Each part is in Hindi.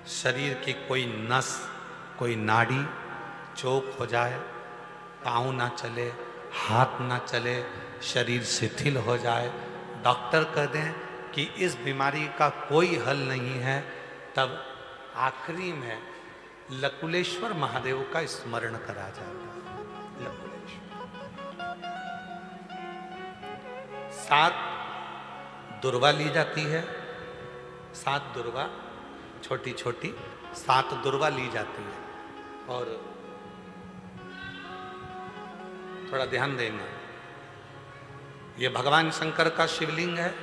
शरीर की कोई नस, कोई नाड़ी चोक हो जाए, पाँव ना चले, हाथ ना चले, शरीर शिथिल हो जाए, डॉक्टर कह दें कि इस बीमारी का कोई हल नहीं है, तब आखिरी में लकुलेश्वर महादेव का स्मरण करा जाता है। लकुलेश्वर 7 दुर्वा ली जाती है, 7 दुर्वा छोटी छोटी 7 दुर्वा ली जाती है। और थोड़ा ध्यान देना, ये भगवान शंकर का शिवलिंग है।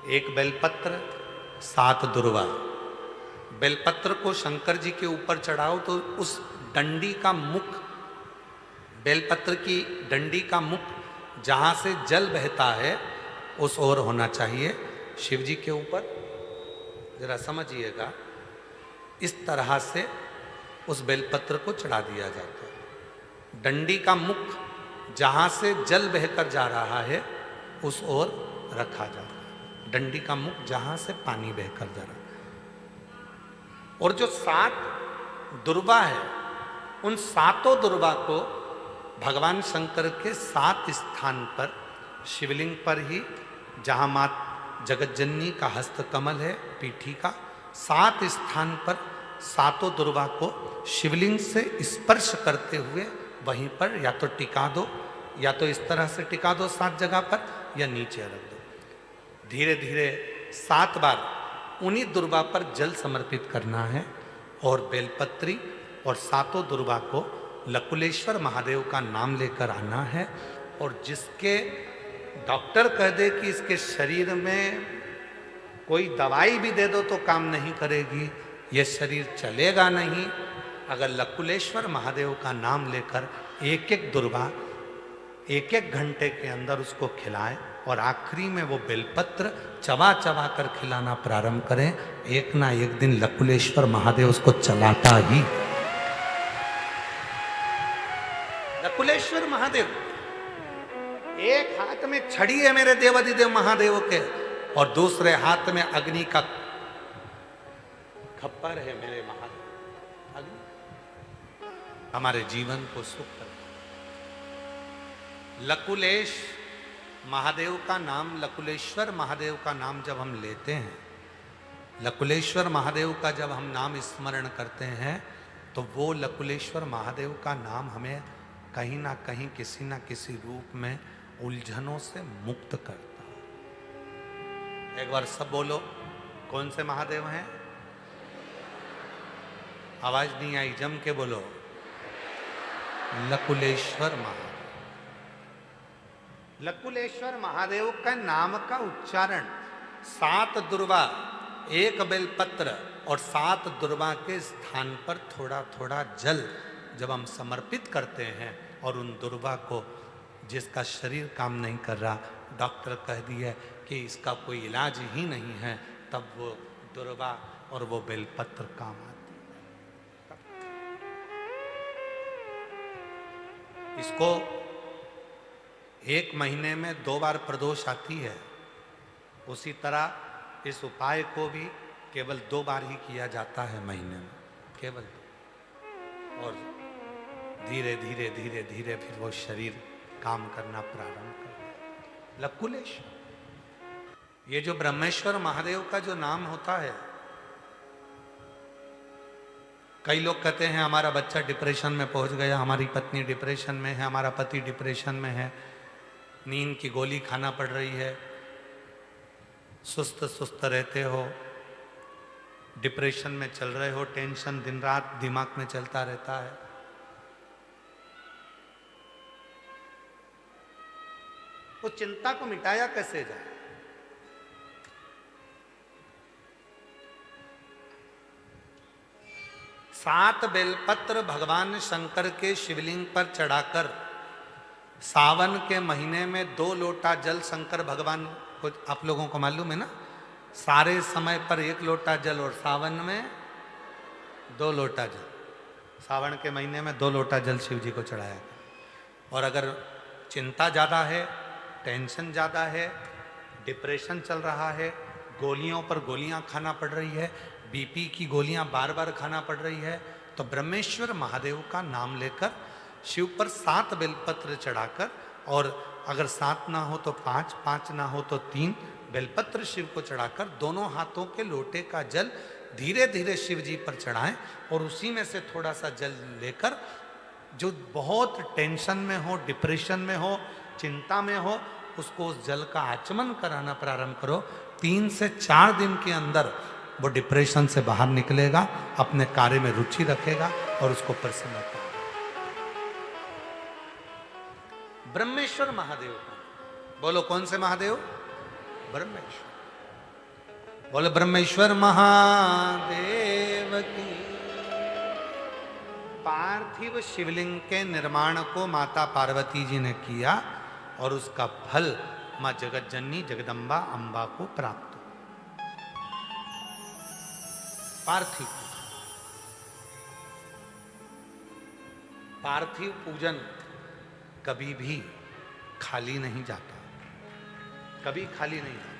एक बेलपत्र, 7 दुर्वा। बेलपत्र को शंकर जी के ऊपर चढ़ाओ तो उस डंडी का मुख, बेलपत्र की डंडी का मुख जहां से जल बहता है उस ओर होना चाहिए शिव जी के ऊपर। जरा समझिएगा, इस तरह से उस बेलपत्र को चढ़ा दिया जाता है। डंडी का मुख जहां से जल बहकर जा रहा है उस ओर रखा जाता है। डंडी का मुख जहां से पानी बहकर जा रहा है। और जो 7 दुर्वा है, उन 7 दुर्वा को भगवान शंकर के 7 स्थान पर, शिवलिंग पर ही, जहां मात जगतजननी का हस्त कमल है, पीठी का, 7 स्थान पर 7 दुर्वा को शिवलिंग से स्पर्श करते हुए वहीं पर या तो टिका दो, या तो इस तरह से टिका दो 7 जगह पर, या नीचे रख दो। धीरे धीरे 7 बार उन्हीं दुर्वा पर जल समर्पित करना है और बेलपत्री और 7 दुर्वा को लकुलेश्वर महादेव का नाम लेकर आना है। और जिसके डॉक्टर कह दे कि इसके शरीर में कोई दवाई भी दे दो तो काम नहीं करेगी, ये शरीर चलेगा नहीं, अगर लकुलेश्वर महादेव का नाम लेकर एक एक दुर्वा 1-1 घंटे के अंदर उसको खिलाएं और आखिरी में वो बेलपत्र चबा चबा कर खिलाना प्रारंभ करें, एक ना एक दिन लकुलेश्वर महादेव उसको चलाता ही। लकुलेश्वर महादेव, एक हाथ में छड़ी है मेरे देवाधिदेव महादेव के और दूसरे हाथ में अग्नि का खप्पर है मेरे महादेव। अग्नि हमारे जीवन को सुख कर। लकुलेश महादेव का नाम, लकुलेश्वर महादेव का नाम जब हम लेते हैं, लकुलेश्वर महादेव का जब हम नाम स्मरण करते हैं, तो वो लकुलेश्वर महादेव का नाम हमें कहीं ना कहीं किसी ना किसी रूप में उलझनों से मुक्त करता है। एक बार सब बोलो, कौन से महादेव हैं? आवाज नहीं आई, जम के बोलो। लकुलेश्वर महादेव। लकुलेश्वर महादेव का नाम का उच्चारण 7 दुर्वा, 1 बेलपत्र और 7 दुर्वा के स्थान पर थोड़ा थोड़ा जल जब हम समर्पित करते हैं और उन दुर्वा को, जिसका शरीर काम नहीं कर रहा, डॉक्टर कह दिया कि इसका कोई इलाज ही नहीं है, तब वो दुर्वा और वो बेलपत्र काम आती है। इसको 1 महीने में 2 बार प्रदोष आती है, उसी तरह इस उपाय को भी केवल 2 बार ही किया जाता है महीने में, केवल। और धीरे धीरे धीरे धीरे फिर वो शरीर काम करना प्रारंभ कर। लकुलेश्वर, ये जो ब्रह्मेश्वर महादेव का जो नाम होता है, कई लोग कहते हैं हमारा बच्चा डिप्रेशन में पहुंच गया, हमारी पत्नी डिप्रेशन में है, हमारा पति डिप्रेशन में है, नींद की गोली खाना पड़ रही है, सुस्त सुस्त रहते हो, डिप्रेशन में चल रहे हो, टेंशन दिन रात दिमाग में चलता रहता है। वो चिंता को मिटाया कैसे जाए? सात बेलपत्र भगवान शंकर के शिवलिंग पर चढ़ाकर सावन के महीने में 2 लोटा जल शंकर भगवान को, आप लोगों को मालूम है ना, सारे समय पर 1 लोटा जल और सावन में 2 लोटा जल। सावन के महीने में 2 लोटा जल शिव जी को चढ़ाया। और अगर चिंता ज़्यादा है, टेंशन ज़्यादा है, डिप्रेशन चल रहा है, गोलियों पर गोलियां खाना पड़ रही है, बीपी की गोलियां बार बार खाना पड़ रही है, तो ब्रह्मेश्वर महादेव का नाम लेकर शिव पर 7 बेलपत्र चढ़ाकर, और अगर 7 ना हो तो 5, 5 ना हो तो 3 बेलपत्र शिव को चढ़ाकर दोनों हाथों के लोटे का जल धीरे धीरे शिव जी पर चढ़ाएं, और उसी में से थोड़ा सा जल लेकर जो बहुत टेंशन में हो, डिप्रेशन में हो, चिंता में हो, उसको उस जल का आचमन कराना प्रारंभ करो। 3 से 4 दिन के अंदर वो डिप्रेशन से बाहर निकलेगा, अपने कार्य में रुचि रखेगा और उसको प्रसन्न करेगा। ब्रह्मेश्वर महादेव का बोलो, कौन से महादेव? ब्रह्मेश्वर। बोलो ब्रह्मेश्वर महादेव की। पार्थिव शिवलिंग के निर्माण को माता पार्वती जी ने किया और उसका फल मां जगत जननी जगदम्बा अंबा को प्राप्त हुआ। पार्थिव पार्थिव पूजन कभी भी खाली नहीं जाता, कभी खाली नहीं जाता।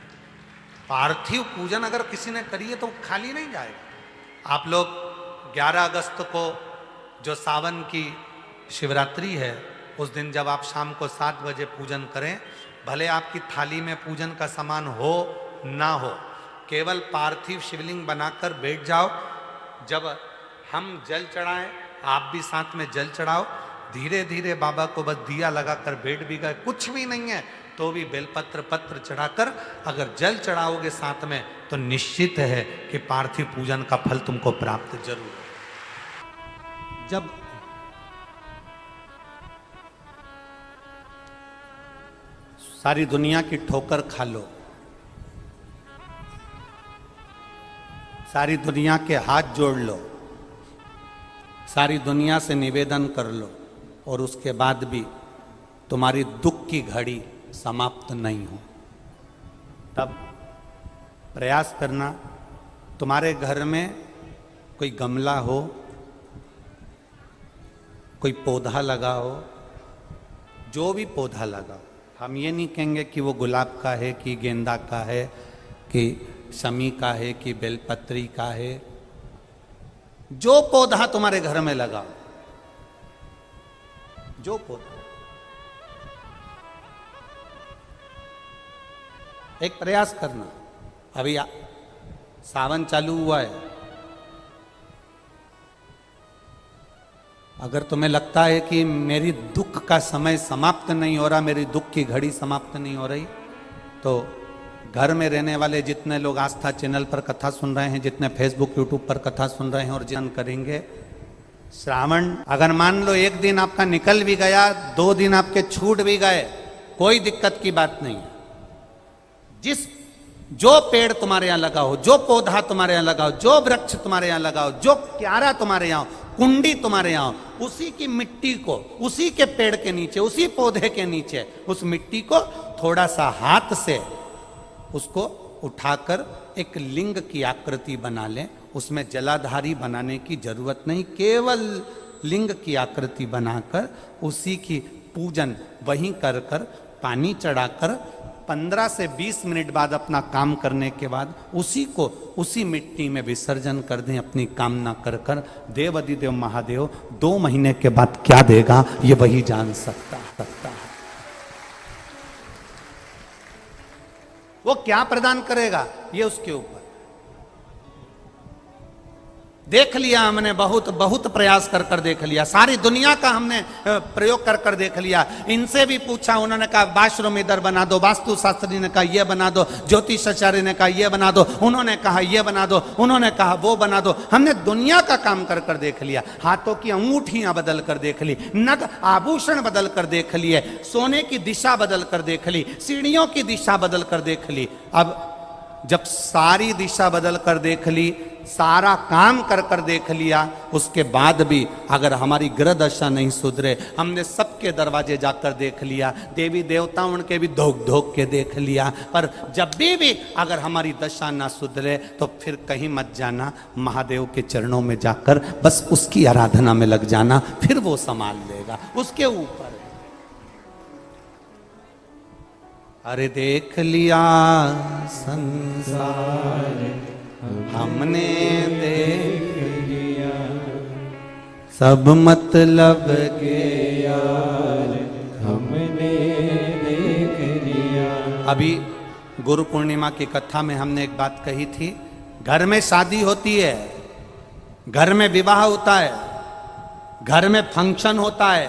पार्थिव पूजन अगर किसी ने करी है तो खाली नहीं जाएगा। आप लोग 11 अगस्त को जो सावन की शिवरात्रि है, उस दिन जब आप शाम को 7 बजे पूजन करें, भले आपकी थाली में पूजन का सामान हो ना हो, केवल पार्थिव शिवलिंग बनाकर बैठ जाओ। जब हम जल चढ़ाएं, आप भी साथ में जल चढ़ाओ। धीरे धीरे बाबा को बस दिया लगाकर बैठ भी गए, कुछ भी नहीं है तो भी बेलपत्र पत्र चढ़ाकर अगर जल चढ़ाओगे साथ में, तो निश्चित है कि पार्थिव पूजन का फल तुमको प्राप्त जरूर है। जब सारी दुनिया की ठोकर खा लो, सारी दुनिया के हाथ जोड़ लो, सारी दुनिया से निवेदन कर लो, और उसके बाद भी तुम्हारी दुख की घड़ी समाप्त नहीं हो, तब प्रयास करना। तुम्हारे घर में कोई गमला हो, कोई पौधा लगा हो, जो भी पौधा लगा, हम ये नहीं कहेंगे कि वो गुलाब का है, कि गेंदा का है, कि शमी का है, कि बेलपत्री का है। जो पौधा तुम्हारे घर में लगाओ, जो पौधा, एक प्रयास करना। अभी सावन चालू हुआ है, अगर तुम्हें लगता है कि मेरी दुख का समय समाप्त नहीं हो रहा, मेरी दुख की घड़ी समाप्त नहीं हो रही, तो घर में रहने वाले जितने लोग आस्था चैनल पर कथा सुन रहे हैं, जितने फेसबुक यूट्यूब पर कथा सुन रहे हैं और जिन करेंगे, श्रावण अगर मान लो 1 दिन आपका निकल भी गया, 2 दिन आपके छूट भी गए, कोई दिक्कत की बात नहीं है। जो पेड़ तुम्हारे यहां लगाओ, जो पौधा तुम्हारे यहां लगाओ, जो वृक्ष तुम्हारे यहां लगाओ, जो क्यारा तुम्हारे यहां, कुंडी तुम्हारे यहां, उसी की मिट्टी को, उसी के पेड़ के नीचे, उसी पौधे के नीचे, उस मिट्टी को थोड़ा सा हाथ से उसको उठाकर एक लिंग की आकृति बना लें। उसमें जलाधारी बनाने की जरूरत नहीं, केवल लिंग की आकृति बनाकर उसी की पूजन वहीं कर पानी चढ़ाकर 15 से 20 मिनट बाद अपना काम करने के बाद उसी को उसी मिट्टी में विसर्जन कर दें, अपनी कामना कर देव अधिदेव महादेव 2 महीने के बाद क्या देगा ये वही जान सकता है। वो क्या प्रदान करेगा ये उसके ऊपर। देख लिया हमने, बहुत प्रयास कर देख लिया, सारी दुनिया का हमने प्रयोग कर देख लिया। इनसे भी पूछा, उन्होंने कहा वाशरूम इधर बना दो, वास्तु शास्त्री ने कहा ये बना दो, ज्योतिषाचार्य ने कहा ये बना दो, उन्होंने कहा ये बना दो, उन्होंने कहा वो बना दो। हमने दुनिया का काम कर देख लिया, हाथों की अंगूठियां बदल कर देख ली, नग आभूषण बदल कर देख लिए, सोने की दिशा बदल कर देख ली, सीढ़ियों की दिशा बदल कर देख ली। अब जब सारी दिशा बदल कर देख ली, सारा काम कर देख लिया, उसके बाद भी अगर हमारी ग्रह दशा नहीं सुधरे, हमने सबके दरवाजे जाकर देख लिया, देवी देवताओं के भी धोख के देख लिया, पर जब भी अगर हमारी दशा ना सुधरे तो फिर कहीं मत जाना, महादेव के चरणों में जाकर बस उसकी आराधना में लग जाना, फिर वो संभाल लेगा। उसके ऊपर अरे देख लिया संसार हमने देख लिया, सब मतलब के यार हमने देख लिया। अभी गुरु पूर्णिमा की कथा में हमने एक बात कही थी, घर में शादी होती है, घर में विवाह होता है, घर में फंक्शन होता है,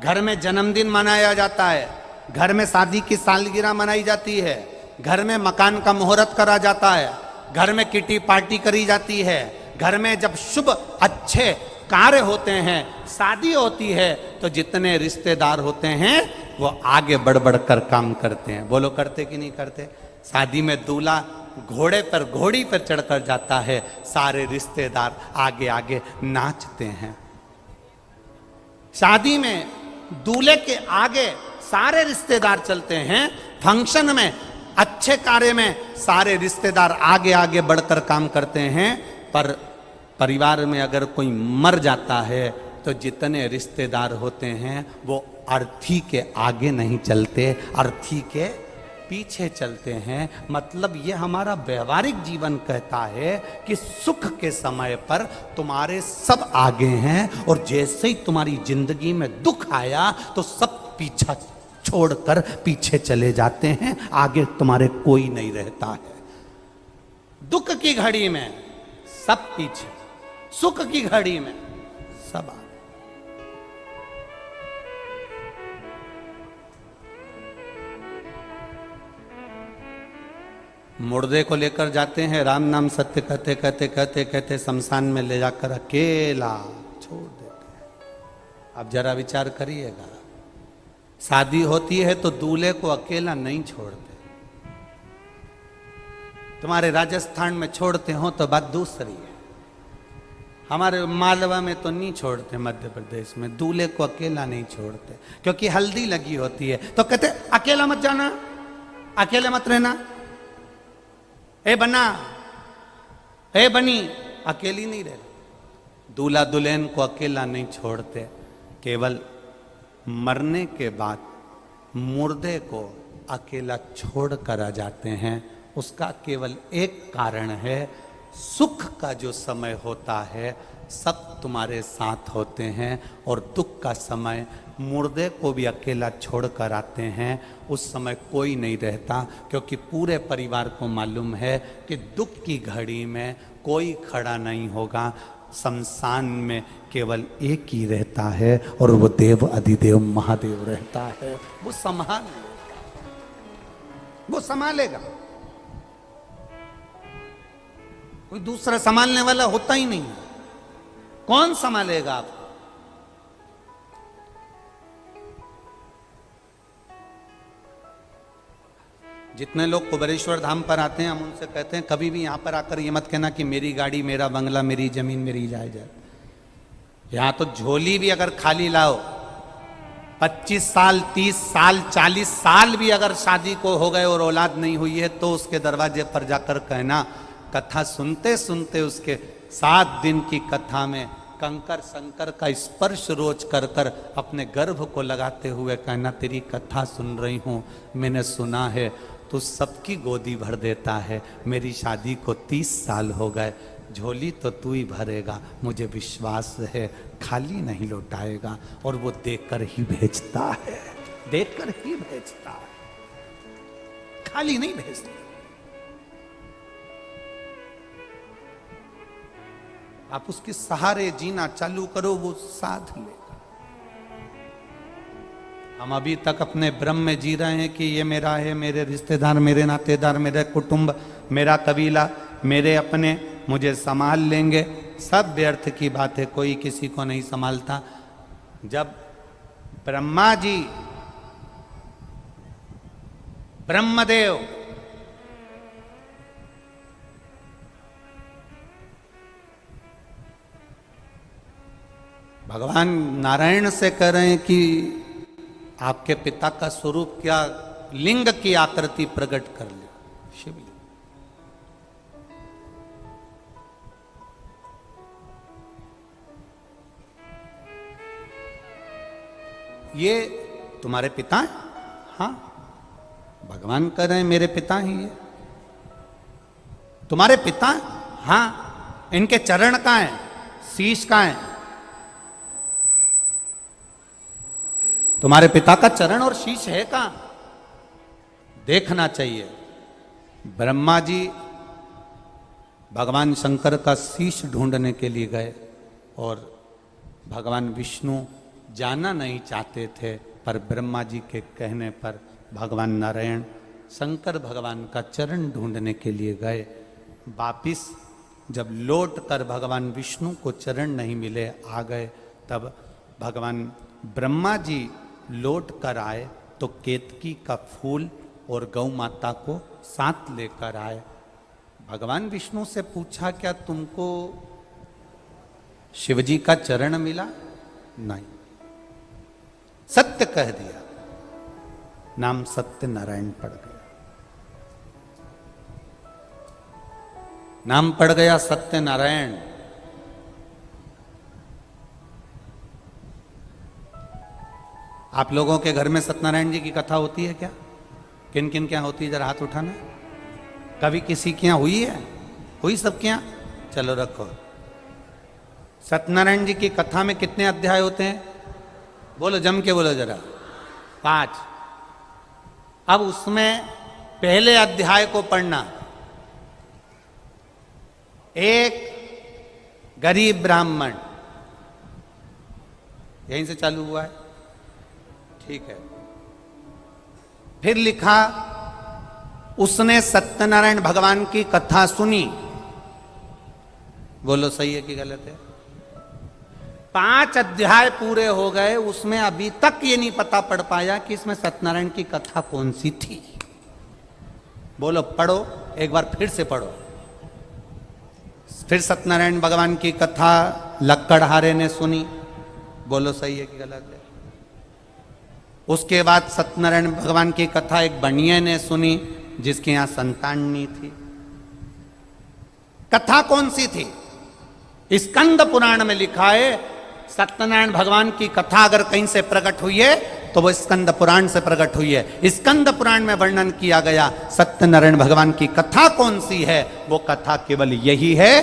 घर में जन्मदिन मनाया जाता है, घर में शादी की सालगिरह मनाई जाती है, घर में मकान का मुहूर्त करा जाता है, घर में किटी पार्टी करी जाती है, घर में जब शुभ अच्छे कार्य होते हैं, शादी होती है, तो जितने रिश्तेदार होते हैं वो आगे बढ़ बढ़ कर काम करते हैं। बोलो करते कि नहीं करते? शादी में दूल्हा घोड़े पर घोड़ी पर चढ़कर जाता है, सारे रिश्तेदार आगे आगे नाचते हैं। शादी में दूल्हे के आगे सारे रिश्तेदार चलते हैं, फंक्शन में अच्छे कार्य में सारे रिश्तेदार आगे आगे बढ़कर काम करते हैं। पर परिवार में अगर कोई मर जाता है तो जितने रिश्तेदार होते हैं वो अर्थी के आगे नहीं चलते, अर्थी के पीछे चलते हैं। मतलब ये हमारा व्यवहारिक जीवन कहता है कि सुख के समय पर तुम्हारे सब आगे हैं, और जैसे ही तुम्हारी जिंदगी में दुख आया तो सब पीछा छोड़कर पीछे चले जाते हैं, आगे तुम्हारे कोई नहीं रहता है। दुख की घड़ी में सब पीछे, सुख की घड़ी में सब आगे। मुर्दे को लेकर जाते हैं, राम नाम सत्य कहते कहते कहते कहते शमशान में ले जाकर अकेला छोड़ देते हैं। अब जरा विचार करिएगा, शादी होती है तो दूल्हे को अकेला नहीं छोड़ते। तुम्हारे राजस्थान में छोड़ते हो तो बात दूसरी है, हमारे मालवा में तो नहीं छोड़ते, मध्य प्रदेश में दूल्हे को अकेला नहीं छोड़ते, क्योंकि हल्दी लगी होती है तो कहते अकेला मत जाना, अकेले मत रहना, ए बना ए बनी, अकेली नहीं रहना। दूल्हा दुल्हन को अकेला नहीं छोड़ते, केवल मरने के बाद मुर्दे को अकेला छोड़ कर आ जाते हैं। उसका केवल एक कारण है, सुख का जो समय होता है सब तुम्हारे साथ होते हैं, और दुख का समय मुर्दे को भी अकेला छोड़ कर आते हैं। उस समय कोई नहीं रहता, क्योंकि पूरे परिवार को मालूम है कि दुख की घड़ी में कोई खड़ा नहीं होगा। शमशान में केवल एक ही रहता है, और वो देव अधिदेव महादेव रहता है। वो संभाल लेगा, वो संभालेगा, कोई दूसरा संभालने वाला होता ही नहीं। कौन संभालेगा आपको? जितने लोग कुबेरेश्वर धाम पर आते हैं, हम उनसे कहते हैं कभी भी यहां पर आकर ये मत कहना कि मेरी गाड़ी, मेरा बंगला, मेरी जमीन, मेरी जायदाद। यहां तो झोली भी अगर खाली लाओ, 25 साल 30 साल 40 साल भी अगर शादी को हो गए और औलाद नहीं हुई है, तो उसके दरवाजे पर जाकर कहना, कथा सुनते सुनते उसके 7 दिन की कथा में कंकर शंकर का स्पर्श रोज कर कर अपने गर्भ को लगाते हुए कहना, तेरी कथा सुन रही हूं, मैंने सुना है तू सबकी गोदी भर देता है, मेरी शादी को 30 साल हो गए, झोली तो तू ही भरेगा, मुझे विश्वास है खाली नहीं लौटाएगा। और वो देकर ही भेजता है, देकर ही भेजता है, खाली नहीं भेजता। आप उसके सहारे जीना चालू करो, वो साथ लेगा। हम अभी तक अपने भ्रम में जी रहे हैं कि ये मेरा है, मेरे रिश्तेदार, मेरे नातेदार, मेरा कुटुंब, मेरा कबीला, मेरे अपने मुझे संभाल लेंगे। सब व्यर्थ की बात है, कोई किसी को नहीं संभालता। जब ब्रह्मा जी, ब्रह्मदेव भगवान नारायण से कह रहे हैं कि आपके पिता का स्वरूप क्या, लिंग की आकृति प्रकट कर ले, शिवलिंग। ये तुम्हारे पिता हैं? हाँ। भगवान कह रहे हैं मेरे पिता ही है। तुम्हारे पिता? हाँ। इनके चरण कहाँ हैं? शीश कहाँ है? तुम्हारे पिता का चरण और शीश है कहाँ? देखना चाहिए। ब्रह्मा जी भगवान शंकर का शीश ढूंढने के लिए गए और भगवान विष्णु जाना नहीं चाहते थे, पर ब्रह्मा जी के कहने पर भगवान नारायण शंकर भगवान का चरण ढूंढने के लिए गए। वापिस जब लौट कर भगवान विष्णु को चरण नहीं मिले, आ गए, तब भगवान ब्रह्मा जी लौट कर आए तो केतकी का फूल और गौ माता को साथ लेकर आए। भगवान विष्णु से पूछा, क्या तुमको शिवजी का चरण मिला? नहीं। सत्य कह दिया, नाम सत्य नारायण पड़ गया। नाम पड़ गया सत्य नारायण। आप लोगों के घर में सत्यनारायण जी की कथा होती है क्या? किन किन क्या होती है? जरा हाथ उठाना। कभी किसी के यहाँ हुई है? हुई सबके यहाँ? चलो रखो। सत्यनारायण जी की कथा में कितने अध्याय होते हैं? बोलो, जम के बोलो जरा। 5। अब उसमें पहले अध्याय को पढ़ना। एक गरीब ब्राह्मण, यहीं से चालू हुआ है, ठीक है। फिर लिखा, उसने सत्यनारायण भगवान की कथा सुनी। बोलो सही है कि गलत है? 5 अध्याय पूरे हो गए, उसमें अभी तक ये नहीं पता पड़ पाया कि इसमें सत्यनारायण की कथा कौन सी थी। बोलो, पढ़ो एक बार, फिर से पढ़ो। फिर सत्यनारायण भगवान की कथा लक्कड़हारे ने सुनी। बोलो सही है कि गलत है? उसके बाद सत्यनारायण भगवान की कथा एक बनिए ने सुनी जिसके यहां संतान नहीं थी। कथा कौन सी थी? स्कंद पुराण में लिखा है, सत्यनारायण भगवान की कथा अगर कहीं से प्रकट हुई है तो वो स्कंद पुराण से प्रकट हुई है। स्कंद पुराण में वर्णन किया गया सत्यनारायण भगवान की कथा कौन सी है? वो कथा केवल यही है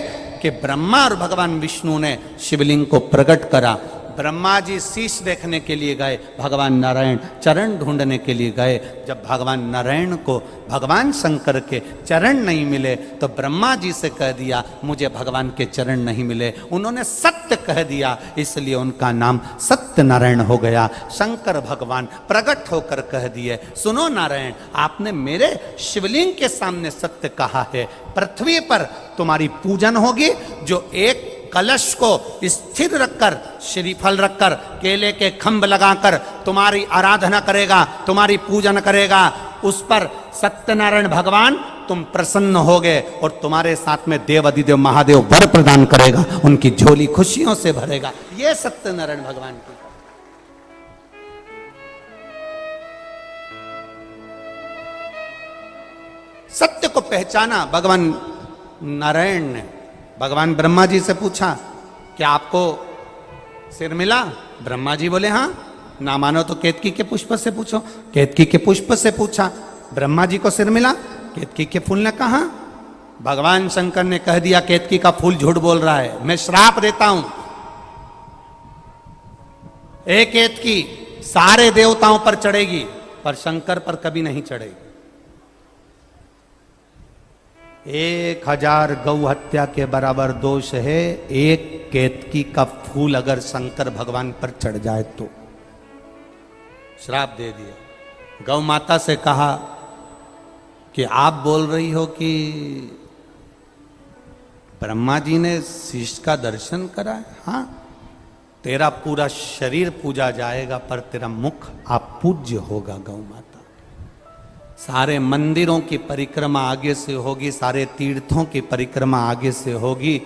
कि ब्रह्मा और भगवान विष्णु ने शिवलिंग को प्रकट करा। ब्रह्मा जी शीश देखने के लिए गए, भगवान नारायण चरण ढूंढने के लिए गए। जब भगवान नारायण को भगवान शंकर के चरण नहीं मिले तो ब्रह्मा जी से कह दिया, मुझे भगवान के चरण नहीं मिले। उन्होंने सत्य कह दिया, इसलिए उनका नाम सत्य नारायण हो गया। शंकर भगवान प्रकट होकर कह दिए, सुनो नारायण, आपने मेरे शिवलिंग के सामने सत्य कहा है। पृथ्वी पर तुम्हारी पूजन होगी, जो एक कलश को स्थिर रखकर, श्रीफल रखकर, केले के खंभ लगाकर तुम्हारी आराधना करेगा, तुम्हारी पूजन करेगा, उस पर सत्यनारायण भगवान तुम प्रसन्न होगे और तुम्हारे साथ में देव अधिदेव महादेव वर प्रदान करेगा, उनकी झोली खुशियों से भरेगा। ये सत्यनारायण भगवान की सत्य को पहचाना भगवान नारायण ने। भगवान ब्रह्मा जी से पूछा, क्या आपको सिर मिला? ब्रह्मा जी बोले हाँ। ना मानो तो केतकी के पुष्प से पूछो। केतकी के पुष्प से पूछा, ब्रह्मा जी को सिर मिला? केतकी के फूल ने कहा। भगवान शंकर ने कह दिया, केतकी का फूल झूठ बोल रहा है, मैं श्राप देता हूं। एक केतकी सारे देवताओं पर चढ़ेगी पर शंकर पर कभी नहीं चढ़ेगी। 1000 गौ हत्या के बराबर दोष है एक केतकी का फूल अगर शंकर भगवान पर चढ़ जाए तो। श्राप दे दिया। गौ माता से कहा कि आप बोल रही हो कि ब्रह्मा जी ने शीश का दर्शन करा है? हाँ, तेरा पूरा शरीर पूजा जाएगा पर तेरा मुख अपूज्य होगा। गौ माता, सारे मंदिरों की परिक्रमा आगे से होगी, सारे तीर्थों की परिक्रमा आगे से होगी,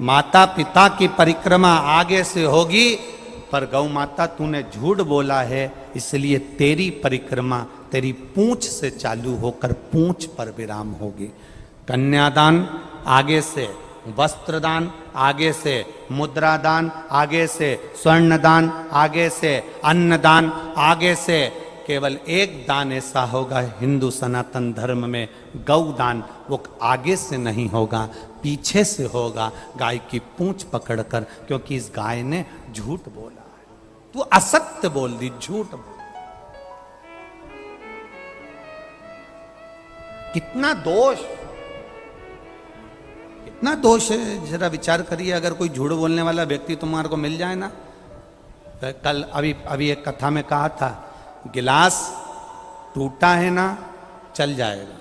माता पिता की परिक्रमा आगे से होगी, पर गौ माता तूने झूठ बोला है, इसलिए तेरी परिक्रमा तेरी पूंछ से चालू होकर पूंछ पर विराम होगी। कन्यादान आगे से, वस्त्रदान आगे से, मुद्रादान आगे से, स्वर्णदान आगे से, अन्नदान आगे से, केवल एक दान ऐसा होगा हिंदू सनातन धर्म में, गौदान। वो आगे से नहीं होगा, पीछे से होगा, गाय की पूंछ पकड़कर, क्योंकि इस गाय ने झूठ बोला है। तू असत्य बोल दी, झूठ बोल। कितना दोष, कितना दोष है, जरा विचार करिए। अगर कोई झूठ बोलने वाला व्यक्ति तुम्हारे को मिल जाए ना, तो कल अभी एक कथा में कहा था, गिलास टूटा है ना चल जाएगा,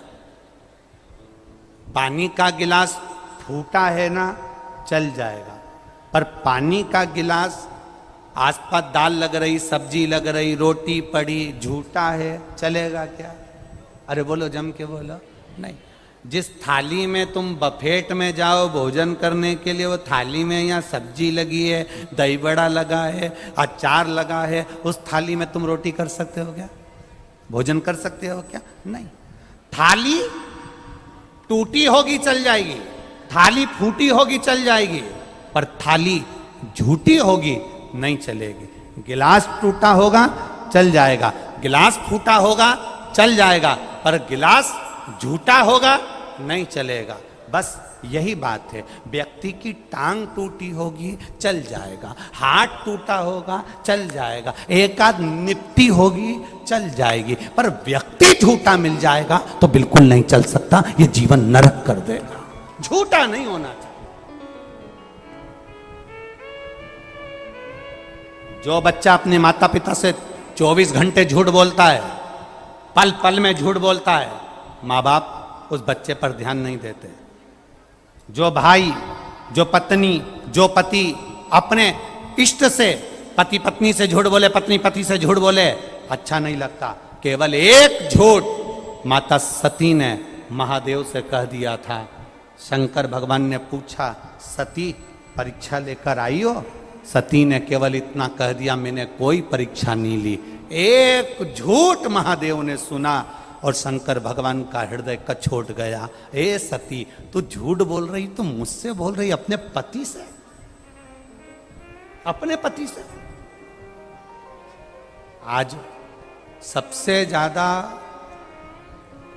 पानी का गिलास फूटा है ना चल जाएगा, पर पानी का गिलास आसपास दाल लग रही, सब्जी लग रही, रोटी पड़ी, झूठा है, चलेगा क्या? अरे बोलो, जम के बोलो। नहीं। जिस थाली में तुम बफेट में जाओ भोजन करने के लिए, वो थाली में यहाँ सब्जी लगी है, दही बड़ा लगा है, अचार लगा है, उस थाली में तुम रोटी कर सकते हो क्या? भोजन कर सकते हो क्या? नहीं। थाली टूटी होगी चल जाएगी, थाली फूटी होगी चल जाएगी, पर थाली झूठी होगी नहीं चलेगी। गिलास टूटा होगा चल जाएगा, गिलास फूटा होगा चल जाएगा, पर गिलास झूठा होगा नहीं चलेगा। बस यही बात है। व्यक्ति की टांग टूटी होगी चल जाएगा, हाथ टूटा होगा चल जाएगा, एक आध निपटी होगी चल जाएगी, पर व्यक्ति झूठा मिल जाएगा तो बिल्कुल नहीं चल सकता, ये जीवन नरक कर देगा। झूठा नहीं होना चाहिए। जो बच्चा अपने माता पिता से 24 घंटे झूठ बोलता है, पल पल में झूठ बोलता है, माँ बाप उस बच्चे पर ध्यान नहीं देते। जो भाई, जो पत्नी, जो पति अपने इष्ट से, पति पत्नी से झूठ बोले, पत्नी पति से झूठ बोले, अच्छा नहीं लगता। केवल एक झूठ माता सती ने महादेव से कह दिया था। शंकर भगवान ने पूछा, सती परीक्षा लेकर आई हो? सती ने केवल इतना कह दिया, मैंने कोई परीक्षा नहीं ली। एक झूठ महादेव ने सुना और शंकर भगवान का हृदय कछोट गया। ए सती, तू झूठ बोल रही, तू मुझसे बोल रही, अपने पति से, अपने पति से। आज सबसे ज्यादा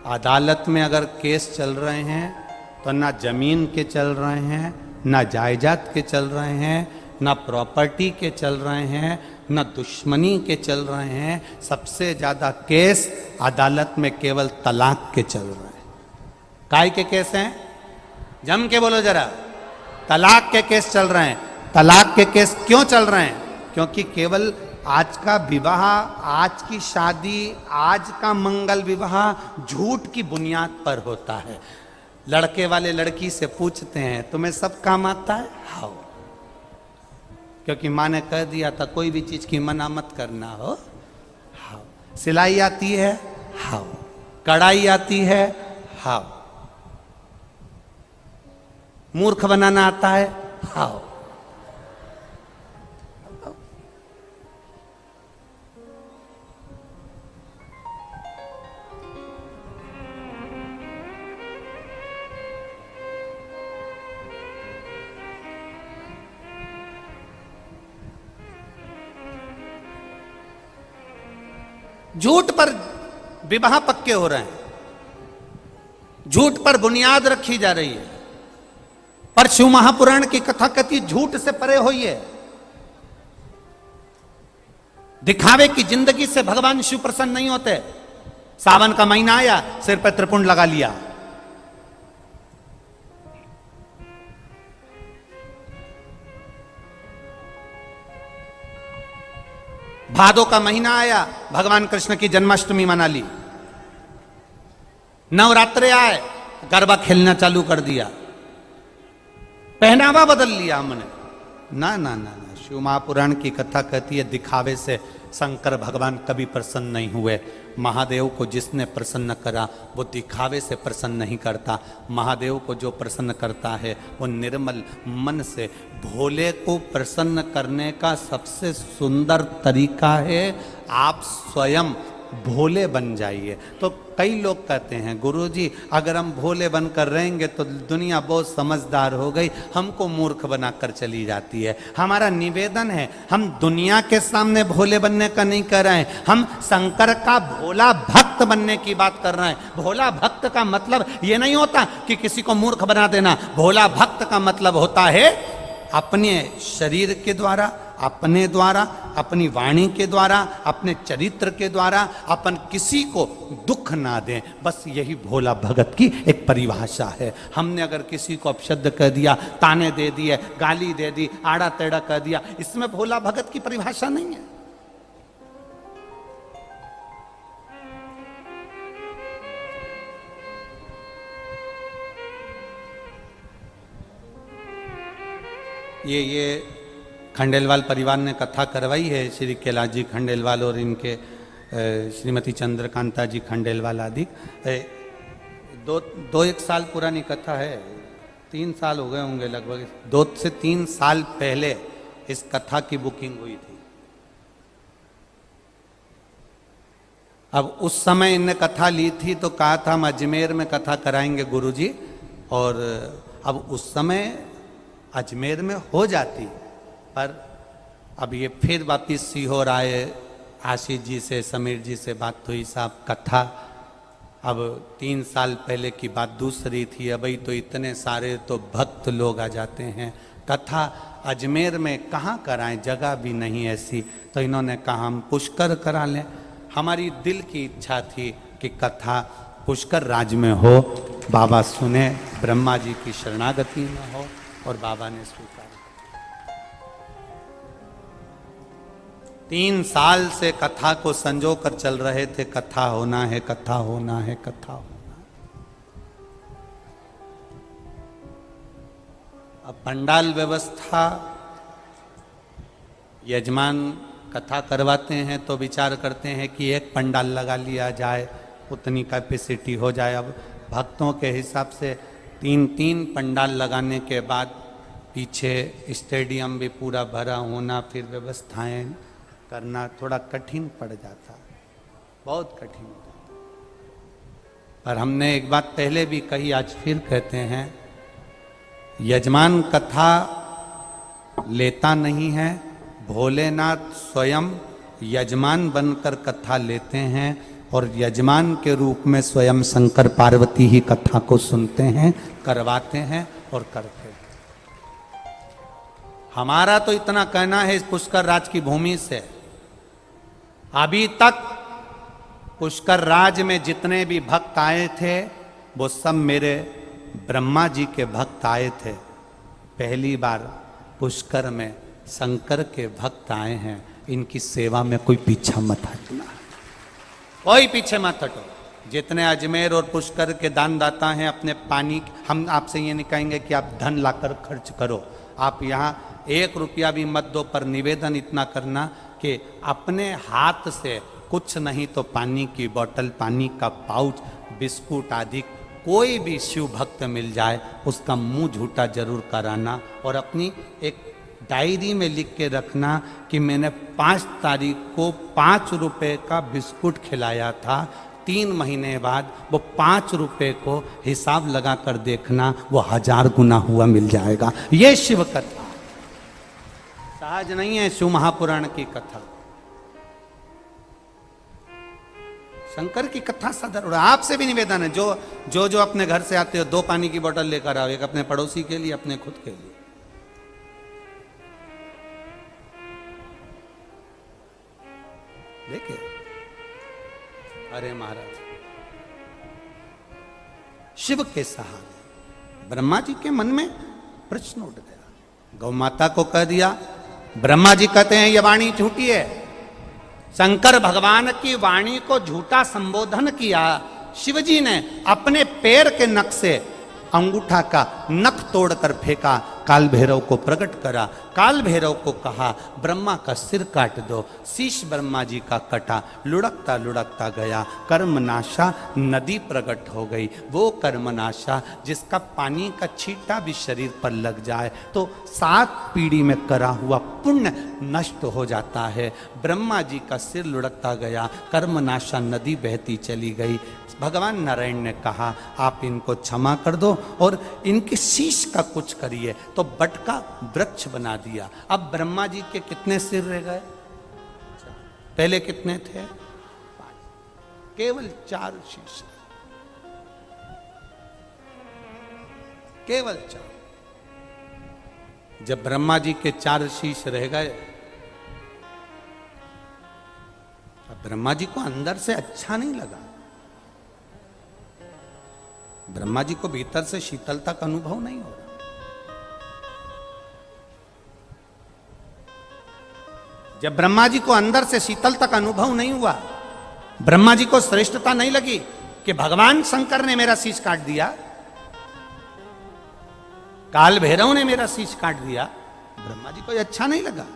अदालत में अगर केस चल रहे हैं तो ना जमीन के चल रहे हैं, ना जायदाद के चल रहे हैं, ना प्रॉपर्टी के चल रहे हैं, न दुश्मनी के चल रहे हैं। सबसे ज्यादा केस अदालत में केवल तलाक के चल रहे हैं। काय के केस हैं? जम के बोलो जरा। तलाक के केस चल रहे हैं। तलाक के केस क्यों चल रहे हैं? क्योंकि केवल आज का विवाह, आज की शादी, आज का मंगल विवाह झूठ की बुनियाद पर होता है। लड़के वाले लड़की से पूछते हैं, तुम्हें सब काम आता है? हाँ, क्योंकि माँ ने कह दिया था कोई भी चीज की मना मत करना हो। हाँ। सिलाई आती है? हाँ। कढ़ाई आती है? हाँ। मूर्ख बनाना आता है? हाँ। झूठ पर विवाह पक्के हो रहे हैं, झूठ पर बुनियाद रखी जा रही है। पर शिव महापुराण की कथा कहती झूठ से परे होइए। दिखावे की जिंदगी से भगवान शिव प्रसन्न नहीं होते। सावन का महीना आया, सिर पर त्रिपुंड लगा लिया, भादो का महीना आया, भगवान कृष्ण की जन्माष्टमी मना ली, नवरात्रे आए, गरबा खेलना चालू कर दिया, पहनावा बदल लिया हमने। ना ना ना ना, शिव महापुराण की कथा कहती है दिखावे से शंकर भगवान कभी प्रसन्न नहीं हुए। महादेव को जिसने प्रसन्न करा वो दिखावे से प्रसन्न नहीं करता। महादेव को जो प्रसन्न करता है वो निर्मल मन से। भोले को प्रसन्न करने का सबसे सुंदर तरीका है आप स्वयं भोले बन जाइए। तो कई लोग कहते हैं गुरुजी अगर हम भोले बनकर रहेंगे तो दुनिया बहुत समझदार हो गई, हमको मूर्ख बनाकर चली जाती है। हमारा निवेदन है, हम दुनिया के सामने भोले बनने का नहीं कर रहे हैं, हम शंकर का भोला भक्त बनने की बात कर रहे हैं। भोला भक्त का मतलब ये नहीं होता कि किसी को मूर्ख बना देना। भोला भक्त का मतलब होता है अपने शरीर के द्वारा, अपने द्वारा, अपनी वाणी के द्वारा, अपने चरित्र के द्वारा अपन किसी को दुख ना दें। बस यही भोला भगत की एक परिभाषा है। हमने अगर किसी को अपशब्द कह दिया, ताने दे दिए, गाली दे दी, आड़ा टेढ़ा कह दिया, इसमें भोला भगत की परिभाषा नहीं है। ये खंडेलवाल परिवार ने कथा करवाई है, श्री कैलाश जी खंडेलवाल और इनके श्रीमती चंद्रकांता जी खंडेलवाल आदि। दो एक साल पुरानी कथा है, 3 साल हो गए होंगे लगभग। 2 से 3 साल पहले इस कथा की बुकिंग हुई थी। अब उस समय इनने कथा ली थी तो कहा था हम अजमेर में कथा कराएंगे गुरुजी, और अब उस समय अजमेर में हो जाती, पर अब ये फिर वापिस सीहोर आए, आशीष जी से, समीर जी से बात हुई, साहब कथा अब 3 साल पहले की बात दूसरी थी, अभी तो इतने सारे तो भक्त लोग आ जाते हैं, कथा अजमेर में कहाँ कराएं, जगह भी नहीं ऐसी। तो इन्होंने कहा हम पुष्कर करा लें। हमारी दिल की इच्छा थी कि कथा पुष्कर राज में हो, बाबा सुने, ब्रह्मा जी की शरणागति में हो, और बाबा ने स्वीकार। 3 साल से कथा को संजो कर चल रहे थे, कथा होना है, कथा होना है, कथा होना है। अब पंडाल व्यवस्था, यजमान कथा करवाते हैं तो विचार करते हैं कि एक पंडाल लगा लिया जाए, उतनी कैपेसिटी हो जाए। अब भक्तों के हिसाब से 3 पंडाल लगाने के बाद पीछे स्टेडियम भी पूरा भरा होना, फिर व्यवस्थाएं करना थोड़ा कठिन पड़ जाता, बहुत कठिन हो जाता। पर हमने एक बात पहले भी कही, आज फिर कहते हैं, यजमान कथा लेता नहीं है, भोलेनाथ स्वयं यजमान बनकर कथा लेते हैं, और यजमान के रूप में स्वयं शंकर पार्वती ही कथा को सुनते हैं, करवाते हैं और करते हैं। हमारा तो इतना कहना है, इस पुष्कर राज की भूमि से अभी तक पुष्कर राज में जितने भी भक्त आए थे वो सब मेरे ब्रह्मा जी के भक्त आए थे। पहली बार पुष्कर में शंकर के भक्त आए हैं। इनकी सेवा में कोई पीछा मत हटना, कोई पीछे मत हटो। जितने अजमेर और पुष्कर के दानदाता हैं, अपने पानी, हम आपसे ये नहीं कहेंगे कि आप धन लाकर खर्च करो, आप यहाँ 1 रुपया भी मत दो, पर निवेदन इतना करना कि अपने हाथ से कुछ नहीं तो पानी की बोतल, पानी का पाउच, बिस्कुट आदि कोई भी शिव भक्त मिल जाए उसका मुंह झूठा जरूर कराना, और अपनी एक डायरी में लिख के रखना कि मैंने 5 तारीख को 5 रुपए का बिस्कुट खिलाया था, 3 महीने बाद वो 5 रुपए को हिसाब लगा कर देखना, वो 1000 गुना हुआ मिल जाएगा। ये शिव कथा सहज नहीं है, शिव महापुराण की कथा, शंकर की कथा साधारण। आपसे भी निवेदन है, जो अपने घर से आते हो 2 पानी की बोतल लेकर आओ, एक अपने पड़ोसी के लिए, अपने खुद के लिए। देखिए, अरे महाराज, शिव के सहारे ब्रह्मा जी के मन में प्रश्न उठ गया। गौ माता को कह दिया, ब्रह्मा जी कहते हैं ये वाणी झूठी है। शंकर भगवान की वाणी को झूठा संबोधन किया। शिवजी ने अपने पैर के नख से अंगूठा का नख तोड़कर फेंका, काल भैरव को प्रकट करा। काल भैरव को कहा ब्रह्मा का सिर काट दो। शीश ब्रह्मा जी का कटा, लुढ़कता लुढ़कता गया। कर्मनाशा नदी प्रकट हो गई। वो कर्मनाशा जिसका पानी का छींटा भी शरीर पर लग जाए तो 7 पीढ़ी में करा हुआ पुण्य नष्ट हो जाता है। ब्रह्मा जी का सिर लुढ़कता गया, कर्मनाशा नदी बहती चली गई। भगवान नारायण ने कहा आप इनको क्षमा कर दो और इनके शीश का कुछ करिए, तो बट का वृक्ष बना दिया। अब ब्रह्मा जी के कितने सिर रह गए? पहले कितने थे? 5, केवल 4 शीश, केवल 4। जब ब्रह्मा जी के 4 शीश रह गए, अब ब्रह्मा जी को अंदर से अच्छा नहीं लगा। ब्रह्मा जी को भीतर से शीतलता का अनुभव नहीं हो रहा। जब ब्रह्मा जी को अंदर से शीतलता का अनुभव नहीं हुआ, ब्रह्मा जी को श्रेष्ठता नहीं लगी कि भगवान शंकर ने मेरा शीश काट दिया, काल भैरव ने मेरा शीश काट दिया, ब्रह्मा जी को अच्छा नहीं लगा।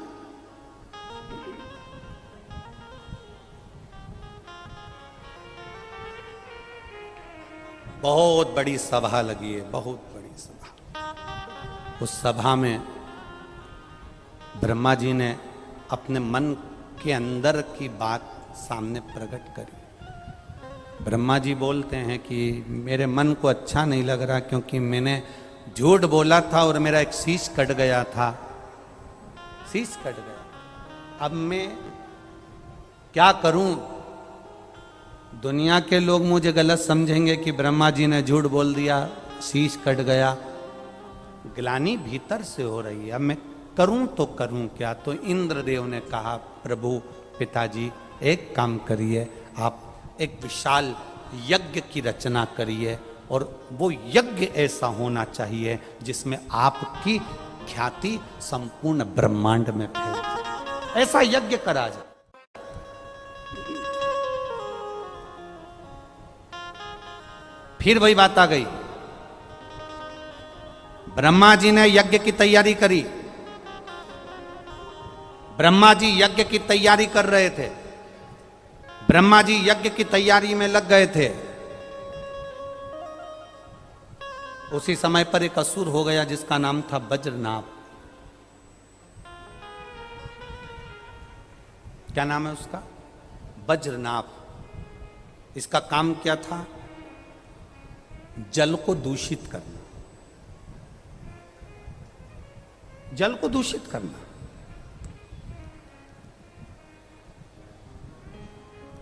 बहुत बड़ी सभा लगी है, बहुत बड़ी सभा। उस सभा में ब्रह्मा जी ने अपने मन के अंदर की बात सामने प्रकट करी। ब्रह्मा जी बोलते हैं कि मेरे मन को अच्छा नहीं लग रहा क्योंकि मैंने झूठ बोला था और मेरा एक शीश कट गया था, शीश कट गया। अब मैं क्या करूं? दुनिया के लोग मुझे गलत समझेंगे कि ब्रह्मा जी ने झूठ बोल दिया, शीश कट गया। ग्लानि भीतर से हो रही है, अब मैं करूं तो करूं क्या? तो इंद्रदेव ने कहा प्रभु पिताजी एक काम करिए, आप एक विशाल यज्ञ की रचना करिए और वो यज्ञ ऐसा होना चाहिए जिसमें आपकी ख्याति संपूर्ण ब्रह्मांड में फैल जाए। ऐसा यज्ञ करा जाए। फिर वही बात आ गई। ब्रह्मा जी ने यज्ञ की तैयारी करी। ब्रह्मा जी यज्ञ की तैयारी कर रहे थे। ब्रह्मा जी यज्ञ की तैयारी में लग गए थे। उसी समय पर एक असुर हो गया जिसका नाम था वज्रनाभ। क्या नाम है उसका? वज्रनाभ। इसका काम क्या था? जल को दूषित करना, जल को दूषित करना।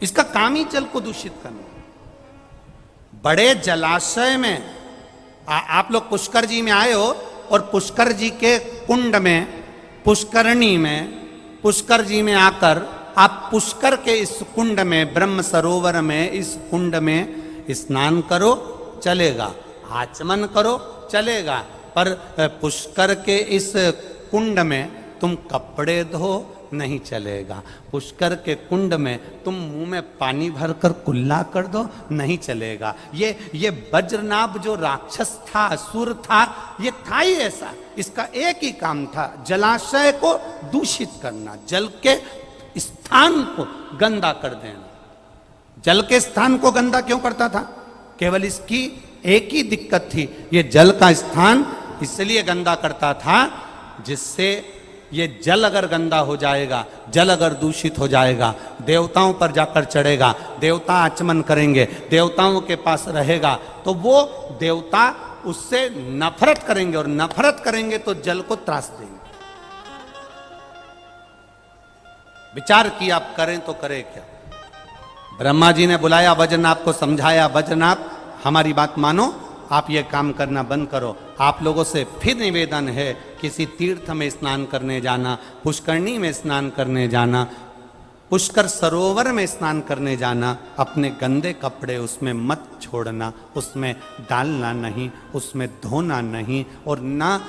इसका काम ही जल को दूषित करना। बड़े जलाशय में आप लोग पुष्कर जी में आए हो और पुष्कर जी के कुंड में, पुष्करणी में, पुष्कर जी में आकर आप पुष्कर के इस कुंड में, ब्रह्म सरोवर में, इस कुंड में स्नान करो चलेगा, आचमन करो चलेगा, पर पुष्कर के इस कुंड में तुम कपड़े धो नहीं चलेगा। पुष्कर के कुंड में तुम मुंह में पानी भरकर कुल्ला कर दो नहीं चलेगा। ये वज्रनाभ जो राक्षस था, असुर था, ये था ही ऐसा। इसका एक ही काम था, जलाशय को दूषित करना, जल के स्थान को गंदा कर देना। जल के स्थान को गंदा क्यों करता था? केवल इसकी एक ही दिक्कत थी, ये जल का स्थान इसलिए गंदा करता था जिससे ये जल अगर गंदा हो जाएगा, जल अगर दूषित हो जाएगा, देवताओं पर जाकर चढ़ेगा, देवता आचमन करेंगे, देवताओं के पास रहेगा, तो वो देवता उससे नफरत करेंगे और नफरत करेंगे तो जल को त्रास देंगे। विचार किया, आप करें तो करें क्या? ब्रह्मा जी ने बुलाया वज्रनाभ को, समझाया वज्रनाभ हमारी बात मानो, आप ये काम करना बंद करो। आप लोगों से फिर निवेदन है, किसी तीर्थ में स्नान करने जाना, पुष्करणी में स्नान करने जाना, पुष्कर सरोवर में स्नान करने जाना, अपने गंदे कपड़े उसमें मत छोड़ना, उसमें डालना नहीं, उसमें धोना नहीं, और ना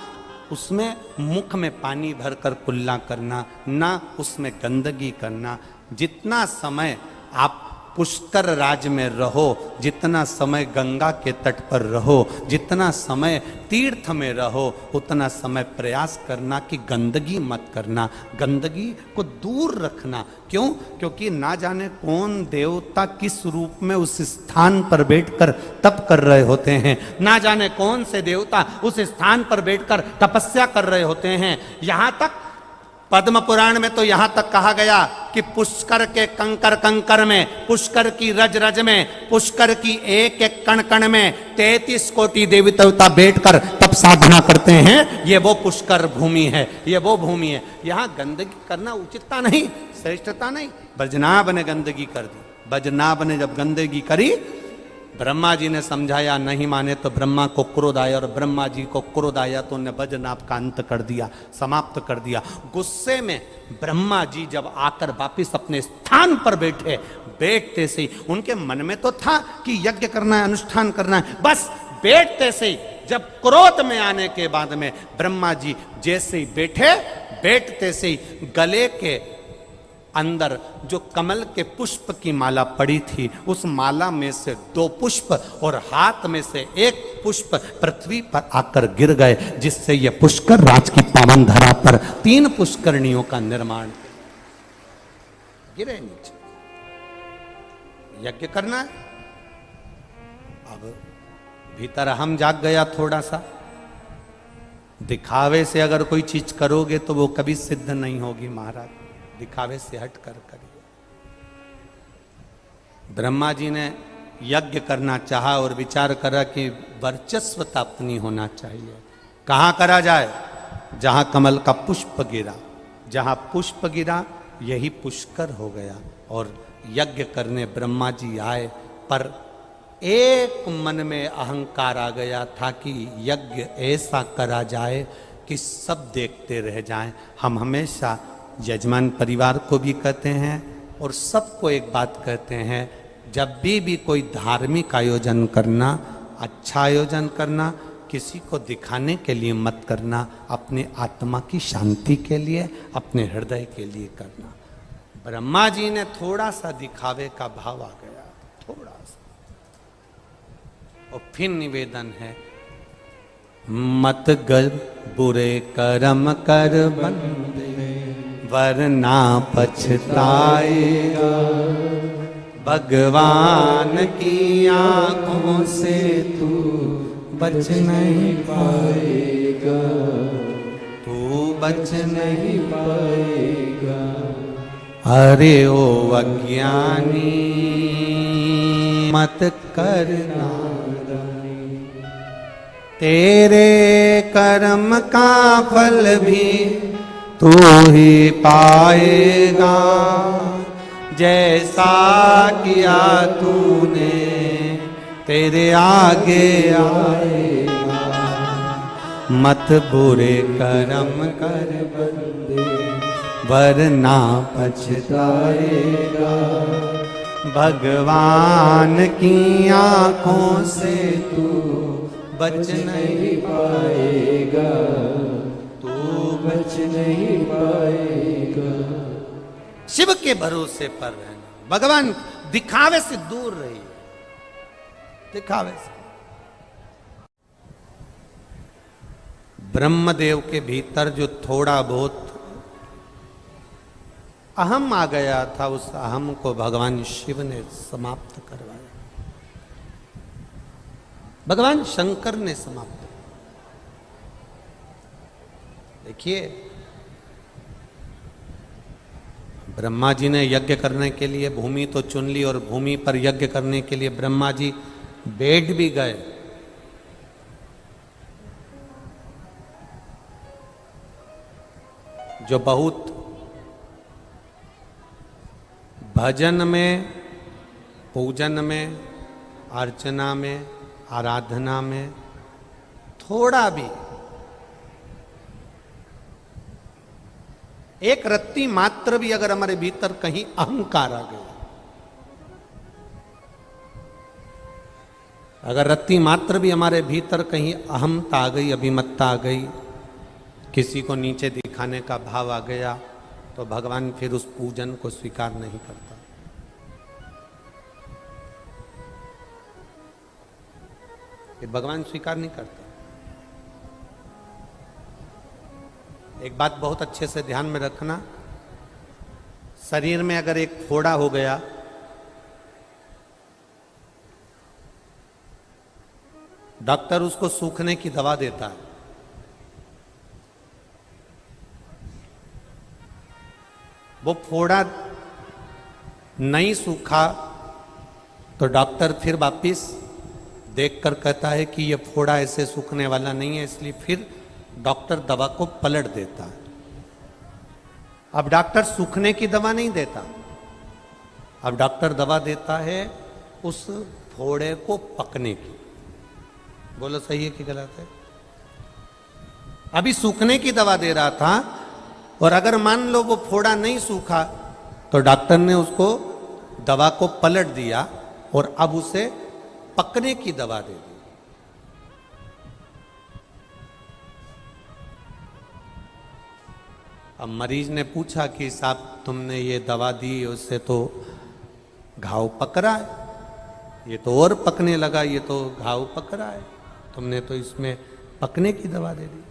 उसमें मुख में पानी भरकर कुल्ला करना, ना उसमें गंदगी करना। जितना समय आप पुष्कर राज में रहो, जितना समय गंगा के तट पर रहो, जितना समय तीर्थ में रहो, उतना समय प्रयास करना कि गंदगी मत करना, गंदगी को दूर रखना। क्यों? क्योंकि ना जाने कौन देवता किस रूप में उस स्थान पर बैठकर तप कर रहे होते हैं, ना जाने कौन से देवता उस स्थान पर बैठकर तपस्या कर रहे होते हैं। यहां तक पद्म पुराण में तो यहां तक कहा गया कि पुष्कर के कंकर कंकर में, पुष्कर की रज रज में, पुष्कर की एक एक कण कण में 33 कोटि देवी देवता बैठकर तप साधना करते हैं। ये वो पुष्कर भूमि है, ये वो भूमि है। यहां गंदगी करना उचितता नहीं, श्रेष्ठता नहीं। बजनाभ ने गंदगी कर दी। बजनाभ ने जब गंदगी करी, ब्रह्मा जी ने समझाया, नहीं माने तो ब्रह्मा को क्रोध आया, और ब्रह्मा जी को क्रोध आया तो उन्हें बजनाभ का अंत कर दिया, समाप्त कर दिया। गुस्से में ब्रह्मा जी जब आकर वापिस अपने स्थान पर बैठे, बैठते से ही उनके मन में तो था कि यज्ञ करना है, अनुष्ठान करना है, बस बैठते से ही जब क्रोध में आने के बाद में ब्रह्मा जी जैसे ही बैठे, बैठते से ही गले के अंदर जो कमल के पुष्प की माला पड़ी थी, उस माला में से 2 पुष्प और हाथ में से 1 पुष्प पृथ्वी पर आकर गिर गए, जिससे यह पुष्कर राज की पावन धरा पर 3 पुष्करणियों का निर्माण गिरे नीचे। यज्ञ करना है। अब भीतर हम जाग गया थोड़ा सा। दिखावे से अगर कोई चीज करोगे तो वो कभी सिद्ध नहीं होगी महाराज, दिखावे से हट कर करिए। ब्रह्मा जी ने यज्ञ करना चाहा और विचार करा कि वर्चस्वता अपनी होना चाहिए। कहां करा जाए? जहां कमल का पुष्प गिरा, जहां पुष्प गिरा यही पुष्कर हो गया। और यज्ञ करने ब्रह्मा जी आए, पर एक मन में अहंकार आ गया था कि यज्ञ ऐसा करा जाए कि सब देखते रह जाएं। हम हमेशा यजमान परिवार को भी कहते हैं और सबको एक बात कहते हैं, जब भी कोई धार्मिक आयोजन करना, अच्छा आयोजन करना, किसी को दिखाने के लिए मत करना, अपने आत्मा की शांति के लिए, अपने हृदय के लिए करना। ब्रह्मा जी ने थोड़ा सा दिखावे का भाव आ गया, थोड़ा सा। और फिर निवेदन है, मत गल बुरे कर्म कर बंदे, वरना पछताएगा। भगवान की आंखों से तू बच नहीं पाएगा, तू बच नहीं पाएगा। अरे ओ अज्ञानी मत करना, तेरे कर्म का फल भी तू ही पाएगा। जैसा किया तूने तेरे आगे आएगा। मत बुरे कर्म कर बंदे, वरना पछताएगा। भगवान की आंखों से तू बच नहीं पाएगा, बच नहीं पाएगा। शिव के भरोसे पर रहना, भगवान दिखावे से दूर रहिए, दिखावे से। ब्रह्मदेव के भीतर जो थोड़ा बहुत अहम आ गया था, उस अहम को भगवान शिव ने समाप्त करवाया, भगवान शंकर ने समाप्त। देखिए, ब्रह्मा जी ने यज्ञ करने के लिए भूमि तो चुन ली, और भूमि पर यज्ञ करने के लिए ब्रह्मा जी बैठ भी गए। जो बहुत भजन में, पूजन में, अर्चना में, आराधना में थोड़ा भी एक रत्ती मात्र भी अगर हमारे भीतर कहीं अहंकार आ गया, अगर रत्ती मात्र भी हमारे भीतर कहीं अहमता आ गई, अभिमत्ता आ गई, किसी को नीचे दिखाने का भाव आ गया, तो भगवान फिर उस पूजन को स्वीकार नहीं करता। ये भगवान स्वीकार नहीं करते। एक बात बहुत अच्छे से ध्यान में रखना, शरीर में अगर एक फोड़ा हो गया, डॉक्टर उसको सूखने की दवा देता है। वो फोड़ा नहीं सूखा तो डॉक्टर फिर वापिस देखकर कहता है कि ये फोड़ा ऐसे सूखने वाला नहीं है, इसलिए फिर डॉक्टर दवा को पलट देता है। अब डॉक्टर सूखने की दवा नहीं देता, अब डॉक्टर दवा देता है उस फोड़े को पकने की। बोलो सही है कि गलत है? अभी सूखने की दवा दे रहा था, और अगर मान लो वो फोड़ा नहीं सूखा तो डॉक्टर ने उसको दवा को पलट दिया और अब उसे पकने की दवा दे दी। अब मरीज ने पूछा कि साहब तुमने ये दवा दी, उससे तो घाव पक रहा है, ये तो और पकने लगा, ये तो घाव पक रहा है, तुमने तो इसमें पकने की दवा दे दी।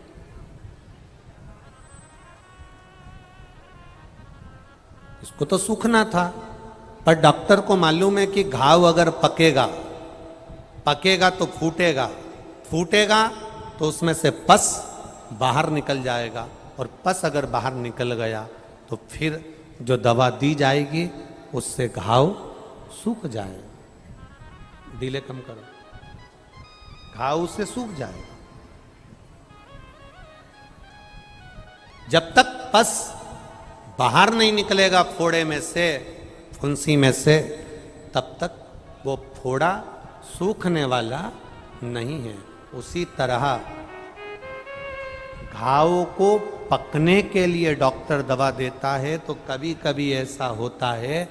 इसको तो सूखना था, पर डॉक्टर को मालूम है कि घाव अगर पकेगा तो फूटेगा तो उसमें से पस बाहर निकल जाएगा, और पस अगर बाहर निकल गया तो फिर जो दवा दी जाएगी उससे घाव सूख जाएगा। डिले कम करो, घाव उससे सूख जाएगा। जब तक पस बाहर नहीं निकलेगा फोड़े में से, फुंसी में से, तब तक वो फोड़ा सूखने वाला नहीं है। उसी तरह घाव को पकने के लिए डॉक्टर दवा देता है, तो कभी कभी ऐसा होता है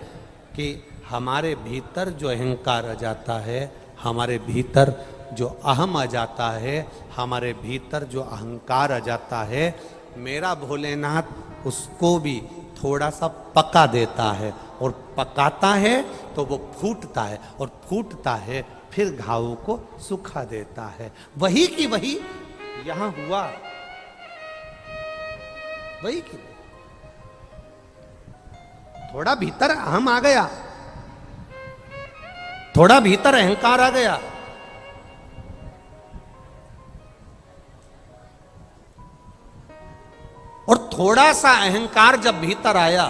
कि हमारे भीतर जो अहंकार आ जाता है, हमारे भीतर जो अहम आ जाता है, हमारे भीतर जो अहंकार आ जाता है, मेरा भोलेनाथ उसको भी थोड़ा सा पका देता है, और पकाता है तो वो फूटता है, और फूटता है फिर घाव को सुखा देता है। वही की वही यहां हुआ, वही की थोड़ा भीतर अहम आ गया, थोड़ा भीतर अहंकार आ गया, और थोड़ा सा अहंकार जब भीतर आया,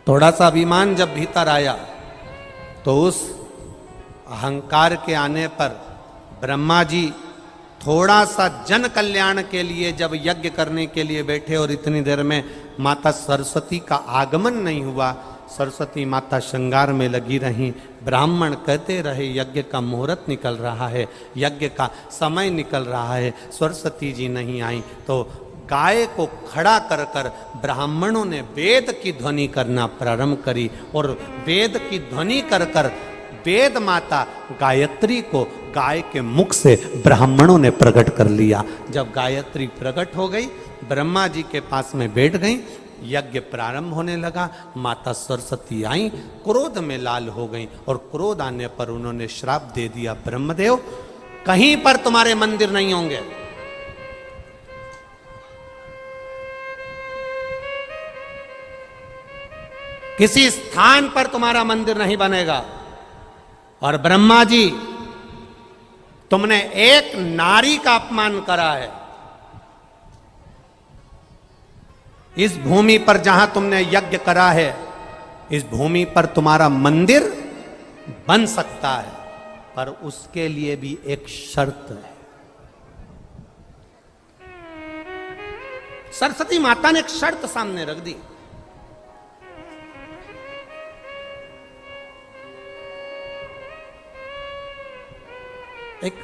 थोड़ा सा अभिमान जब भीतर आया, तो उस अहंकार के आने पर ब्रह्मा जी थोड़ा सा जन कल्याण के लिए जब यज्ञ करने के लिए बैठे, और इतनी देर में माता सरस्वती का आगमन नहीं हुआ, सरस्वती माता श्रृंगार में लगी रहीं, ब्राह्मण कहते रहे यज्ञ का मुहूर्त निकल रहा है, यज्ञ का समय निकल रहा है, सरस्वती जी नहीं आई, तो गाय को खड़ा कर कर ब्राह्मणों ने वेद की ध्वनि करना प्रारंभ करी, और वेद की ध्वनि कर कर वेद माता गायत्री को गाय के मुख से ब्राह्मणों ने प्रकट कर लिया। जब गायत्री प्रकट हो गई, ब्रह्मा जी के पास में बैठ गई, यज्ञ प्रारंभ होने लगा। माता सरस्वती आई, क्रोध में लाल हो गई, और क्रोध आने पर उन्होंने श्राप दे दिया, ब्रह्मदेव कहीं पर तुम्हारे मंदिर नहीं होंगे, किसी स्थान पर तुम्हारा मंदिर नहीं बनेगा। और ब्रह्मा जी, तुमने एक नारी का अपमान करा है, इस भूमि पर जहां तुमने यज्ञ करा है, इस भूमि पर तुम्हारा मंदिर बन सकता है, पर उसके लिए भी एक शर्त है। सरस्वती माता ने एक शर्त सामने रख दी। एक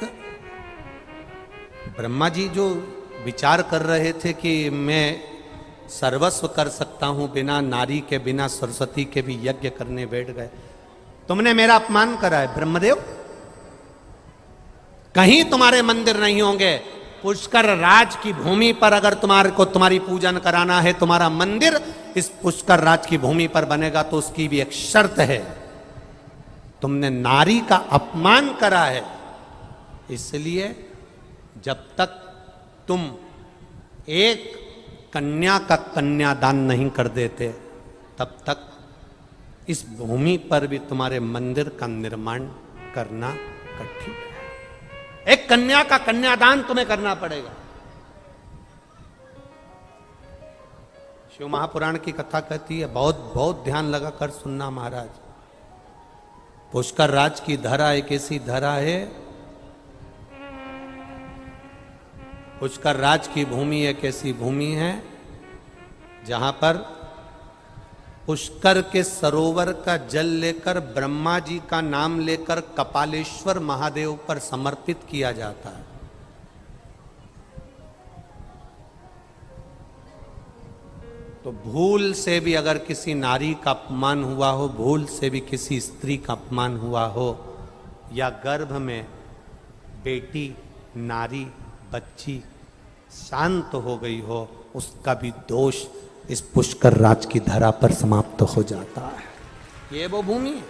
ब्रह्मा जी जो विचार कर रहे थे कि मैं सर्वस्व कर सकता हूं, बिना नारी के, बिना सरस्वती के भी यज्ञ करने बैठ गए। तुमने मेरा अपमान करा है ब्रह्मदेव, कहीं तुम्हारे मंदिर नहीं होंगे। पुष्कर राज की भूमि पर अगर तुम्हारे को तुम्हारी पूजन कराना है, तुम्हारा मंदिर इस पुष्कर राज की भूमि पर बनेगा, तो उसकी भी एक शर्त है, तुमने नारी का अपमान करा है, इसलिए जब तक तुम एक कन्या का कन्यादान नहीं कर देते तब तक इस भूमि पर भी तुम्हारे मंदिर का निर्माण करना कठिन है। एक कन्या का कन्यादान तुम्हें करना पड़ेगा। शिव महापुराण की कथा कहती है, बहुत बहुत ध्यान लगाकर सुनना महाराज। पुष्कर राज की धरा एक ऐसी धरा है, पुष्कर राज की भूमि एक ऐसी भूमि है जहां पर पुष्कर के सरोवर का जल लेकर ब्रह्मा जी का नाम लेकर कपालेश्वर महादेव पर समर्पित किया जाता है। तो भूल से भी अगर किसी नारी का अपमान हुआ हो, भूल से भी किसी स्त्री का अपमान हुआ हो, या गर्भ में बेटी नारी बच्ची शांत हो गई हो, उसका भी दोष इस पुष्कर राज की धरा पर समाप्त हो जाता है। ये वो भूमि है।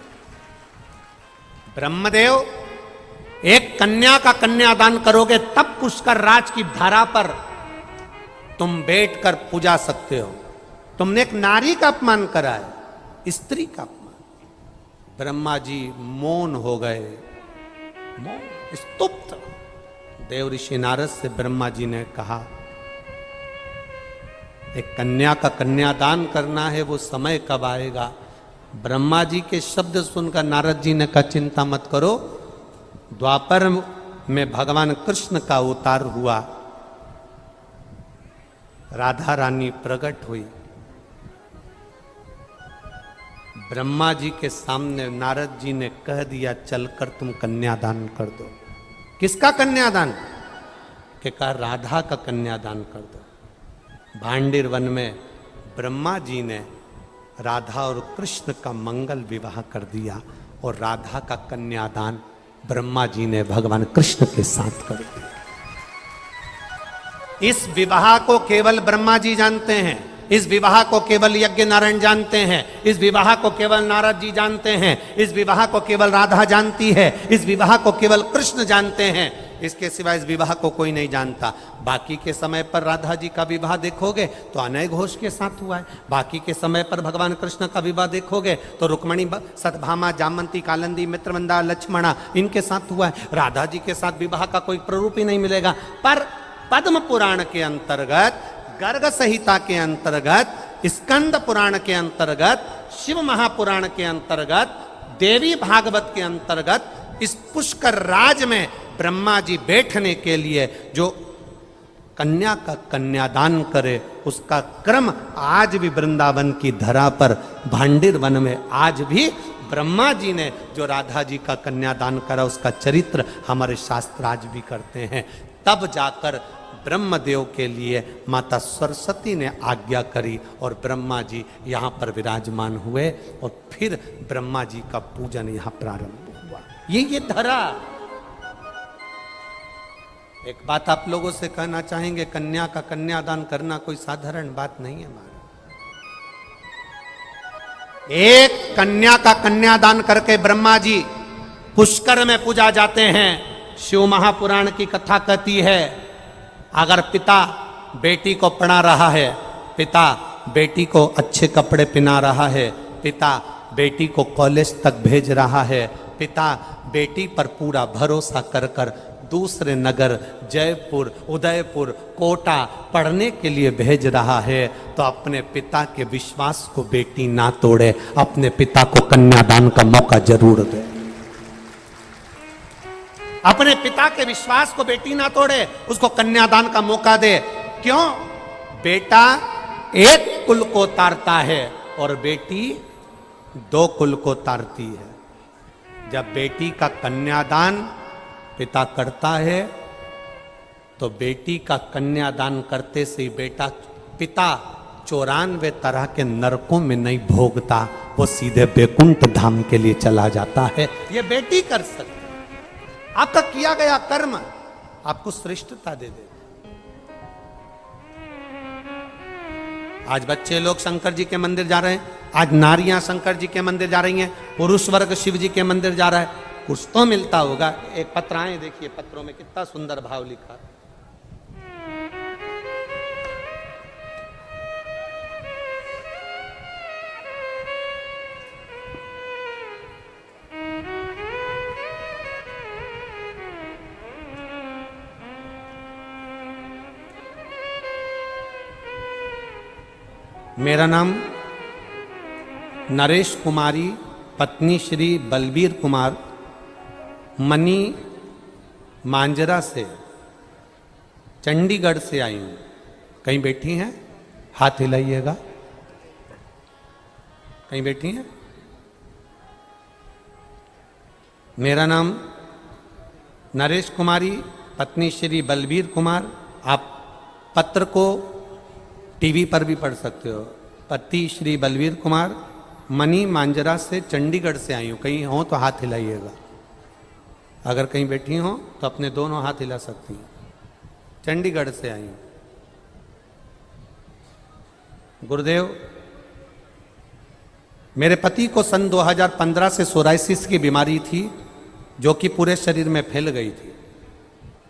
ब्रह्मदेव एक कन्या का कन्यादान करोगे तब पुष्कर राज की धरा पर तुम बैठकर पूजा सकते हो। तुमने एक नारी का अपमान करा है, स्त्री का अपमान। ब्रह्मा जी मौन हो गए, मौन, स्तुप्त। देव ऋषि नारद से ब्रह्मा जी ने कहा, एक कन्या का कन्यादान करना है, वो समय कब आएगा? ब्रह्मा जी के शब्द सुनकर नारद जी ने कहा, चिंता मत करो, द्वापर में भगवान कृष्ण का अवतार हुआ, राधा रानी प्रकट हुई। ब्रह्मा जी के सामने नारद जी ने कह दिया, चलकर तुम कन्यादान कर दो। किसका कन्यादान? कि कहा राधा का कन्यादान कर दो। भांडिर वन में ब्रह्मा जी ने राधा और कृष्ण का मंगल विवाह कर दिया और राधा का कन्यादान ब्रह्मा जी ने भगवान कृष्ण के साथ कर दिया। इस विवाह को केवल ब्रह्मा जी जानते हैं, इस विवाह को केवल यज्ञ नारायण जानते हैं, इस विवाह को केवल नारद जी जानते हैं, इस विवाह को केवल राधा जानती है, इस विवाह को केवल कृष्ण जानते हैं। इसके सिवा इस विवाह को कोई नहीं जानता। बाकी के समय पर राधा जी का विवाह देखोगे तो अनय घोष के साथ हुआ है। बाकी के समय पर भगवान कृष्ण का विवाह देखोगे तो रुक्मणी, सतभामा, जामंती, कालंदी, मित्रवंदा, लक्ष्मणा, इनके साथ हुआ है। राधा जी के साथ विवाह का कोई प्ररूप ही नहीं मिलेगा। पर पद्म पुराण के अंतर्गत, गर्ग संहिता के अंतर्गत, स्कंद पुराण के अंतर्गत, शिव महापुराण के अंतर्गत, देवी भागवत के अंतर्गत इस पुष्कर राज में ब्रह्मा जी बैठने के लिए जो कन्या का कन्यादान करे, उसका क्रम आज भी वृंदावन की धरा पर भांडिर वन में आज भी ब्रह्मा जी ने जो राधा जी का कन्यादान करा, उसका चरित्र हमारे शास्त्र आज भी करते हैं। तब जाकर ब्रह्मदेव के लिए माता सरस्वती ने आज्ञा करी और ब्रह्मा जी यहाँ पर विराजमान हुए और फिर ब्रह्मा जी का पूजन यहाँ प्रारंभ हुआ। ये धरा। एक बात आप लोगों से कहना चाहेंगे, कन्या का कन्यादान करना कोई साधारण बात नहीं है। हमारा एक कन्या का कन्यादान करके ब्रह्मा जी पुष्कर में पूजा जाते हैं। शिव महापुराण की कथा कहती है, अगर पिता बेटी को पढ़ा रहा है, पिता बेटी को अच्छे कपड़े पहना रहा है, पिता बेटी को कॉलेज तक भेज रहा है, पिता बेटी पर पूरा भरोसा कर कर दूसरे नगर जयपुर, उदयपुर, कोटा पढ़ने के लिए भेज रहा है, तो अपने पिता के विश्वास को बेटी ना तोड़े, अपने पिता को कन्यादान का मौका जरूर दे। अपने पिता के विश्वास को बेटी ना तोड़े, उसको कन्यादान का मौका दे। क्यों? बेटा एक कुल को तारता है और बेटी दो कुल को तारती है। जब बेटी का कन्यादान पिता करता है तो बेटी का कन्यादान करते से बेटा, पिता 94 तरह के नरकों में नहीं भोगता, वो सीधे बैकुंठ धाम के लिए चला जाता है। ये बेटी कर सकती। आपका किया गया कर्म आपको श्रेष्ठता दे दे। आज बच्चे लोग शंकर जी के मंदिर जा रहे हैं, आज नारियां शंकर जी के मंदिर जा रही हैं, पुरुष वर्ग शिव जी के मंदिर जा रहा है। कुछ तो मिलता होगा। एक पत्राएं देखिए, पत्रों में कितना सुंदर भाव लिखा। मेरा नाम नरेश कुमारी, पत्नी श्री बलबीर कुमार, मनी मांजरा से, चंडीगढ़ से आई हूँ। कहीं बैठी हैं? हाथ हिलाइएगा। कहीं बैठी हैं? मेरा नाम नरेश कुमारी, पत्नी श्री बलबीर कुमार। आप पत्र को टीवी पर भी पढ़ सकते हो। पति श्री बलबीर कुमार, मनी मांजरा से, चंडीगढ़ से आई हूँ। कहीं हो तो हाथ हिलाइएगा। अगर कहीं बैठी हो तो अपने दोनों हाथ हिला सकती हैं। चंडीगढ़ से आई हूँ। गुरुदेव, मेरे पति को सन 2015 से सोराइसिस की बीमारी थी, जो कि पूरे शरीर में फैल गई थी।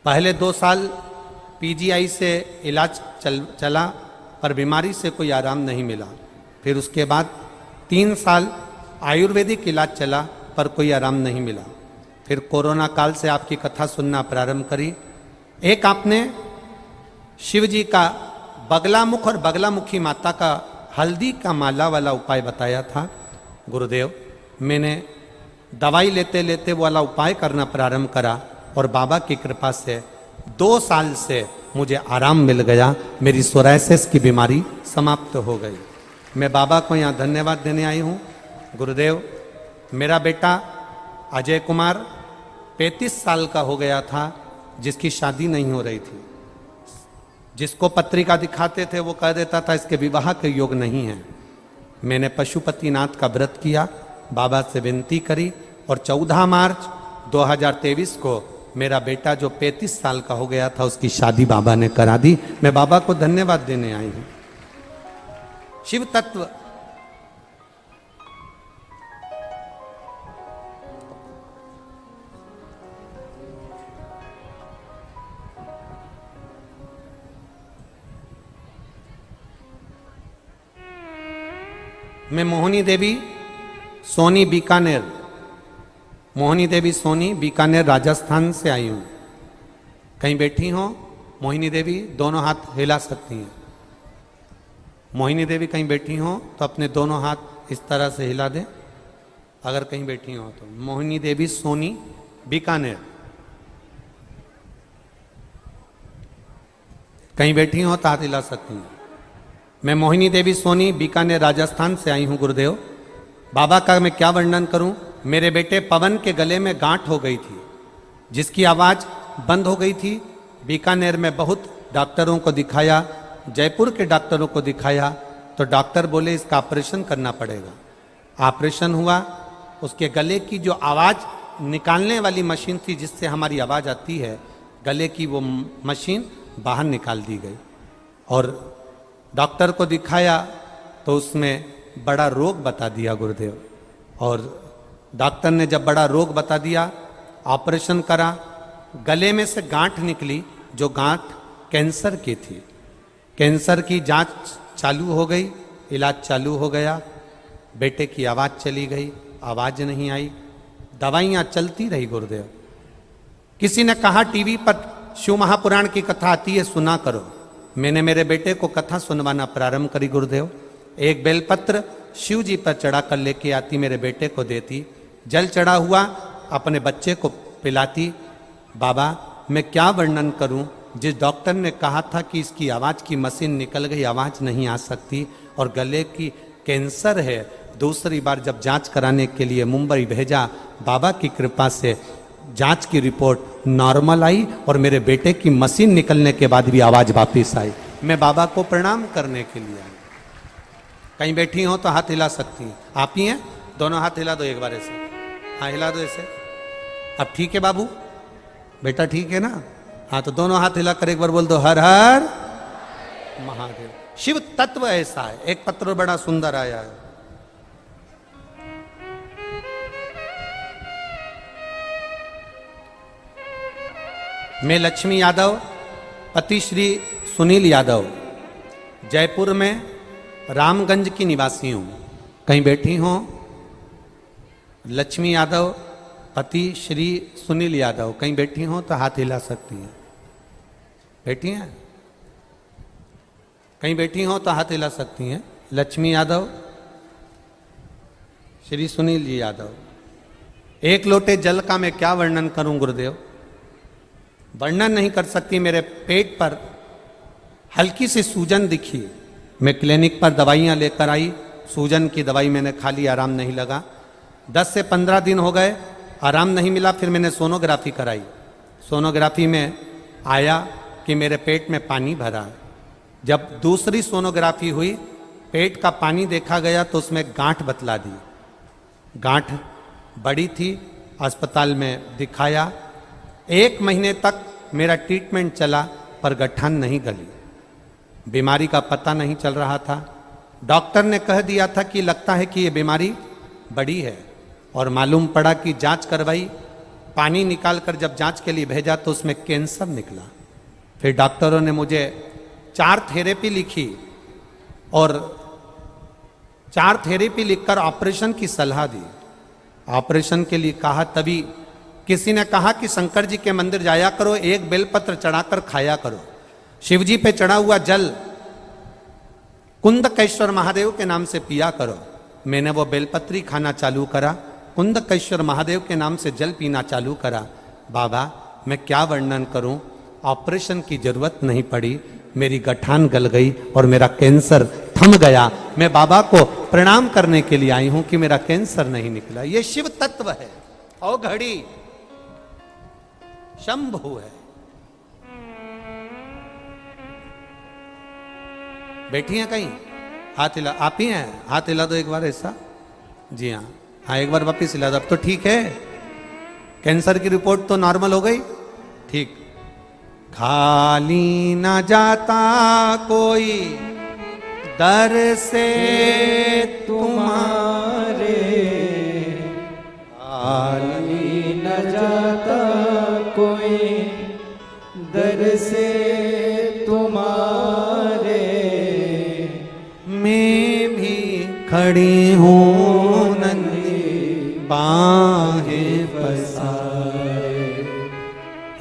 पहले 2 साल पीजीआई से इलाज चला, पर बीमारी से कोई आराम नहीं मिला। फिर उसके बाद 3 साल आयुर्वेदिक इलाज चला, पर कोई आराम नहीं मिला। फिर कोरोना काल से आपकी कथा सुनना प्रारंभ करी। एक आपने शिव जी का बगलामुख और बगलामुखी माता का हल्दी का माला वाला उपाय बताया था। गुरुदेव, मैंने दवाई लेते लेते वाला उपाय करना प्रारंभ करा और बाबा की कृपा से 2 साल से मुझे आराम मिल गया। मेरी सोराइसिस की बीमारी समाप्त हो गई। मैं बाबा को यहाँ धन्यवाद देने आई हूँ। गुरुदेव, मेरा बेटा अजय कुमार 35 साल का हो गया था, जिसकी शादी नहीं हो रही थी। जिसको पत्रिका दिखाते थे वो कह देता था इसके विवाह के योग नहीं है। मैंने पशुपतिनाथ का व्रत किया, बाबा से विनती करी और 14 मार्च 2023 को मेरा बेटा जो 35 साल का हो गया था, उसकी शादी बाबा ने करा दी। मैं बाबा को धन्यवाद देने आई हूं। शिव तत्व मैं मोहिनी देवी सोनी बीकानेर, मोहिनी देवी सोनी बीकानेर राजस्थान से आई हूँ। कहीं बैठी हो मोहिनी देवी? दोनों हाथ हिला सकती हैं। मोहिनी देवी कहीं बैठी हो तो अपने दोनों हाथ इस तरह से हिला दें। अगर कहीं बैठी हो तो मोहिनी देवी सोनी बीकानेर। कहीं बैठी हो तो हाथ हिला सकती हैं। मैं मोहिनी देवी सोनी बीकानेर राजस्थान से आई हूँ। गुरुदेव, बाबा का मैं क्या वर्णन करूं। मेरे बेटे पवन के गले में गांठ हो गई थी, जिसकी आवाज़ बंद हो गई थी। बीकानेर में बहुत डॉक्टरों को दिखाया, जयपुर के डॉक्टरों को दिखाया, तो डॉक्टर बोले इसका ऑपरेशन करना पड़ेगा। ऑपरेशन हुआ। उसके गले की जो आवाज़ निकालने वाली मशीन थी, जिससे हमारी आवाज़ आती है, गले की वो मशीन बाहर निकाल दी गई। और डॉक्टर को दिखाया तो उसमें बड़ा रोग बता दिया गुरुदेव। और डॉक्टर ने जब बड़ा रोग बता दिया, ऑपरेशन करा, गले में से गांठ निकली, जो गांठ कैंसर की थी। कैंसर की जांच चालू हो गई, इलाज चालू हो गया। बेटे की आवाज़ चली गई, आवाज़ नहीं आई, दवाइयाँ चलती रही गुरुदेव। किसी ने कहा टीवी पर शिव महापुराण की कथा आती है, सुना करो। मैंने मेरे बेटे को कथा सुनवाना प्रारंभ करी गुरुदेव। एक बेलपत्र शिव जी पर चढ़ा कर लेके आती, मेरे बेटे को देती। जल चढ़ा हुआ अपने बच्चे को पिलाती। बाबा, मैं क्या वर्णन करूं। जिस डॉक्टर ने कहा था कि इसकी आवाज़ की मशीन निकल गई, आवाज़ नहीं आ सकती और गले की कैंसर है, दूसरी बार जब जांच कराने के लिए मुंबई भेजा, बाबा की कृपा से जांच की रिपोर्ट नॉर्मल आई और मेरे बेटे की मशीन निकलने के बाद भी आवाज़ वापस आई। मैं बाबा को प्रणाम करने के लिए आई। कहीं बैठी हो तो हाथ हिला सकती हैं। आप ही हैं? दोनों हाथ हिला दो एक बार ऐसे। हाँ, हिला दो ऐसे। अब ठीक है बाबू, बेटा ठीक है ना? हाँ, तो दोनों हाथ हिला कर एक बार बोल दो, हर हर महादेव। शिव तत्व ऐसा है। एक पत्र बड़ा सुंदर आया है। मैं लक्ष्मी यादव, पति श्री सुनील यादव, जयपुर में रामगंज की निवासी हूँ। कहीं बैठी हो? लक्ष्मी यादव, पति श्री सुनील यादव, कहीं बैठी हो तो हाथ हिला सकती हैं। बैठी हैं? कहीं बैठी हो तो हाथ हिला सकती हैं। लक्ष्मी यादव, श्री सुनील जी यादव। एक लोटे जल का मैं क्या वर्णन करूं गुरुदेव, वर्णन नहीं कर सकती। मेरे पेट पर हल्की सी सूजन दिखी, मैं क्लिनिक पर दवाइयां लेकर आई, सूजन की दवाई मैंने खा ली, आराम नहीं लगा। 10 से 15 दिन हो गए, आराम नहीं मिला। फिर मैंने सोनोग्राफी कराई। सोनोग्राफी में आया कि मेरे पेट में पानी भरा है। जब दूसरी सोनोग्राफी हुई, पेट का पानी देखा गया तो उसमें गांठ बतला दी। गांठ बड़ी थी, अस्पताल में दिखाया। 1 महीने तक मेरा ट्रीटमेंट चला पर गठान नहीं गली, बीमारी का पता नहीं चल रहा था। डॉक्टर ने कह दिया था कि लगता है कि ये बीमारी बड़ी है, और मालूम पड़ा कि जांच करवाई, पानी निकाल कर जब जांच के लिए भेजा तो उसमें कैंसर निकला। फिर डॉक्टरों ने मुझे 4 थेरेपी लिखी और 4 थेरेपी लिखकर ऑपरेशन की सलाह दी। ऑपरेशन के लिए कहा, तभी किसी ने कहा कि शंकर जी के मंदिर जाया करो, एक बेलपत्र चढ़ाकर खाया करो, शिव जी पे चढ़ा हुआ जल कुंदकेश्वर महादेव के नाम से पिया करो। मैंने वो बेलपत्री खाना चालू करा, कुंदकेश्वर महादेव के नाम से जल पीना चालू करा। बाबा मैं क्या वर्णन करूं, ऑपरेशन की जरूरत नहीं पड़ी, मेरी गठान गल गई और मेरा कैंसर थम गया। मैं बाबा को प्रणाम करने के लिए आई हूं कि मेरा कैंसर नहीं निकला। ये शिव तत्व है, और घड़ी शंभु है। बैठी हैं कहीं? हाथ हिला। आप ही हैं? हाथ हिला दो एक बार ऐसा। जी हाँ, हाँ एक बार वापिस हिला दो। अब तो ठीक है, कैंसर की रिपोर्ट तो नॉर्मल हो गई। ठीक। खाली न जाता कोई दर से तुम्हारे, खाली न जाता कोई दर से तुम्हारे, मैं भी खड़ी हूँ नंदी बाहें पसारे,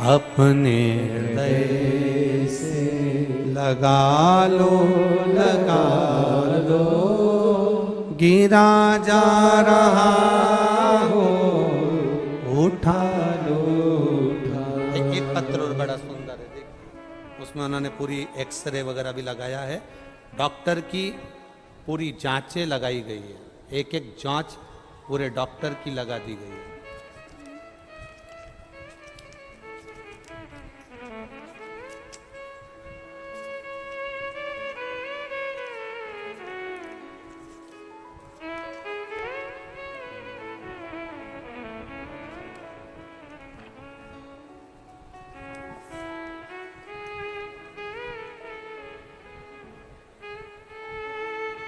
अपने हृदय से लगा लो, लगा लो, गिरा जा रहा हो, उठा लो, उठा। एक पत्र और बड़ा सुंदर है, देख उसमें उन्होंने पूरी एक्सरे वगैरह भी लगाया है, डॉक्टर की पूरी जांचें लगाई गई है, एक एक जांच पूरे डॉक्टर की लगा दी गई है।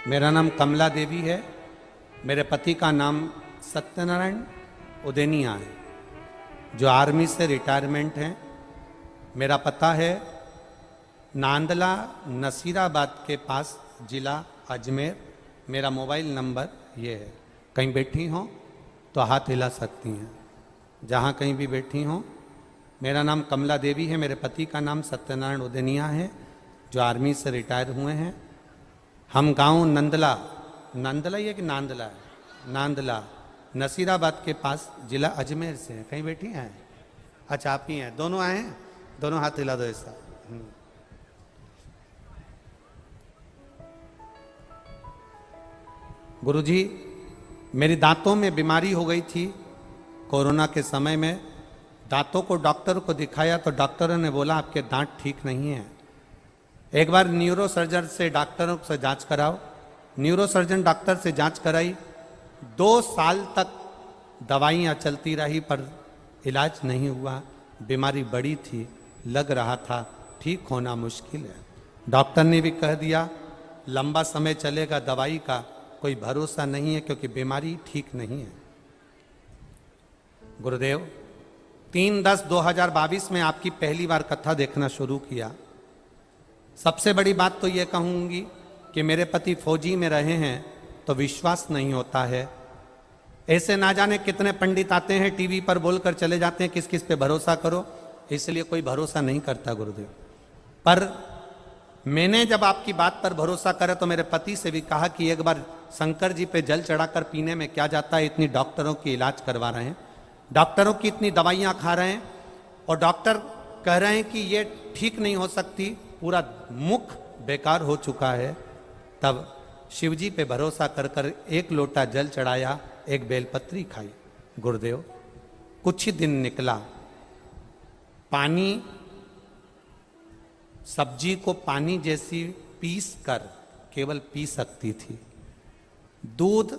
मेरा नाम कमला देवी है, मेरे पति का नाम सत्यनारायण उदेनिया है, जो आर्मी से रिटायरमेंट हैं। मेरा पता है नांदला नसीराबाद के पास, जिला अजमेर। मेरा मोबाइल नंबर ये है। कहीं बैठी हों तो हाथ हिला सकती हैं, जहाँ कहीं भी बैठी हों। मेरा नाम कमला देवी है, मेरे पति का नाम सत्यनारायण उदेनिया है, जो आर्मी से रिटायर हुए हैं। हम गांव नंदला, नंदला ये कि नांदला है, नांदला नसीराबाद के पास, जिला अजमेर से हैं। कहीं बैठी हैं? अच्छा आप ही हैं, दोनों आए हैं, दोनों हाथ हिला दो ऐसा। गुरुजी मेरी दांतों में बीमारी हो गई थी कोरोना के समय में। दांतों को डॉक्टर को दिखाया तो डॉक्टरों ने बोला आपके दांत ठीक नहीं है, एक बार न्यूरो सर्जन से डॉक्टरों से जांच कराओ। न्यूरो सर्जन डॉक्टर से जांच कराई, 2 साल तक दवाइयाँ चलती रही पर इलाज नहीं हुआ। बीमारी बड़ी थी, लग रहा था ठीक होना मुश्किल है। डॉक्टर ने भी कह दिया लंबा समय चलेगा, दवाई का कोई भरोसा नहीं है क्योंकि बीमारी ठीक नहीं है। गुरुदेव 3/10/2022 में आपकी पहली बार कथा देखना शुरू किया। सबसे बड़ी बात तो ये कहूंगी कि मेरे पति फौजी में रहे हैं तो विश्वास नहीं होता है। ऐसे ना जाने कितने पंडित आते हैं टीवी पर बोलकर चले जाते हैं किस किस पे भरोसा करो, इसलिए कोई भरोसा नहीं करता गुरुदेव। पर मैंने जब आपकी बात पर भरोसा करा तो मेरे पति से भी कहा कि एक बार शंकर जी पे जल चढ़ाकर पीने में क्या जाता है, इतनी डॉक्टरों की इलाज करवा रहे हैं, डॉक्टरों की इतनी दवाइयाँ खा रहे हैं और डॉक्टर कह रहे हैं कि ये ठीक नहीं हो सकती, पूरा मुख बेकार हो चुका है। तब शिवजी पे भरोसा कर कर एक लोटा जल चढ़ाया, एक बेलपत्री खाई। गुरुदेव कुछ ही दिन निकला, पानी सब्जी को पानी जैसी पीस कर केवल पी सकती थी, दूध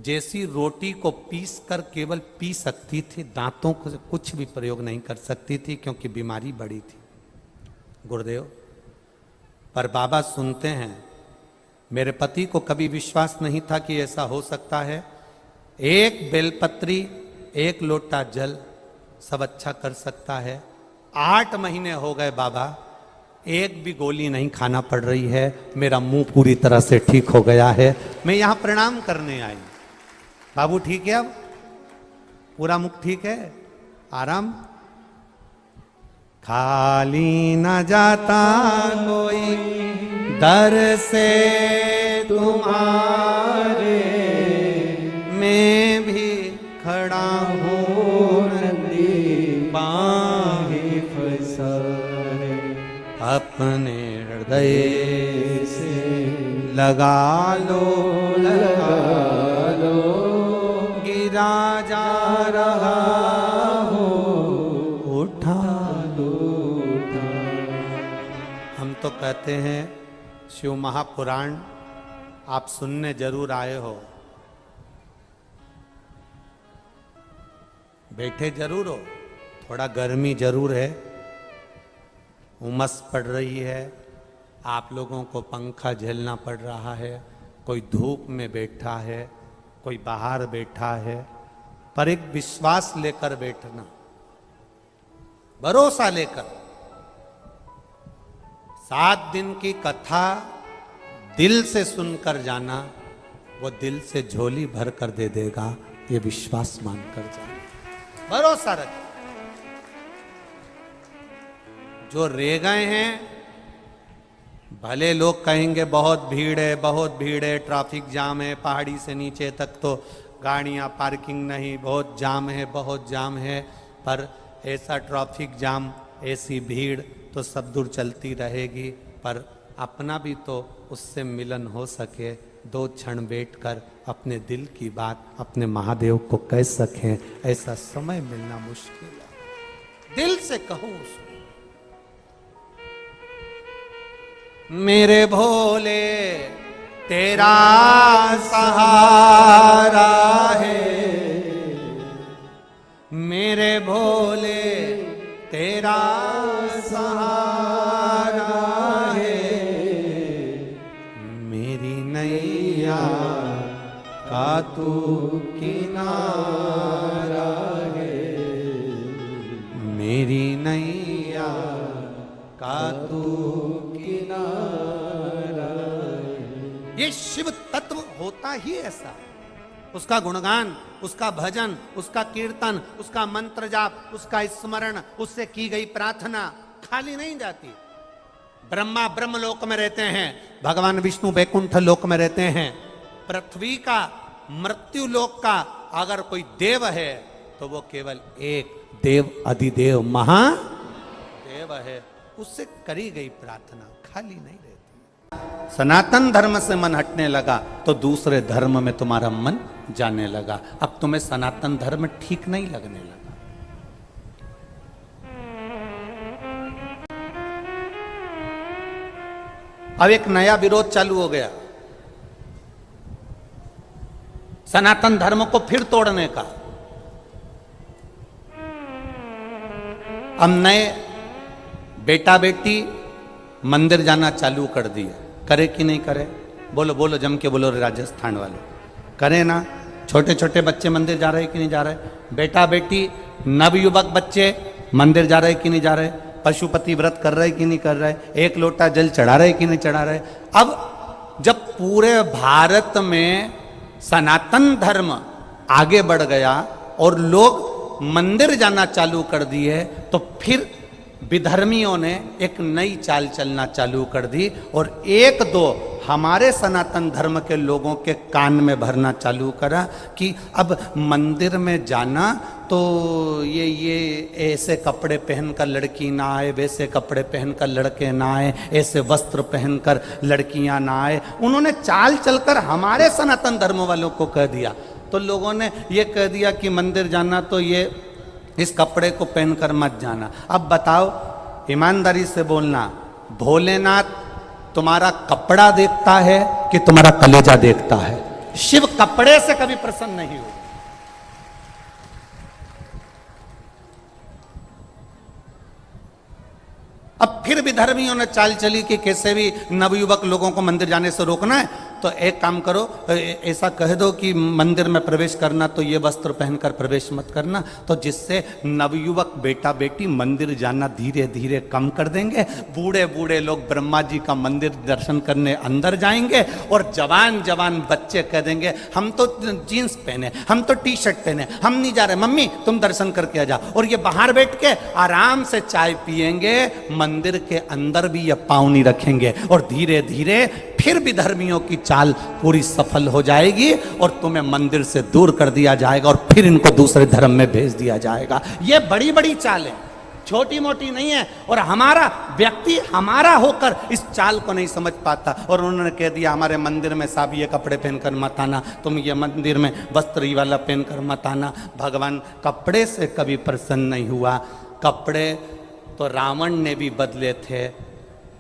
जैसी रोटी को पीस कर केवल पी सकती थी, दांतों को कुछ भी प्रयोग नहीं कर सकती थी क्योंकि बीमारी बड़ी थी। गुरुदेव पर बाबा सुनते हैं। मेरे पति को कभी विश्वास नहीं था कि ऐसा हो सकता है। एक बेलपत्री, एक लोटा जल सब अच्छा कर सकता है। 8 महीने हो गए बाबा, एक भी गोली नहीं खाना पड़ रही है, मेरा मुंह पूरी तरह से ठीक हो गया है। मैं यहां प्रणाम करने आई। बाबू ठीक है, अब पूरा मुख ठीक है, आराम। खाली न जाता कोई दर से तुम्हारे, मैं भी खड़ा हूँ नंदी बाहें फंसाए, अपने हृदय से लगा लो, लगा लो, गिरा जा रहा हो, उठा लो। हम तो कहते हैं शिव महापुराण आप सुनने जरूर आए हो, बैठे जरूर हो, थोड़ा गर्मी जरूर है, उमस पड़ रही है, आप लोगों को पंखा झेलना पड़ रहा है, कोई धूप में बैठा है, कोई बाहर बैठा है, पर एक विश्वास लेकर बैठना, भरोसा लेकर। 7 दिन की कथा दिल से सुनकर जाना, वो दिल से झोली भर कर दे देगा, ये विश्वास मानकर जाना, भरोसा रख। जो रह गए हैं, भले लोग कहेंगे बहुत भीड़ है, बहुत भीड़ है, ट्रैफिक जाम है, पहाड़ी से नीचे तक तो गाड़ियां पार्किंग नहीं, बहुत जाम है, बहुत जाम है। पर ऐसा ट्रैफिक जाम, ऐसी भीड़ तो सब दूर चलती रहेगी, पर अपना भी तो उससे मिलन हो सके, 2 क्षण बैठकर अपने दिल की बात अपने महादेव को कह सकें, ऐसा समय मिलना मुश्किल है। दिल से कहो उसको, मेरे भोले तेरा सहारा है, मेरे भोले तेरा सहारा है, मेरी नैया का तू किनारा है, मेरी नैया का तू किनारा है। ये शिव तत्व होता ही ऐसा, उसका गुणगान, उसका भजन, उसका कीर्तन, उसका मंत्र जाप, उसका स्मरण, उससे की गई प्रार्थना खाली नहीं जाती। ब्रह्मा ब्रह्म लोक में रहते हैं, भगवान विष्णु वैकुंठ लोक में रहते हैं। पृथ्वी का, मृत्यु लोक का अगर कोई देव है तो वो केवल एक देव अधिदेव महादेव है, उससे करी गई प्रार्थना खाली नहीं रहती। सनातन धर्म से मन हटने लगा तो दूसरे धर्म में तुम्हारा मन जाने लगा। अब तुम्हें सनातन धर्म ठीक नहीं लगने लगा। अब एक नया विरोध चालू हो गया, सनातन धर्म को फिर तोड़ने का। अब नए बेटा बेटी मंदिर जाना चालू कर दिए, करे कि नहीं करे? बोलो बोलो, जम के बोलो राजस्थान वाले, करे ना? छोटे छोटे बच्चे मंदिर जा रहे कि नहीं जा रहे? बेटा बेटी नवयुवक बच्चे मंदिर जा रहे कि नहीं जा रहे, पशुपति व्रत कर रहे कि नहीं कर रहे, एक लोटा जल चढ़ा रहे कि नहीं चढ़ा रहे। अब जब पूरे भारत में सनातन धर्म आगे बढ़ गया और लोग मंदिर जाना चालू कर दिए, तो फिर विधर्मियों ने एक नई चाल चलना चालू कर दी और एक दो हमारे सनातन धर्म के लोगों के कान में भरना चालू करा कि अब मंदिर में जाना तो ये ऐसे कपड़े पहनकर लड़की ना आए, वैसे कपड़े पहनकर लड़के ना आए, ऐसे वस्त्र पहनकर लड़कियां ना आए। उन्होंने चाल चलकर हमारे सनातन धर्म वालों को कह दिया। तो लोगों ने ये कह दिया कि मंदिर जाना तो ये इस कपड़े को पहनकर मत जाना। अब बताओ, ईमानदारी से बोलना, भोलेनाथ तुम्हारा कपड़ा देखता है कि तुम्हारा कलेजा देखता है? शिव कपड़े से कभी प्रसन्न नहीं हुए। अब फिर भी धर्मियों ने चाल चली कि कैसे भी नवयुवक लोगों को मंदिर जाने से रोकना है, तो एक काम करो, ऐसा कह दो कि मंदिर में प्रवेश करना तो ये वस्त्र पहनकर प्रवेश मत करना, तो जिससे नवयुवक बेटा बेटी मंदिर जाना धीरे धीरे कम कर देंगे। बूढ़े बूढ़े लोग ब्रह्मा जी का मंदिर दर्शन करने अंदर जाएंगे और जवान जवान बच्चे कह देंगे हम तो जीन्स पहने, हम तो टी शर्ट पहने, हम नहीं जा रहे, मम्मी तुम दर्शन करके आ जाओ। और ये बाहर बैठ के आराम से चाय पिएंगे, मंदिर के अंदर भी ये पाँव नहीं रखेंगे और धीरे धीरे फिर भी धर्मियों की चाल पूरी सफल हो जाएगी और तुम्हें मंदिर से दूर कर दिया जाएगा और फिर इनको दूसरे धर्म में भेज दिया जाएगा। ये बड़ी बड़ी चाल है, छोटी मोटी नहीं है। और हमारा व्यक्ति हमारा होकर इस चाल को नहीं समझ पाता और उन्होंने कह दिया हमारे मंदिर में साहब ये कपड़े पहनकर मत आना, तुम ये मंदिर में वस्त्र वाला पहनकर मत आना। भगवान कपड़े से कभी प्रसन्न नहीं हुआ। कपड़े तो रावण ने भी बदले थे,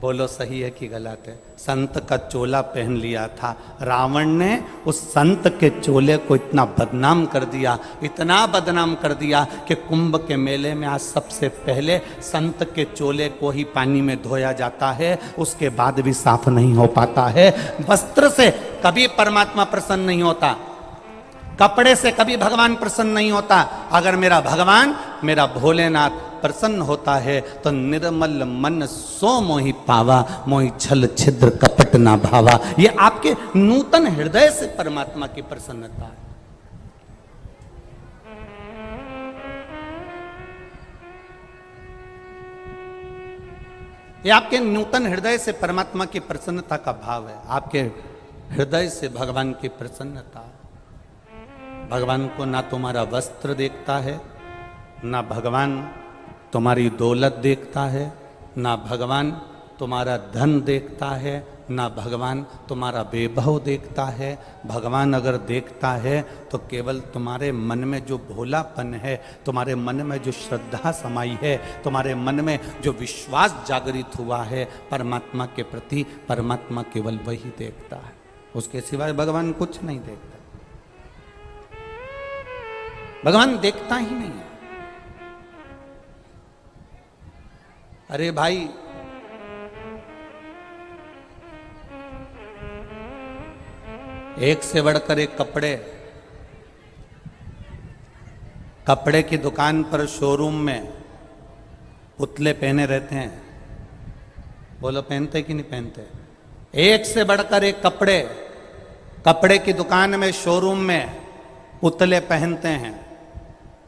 बोलो सही है कि गलत है? संत का चोला पहन लिया था रावण ने, उस संत के चोले को इतना बदनाम कर दिया, इतना बदनाम कर दिया कि कुंभ के मेले में आज सबसे पहले संत के चोले को ही पानी में धोया जाता है, उसके बाद भी साफ नहीं हो पाता है। वस्त्र से कभी परमात्मा प्रसन्न नहीं होता, कपड़े से कभी भगवान प्रसन्न नहीं होता। अगर मेरा भगवान, मेरा भोलेनाथ प्रसन्न होता है तो निर्मल मन सो मोहि पावा, मोहि छल छिद्र कपट ना भावा। ये आपके नूतन हृदय से परमात्मा की प्रसन्नता है। ये आपके नूतन हृदय से परमात्मा की प्रसन्नता का भाव है। आपके हृदय से भगवान की प्रसन्नता। भगवान को ना तुम्हारा वस्त्र देखता है, ना भगवान तुम्हारी दौलत देखता है, ना भगवान तुम्हारा धन देखता है, ना भगवान तुम्हारा वैभव देखता है। भगवान अगर देखता है तो केवल तुम्हारे मन में जो भोलापन है, तुम्हारे मन में जो श्रद्धा समाई है, तुम्हारे मन में जो विश्वास जागृत हुआ है परमात्मा के प्रति, परमात्मा केवल वही देखता है। उसके सिवाय भगवान कुछ नहीं देखता। भगवान देखता ही नहीं है। अरे भाई, एक से बढ़कर एक कपड़े की दुकान पर, शोरूम में पुतले पहने रहते हैं। बोलो पहनते कि नहीं पहनते? एक से बढ़कर एक कपड़े की दुकान में, शोरूम में पुतले पहनते हैं।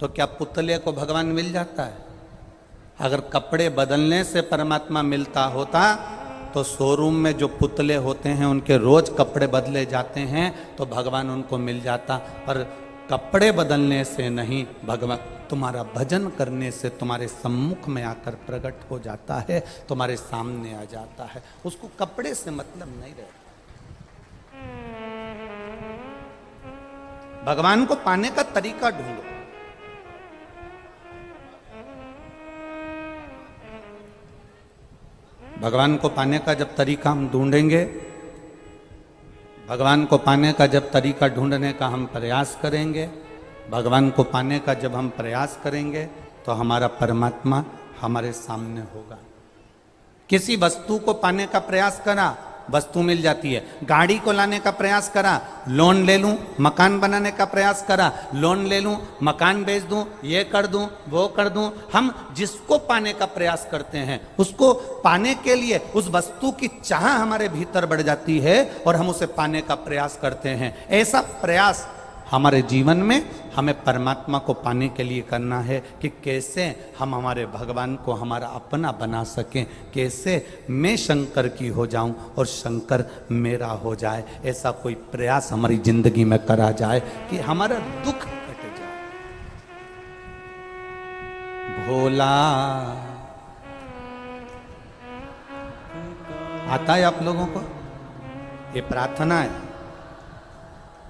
तो क्या पुतले को भगवान मिल जाता है? अगर कपड़े बदलने से परमात्मा मिलता होता तो शोरूम में जो पुतले होते हैं उनके रोज कपड़े बदले जाते हैं तो भगवान उनको मिल जाता। पर कपड़े बदलने से नहीं, भगवान तुम्हारा भजन करने से तुम्हारे सम्मुख में आकर प्रकट हो जाता है, तुम्हारे सामने आ जाता है। उसको कपड़े से मतलब नहीं रहता। भगवान को पाने का तरीका ढूंढो। भगवान को पाने का जब तरीका हम ढूंढेंगे, भगवान को पाने का जब तरीका ढूंढने का हम प्रयास करेंगे, भगवान को पाने का जब हम प्रयास करेंगे तो हमारा परमात्मा हमारे सामने होगा। किसी वस्तु को पाने का प्रयास करा वस्तु मिल जाती है। गाड़ी को लाने का प्रयास करा, लोन ले लूं, मकान बनाने का प्रयास करा, लोन ले लूं, मकान बेच दूं, ये कर दूं, वो कर दूं। हम जिसको पाने का प्रयास करते हैं, उसको पाने के लिए उस वस्तु की चाह हमारे भीतर बढ़ जाती है और हम उसे पाने का प्रयास करते हैं। ऐसा प्रयास हमारे जीवन में हमें परमात्मा को पाने के लिए करना है कि कैसे हम हमारे भगवान को हमारा अपना बना सकें, कैसे मैं शंकर की हो जाऊं और शंकर मेरा हो जाए। ऐसा कोई प्रयास हमारी जिंदगी में करा जाए कि हमारा दुख कट जाए। भोला आता है आप लोगों को? ये प्रार्थना है।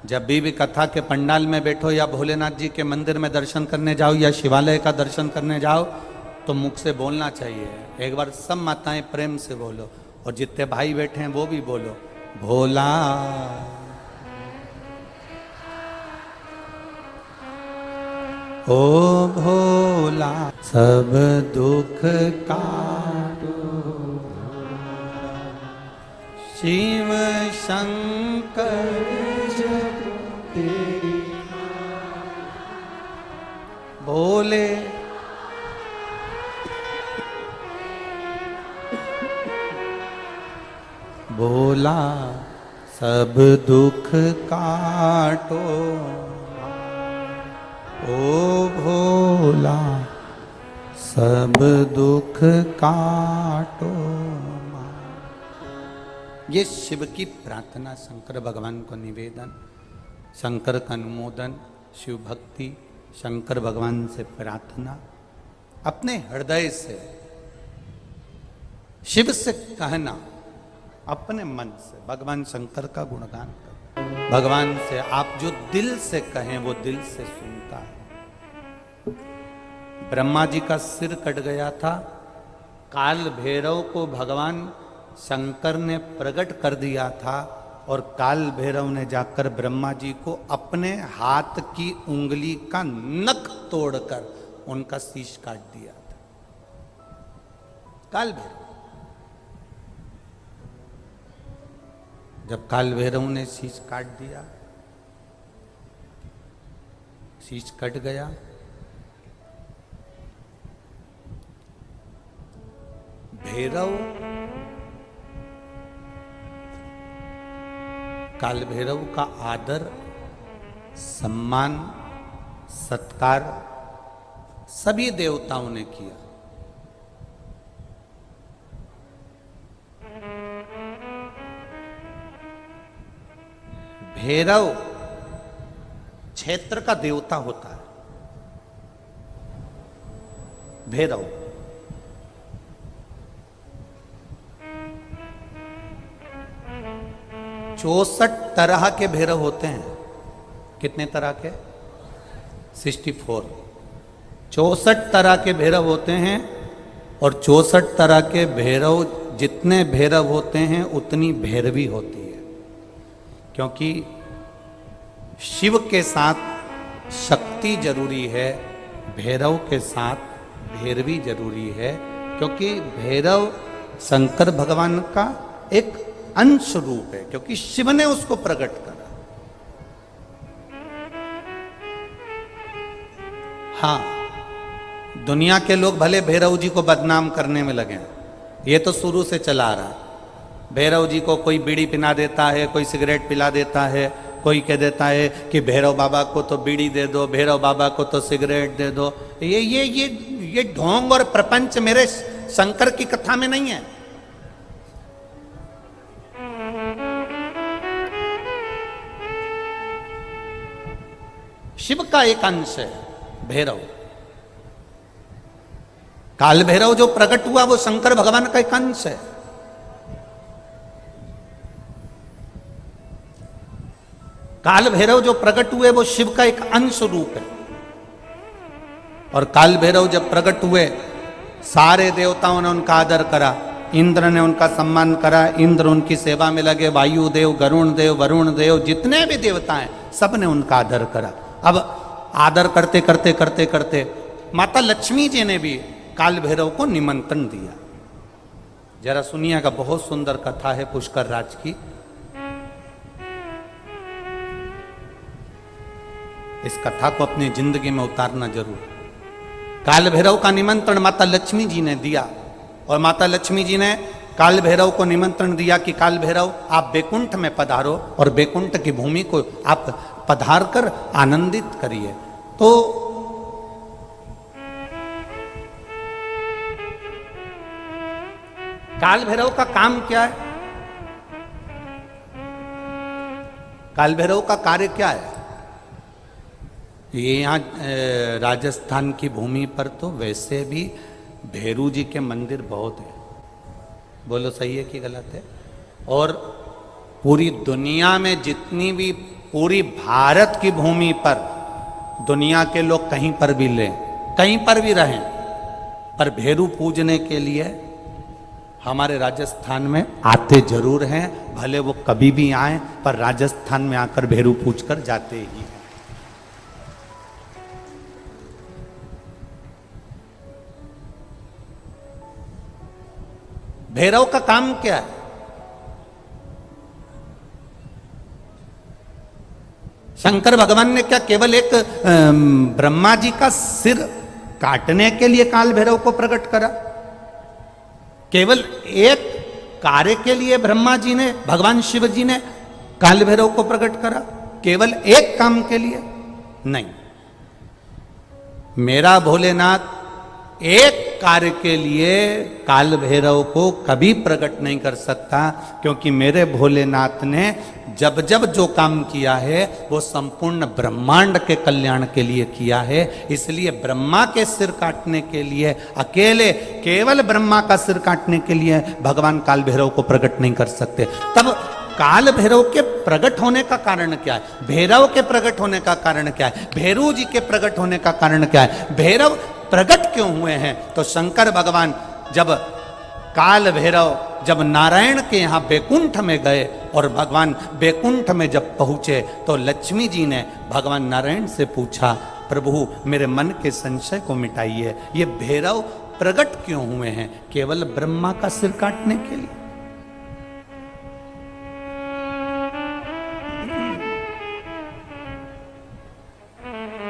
जब भी कथा के पंडाल में बैठो या भोलेनाथ जी के मंदिर में दर्शन करने जाओ या शिवालय का दर्शन करने जाओ तो मुख से बोलना चाहिए। एक बार सब माताएं प्रेम से बोलो और जितने भाई बैठे हैं वो भी बोलो, भोला ओ भोला सब दुख काटो, शिव शंकर भोले भोला सब दुख काटो, ओ भोला सब दुख काटो। ये शिव की प्रार्थना, शंकर भगवान को निवेदन, शंकर का अनुमोदन, शिव भक्ति, शंकर भगवान से प्रार्थना, अपने हृदय से शिव से कहना, अपने मन से भगवान शंकर का गुणगान कर। भगवान से आप जो दिल से कहें वो दिल से सुनता है। ब्रह्मा जी का सिर कट गया था, काल भैरव को भगवान शंकर ने प्रकट कर दिया था और काल भैरव ने जाकर ब्रह्मा जी को अपने हाथ की उंगली का नख तोड़कर उनका शीश काट दिया था। काल भैरव, जब काल भैरव ने शीश काट दिया, शीश कट गया, भैरव काल भैरव का आदर, सम्मान, सत्कार सभी देवताओं ने किया। भैरव क्षेत्र का देवता होता है। भैरव चौसठ तरह के भैरव होते हैं। कितने तरह के? 64। 64 तरह के भैरव होते हैं और 64 तरह के भैरव, जितने भैरव होते हैं उतनी भैरवी होती है। क्योंकि शिव के साथ शक्ति जरूरी है, भैरव के साथ भैरवी जरूरी है। क्योंकि भैरव शंकर भगवान का एक अंश रूप है, क्योंकि शिव ने उसको प्रकट करा। हाँ, दुनिया के लोग भले भैरव जी को बदनाम करने में लगे हैं, ये तो शुरू से चला आ रहा है। भैरव जी को कोई बीड़ी पिला देता है, कोई सिगरेट पिला देता है, कोई कह देता है कि भैरव बाबा को तो बीड़ी दे दो, भैरव बाबा को तो सिगरेट दे दो। ये ढोंग और प्रपंच मेरे शंकर की कथा में नहीं है। शिव का एक अंश है भैरव। काल भैरव जो प्रकट हुआ वो शंकर भगवान का एक अंश है। काल भैरव जो प्रकट हुए वो शिव का एक अंश रूप है। और काल भैरव जब प्रकट हुए, सारे देवताओं ने उनका आदर करा, इंद्र ने उनका सम्मान करा, इंद्र उनकी सेवा में लगे, वायु देव, गरुण देव, वरुण देव, जितने भी देवता हैं सब ने उनका आदर करा। अब आदर करते करते करते करते माता लक्ष्मी जी ने भी काल भैरव को निमंत्रण दिया। जरा सुनिएगा, बहुत सुंदर कथा है पुष्कर राज की। इस कथा को अपनी जिंदगी में उतारना जरूर। काल भैरव का निमंत्रण माता लक्ष्मी जी ने दिया और माता लक्ष्मी जी ने काल भैरव को निमंत्रण दिया कि काल भैरव आप बैकुंठ में पधारो और बैकुंठ की भूमि को आप पधार कर आनंदित करिए। तो काल भैरव का काम क्या है? काल भैरव का कार्य क्या है? ये यहाँ राजस्थान की भूमि पर तो वैसे भी भैरू जी के मंदिर बहुत है। बोलो सही है कि गलत है? और पूरी दुनिया में जितनी भी, पूरी भारत की भूमि पर दुनिया के लोग कहीं पर भी लें, कहीं पर भी रहें, पर भैरू पूजने के लिए हमारे राजस्थान में आते जरूर हैं। भले वो कभी भी आए, पर राजस्थान में आकर भैरू पूज कर जाते ही हैं। भैरव का काम क्या है? शंकर भगवान ने क्या केवल एक ब्रह्मा जी का सिर काटने के लिए काल भैरव को प्रकट करा? केवल एक कार्य के लिए ब्रह्मा जी ने, भगवान शिव जी ने काल भैरव को प्रकट करा? केवल एक काम के लिए? नहीं। मेरा भोलेनाथ एक कार्य के लिए काल भैरव को कभी प्रकट नहीं कर सकता, क्योंकि मेरे भोलेनाथ ने जब जब जो काम किया है वो संपूर्ण ब्रह्मांड के कल्याण के लिए किया है। इसलिए ब्रह्मा के सिर काटने के लिए, अकेले केवल ब्रह्मा का सिर काटने के लिए भगवान काल भैरव को प्रकट नहीं कर सकते। तब काल भैरव के प्रकट होने का कारण क्या है? भैरव के प्रकट होने का कारण क्या है? भैरू जी के प्रकट होने का कारण क्या है? भैरव प्रकट क्यों हुए हैं? तो शंकर भगवान जब काल भैरव जब नारायण के यहाँ बैकुंठ में गए और भगवान बैकुंठ में जब पहुंचे तो लक्ष्मी जी ने भगवान नारायण से पूछा, प्रभु मेरे मन के संशय को मिटाइए, ये भैरव प्रकट क्यों हुए हैं? केवल ब्रह्मा का सिर काटने के लिए?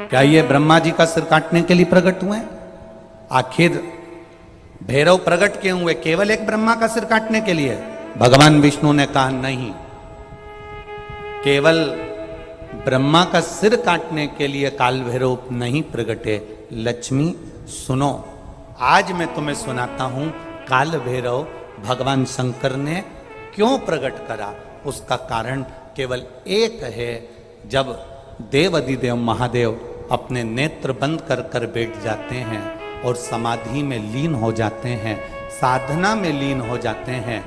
क्या ये ब्रह्मा जी का सिर काटने के लिए प्रकट हुए? आखिर भैरव प्रकट क्यों हुए? केवल एक ब्रह्मा का सिर काटने के लिए? भगवान विष्णु ने कहा नहीं, केवल ब्रह्मा का सिर काटने के लिए काल भैरव नहीं प्रकटे। लक्ष्मी सुनो, आज मैं तुम्हें सुनाता हूं काल भैरव भगवान शंकर ने क्यों प्रकट करा। उसका कारण केवल एक है। जब देव अधिदेव महादेव अपने नेत्र बंद कर कर बैठ जाते हैं और समाधि में लीन हो जाते हैं, साधना में लीन हो जाते हैं,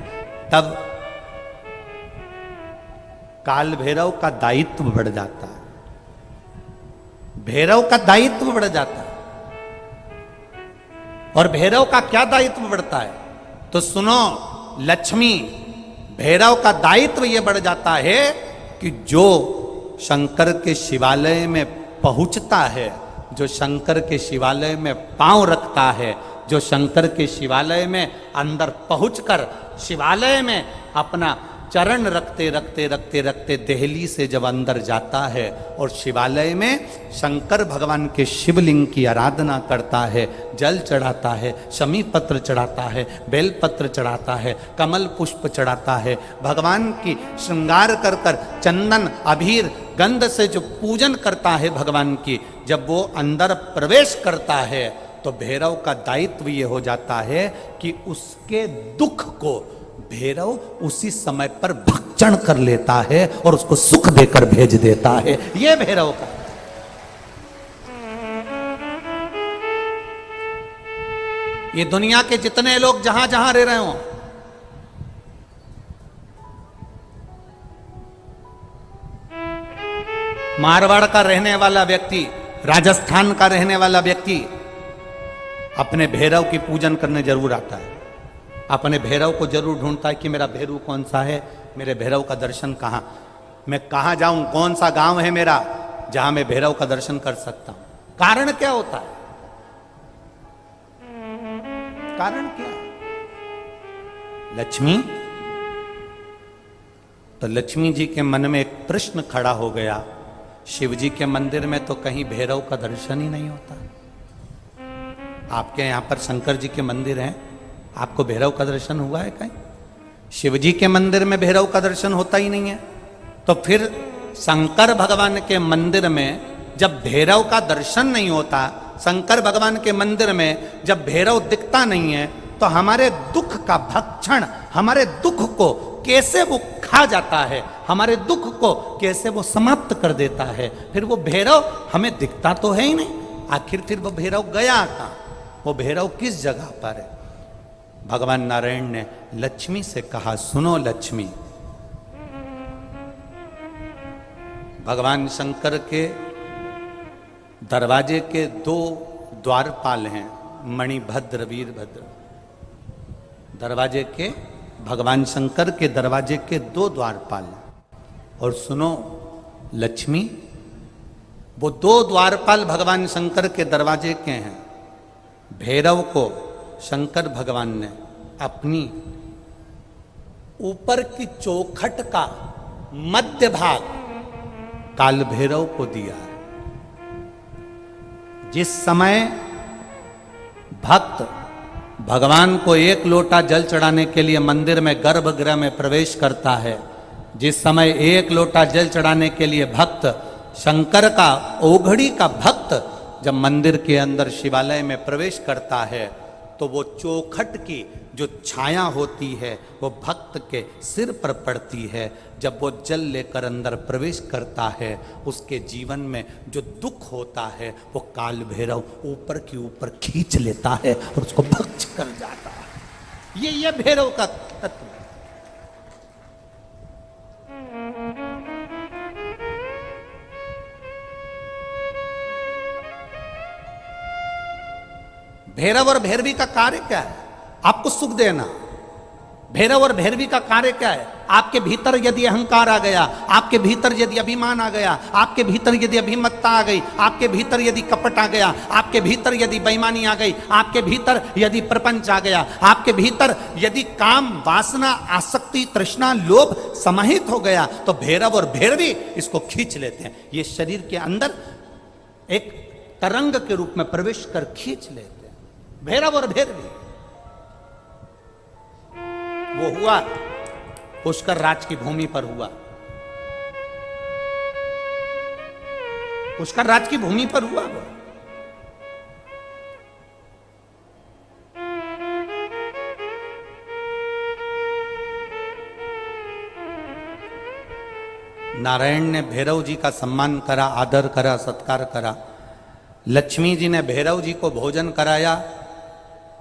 तब काल भैरव का दायित्व बढ़ जाता है। भैरव का दायित्व बढ़ जाता है। और भैरव का क्या दायित्व बढ़ता है? तो सुनो लक्ष्मी, भैरव का दायित्व यह बढ़ जाता है कि जो शंकर के शिवालय में पहुंचता है, जो शंकर के शिवालय में पांव रखता है, जो शंकर के शिवालय में अंदर पहुंचकर शिवालय में अपना चरण रखते रखते रखते रखते देहली से जब अंदर जाता है और शिवालय में शंकर भगवान के शिवलिंग की आराधना करता है, जल चढ़ाता है, शमी पत्र चढ़ाता है, बेल पत्र चढ़ाता है, कमल पुष्प चढ़ाता है, भगवान की श्रृंगार कर कर चंदन अबीर गंध से जो पूजन करता है भगवान की, जब वो अंदर प्रवेश करता है तो भैरव का दायित्व ये हो जाता है कि उसके दुख को भैरव उसी समय पर भक्षण कर लेता है और उसको सुख देकर भेज देता है। ये भैरव का। ये दुनिया के जितने लोग जहां जहां रह रहे हो, मारवाड़ का रहने वाला व्यक्ति, राजस्थान का रहने वाला व्यक्ति अपने भैरव की पूजन करने जरूर आता है। अपने भैरव को जरूर ढूंढता है कि मेरा भैरव कौन सा है, मेरे भैरव का दर्शन कहां, मैं कहां जाऊं, कौन सा गांव है मेरा जहां मैं भैरव का दर्शन कर सकता हूं। कारण क्या होता है? कारण क्या? लक्ष्मी। तो लक्ष्मी जी के मन में एक प्रश्न खड़ा हो गया, शिव जी के मंदिर में तो कहीं भैरव का दर्शन ही नहीं होता। आपके यहां पर शंकर जी के मंदिर हैं, आपको भैरव का दर्शन हुआ है कहीं? शिव जी के मंदिर में भैरव का दर्शन होता ही नहीं है। तो फिर शंकर भगवान के मंदिर में जब भैरव का दर्शन नहीं होता, शंकर भगवान के मंदिर में जब भैरव दिखता नहीं है, तो हमारे दुख का भक्षण, हमारे दुख को कैसे वो खा जाता है, हमारे दुख को कैसे वो समाप्त कर देता है। फिर वो भैरव हमें दिखता तो है ही नहीं, आखिर फिर वो भैरव गया कहां? वो भैरव किस जगह पर है? भगवान नारायण ने लक्ष्मी से कहा, सुनो लक्ष्मी, भगवान शंकर के दरवाजे के 2 द्वारपाल हैं, मणिभद्र वीरभद्र। दरवाजे के, भगवान शंकर के दरवाजे के 2 द्वारपाल। और सुनो लक्ष्मी, वो 2 द्वारपाल भगवान शंकर के दरवाजे के हैं। भैरव को शंकर भगवान ने अपनी ऊपर की चौखट का मध्य भाग काल भैरव को दिया है। जिस समय भक्त भगवान को 1 लोटा जल चढ़ाने के लिए मंदिर में गर्भगृह में प्रवेश करता है, जिस समय 1 लोटा जल चढ़ाने के लिए भक्त, शंकर का ओघड़ी का भक्त जब मंदिर के अंदर शिवालय में प्रवेश करता है, तो वो चौखट की जो छाया होती है वो भक्त के सिर पर पड़ती है। जब वो जल लेकर अंदर प्रवेश करता है, उसके जीवन में जो दुख होता है वो काल भैरव ऊपर की ऊपर खींच लेता है और उसको भक्ष कर जाता है। ये भैरव का तत्व है। भैरव और भैरवी का कार्य क्या है? आपको सुख देना। भैरव और भैरवी का कार्य क्या है? आपके भीतर यदि अहंकार आ गया, आपके भीतर यदि अभिमान आ गया, आपके भीतर यदि अभिमत्ता आ गई, आपके भीतर यदि कपट आ गया, आपके भीतर यदि बेईमानी आ गई, आपके भीतर यदि प्रपंच आ गया, आपके भीतर यदि काम, वासना, आसक्ति, तृष्णा, लोभ समाहित हो गया, तो भैरव और भैरवी इसको खींच लेते हैं। ये शरीर के अंदर एक तरंग के रूप में प्रवेश कर खींच लेते हैं। भैरव और भैरवी। वो हुआ पुष्कर राज की भूमि पर हुआ। पुष्कर राज की भूमि पर हुआ वो। नारायण ने भैरव जी का सम्मान करा, आदर करा, सत्कार करा। लक्ष्मी जी ने भैरव जी को भोजन कराया,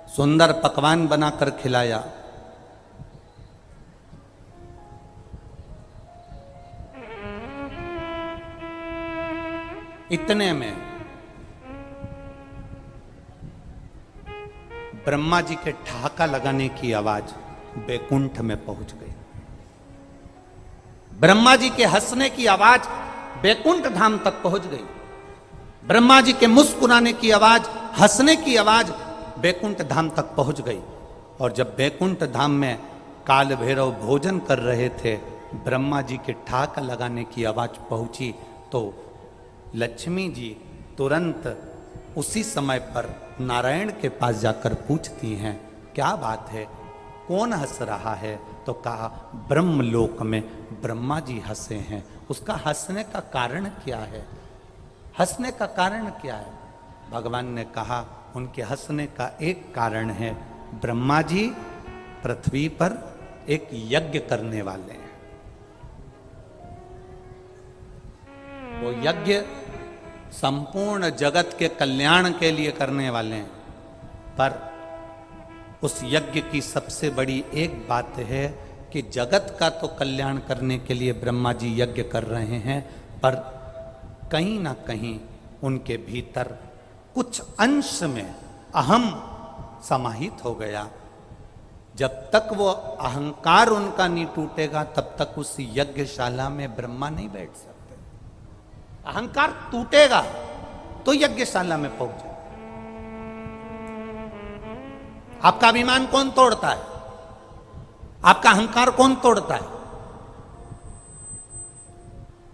सुंदर पकवान बनाकर खिलाया। इतने में ब्रह्मा जी के ठहाका लगाने की आवाज बैकुंठ में पहुंच गई। ब्रह्मा जी के हंसने की आवाज बैकुंठ धाम तक पहुंच गई। ब्रह्मा जी के मुस्कुराने की आवाज, हंसने की आवाज बैकुंठ धाम तक पहुंच गई। और जब बैकुंठ धाम में काल भैरव भोजन कर रहे थे, ब्रह्मा जी के ठहाका लगाने की आवाज पहुंची, तो लक्ष्मी जी तुरंत उसी समय पर नारायण के पास जाकर पूछती हैं, क्या बात है, कौन हंस रहा है? तो कहा, ब्रह्मलोक में ब्रह्मा जी हंसे हैं। उसका हंसने का कारण क्या है? हंसने का कारण क्या है? भगवान ने कहा, उनके हंसने का एक कारण है, ब्रह्मा जी पृथ्वी पर एक यज्ञ करने वाले हैं। वो यज्ञ संपूर्ण जगत के कल्याण के लिए करने वाले हैं, पर उस यज्ञ की सबसे बड़ी एक बात है कि जगत का तो कल्याण करने के लिए ब्रह्मा जी यज्ञ कर रहे हैं, पर कहीं ना कहीं उनके भीतर कुछ अंश में अहम समाहित हो गया। जब तक वो अहंकार उनका नहीं टूटेगा, तब तक उस यज्ञशाला में ब्रह्मा नहीं बैठ सकते। अहंकार टूटेगा तो यज्ञशाला में पहुंचे। आपका अभिमान कौन तोड़ता है? आपका अहंकार कौन तोड़ता है?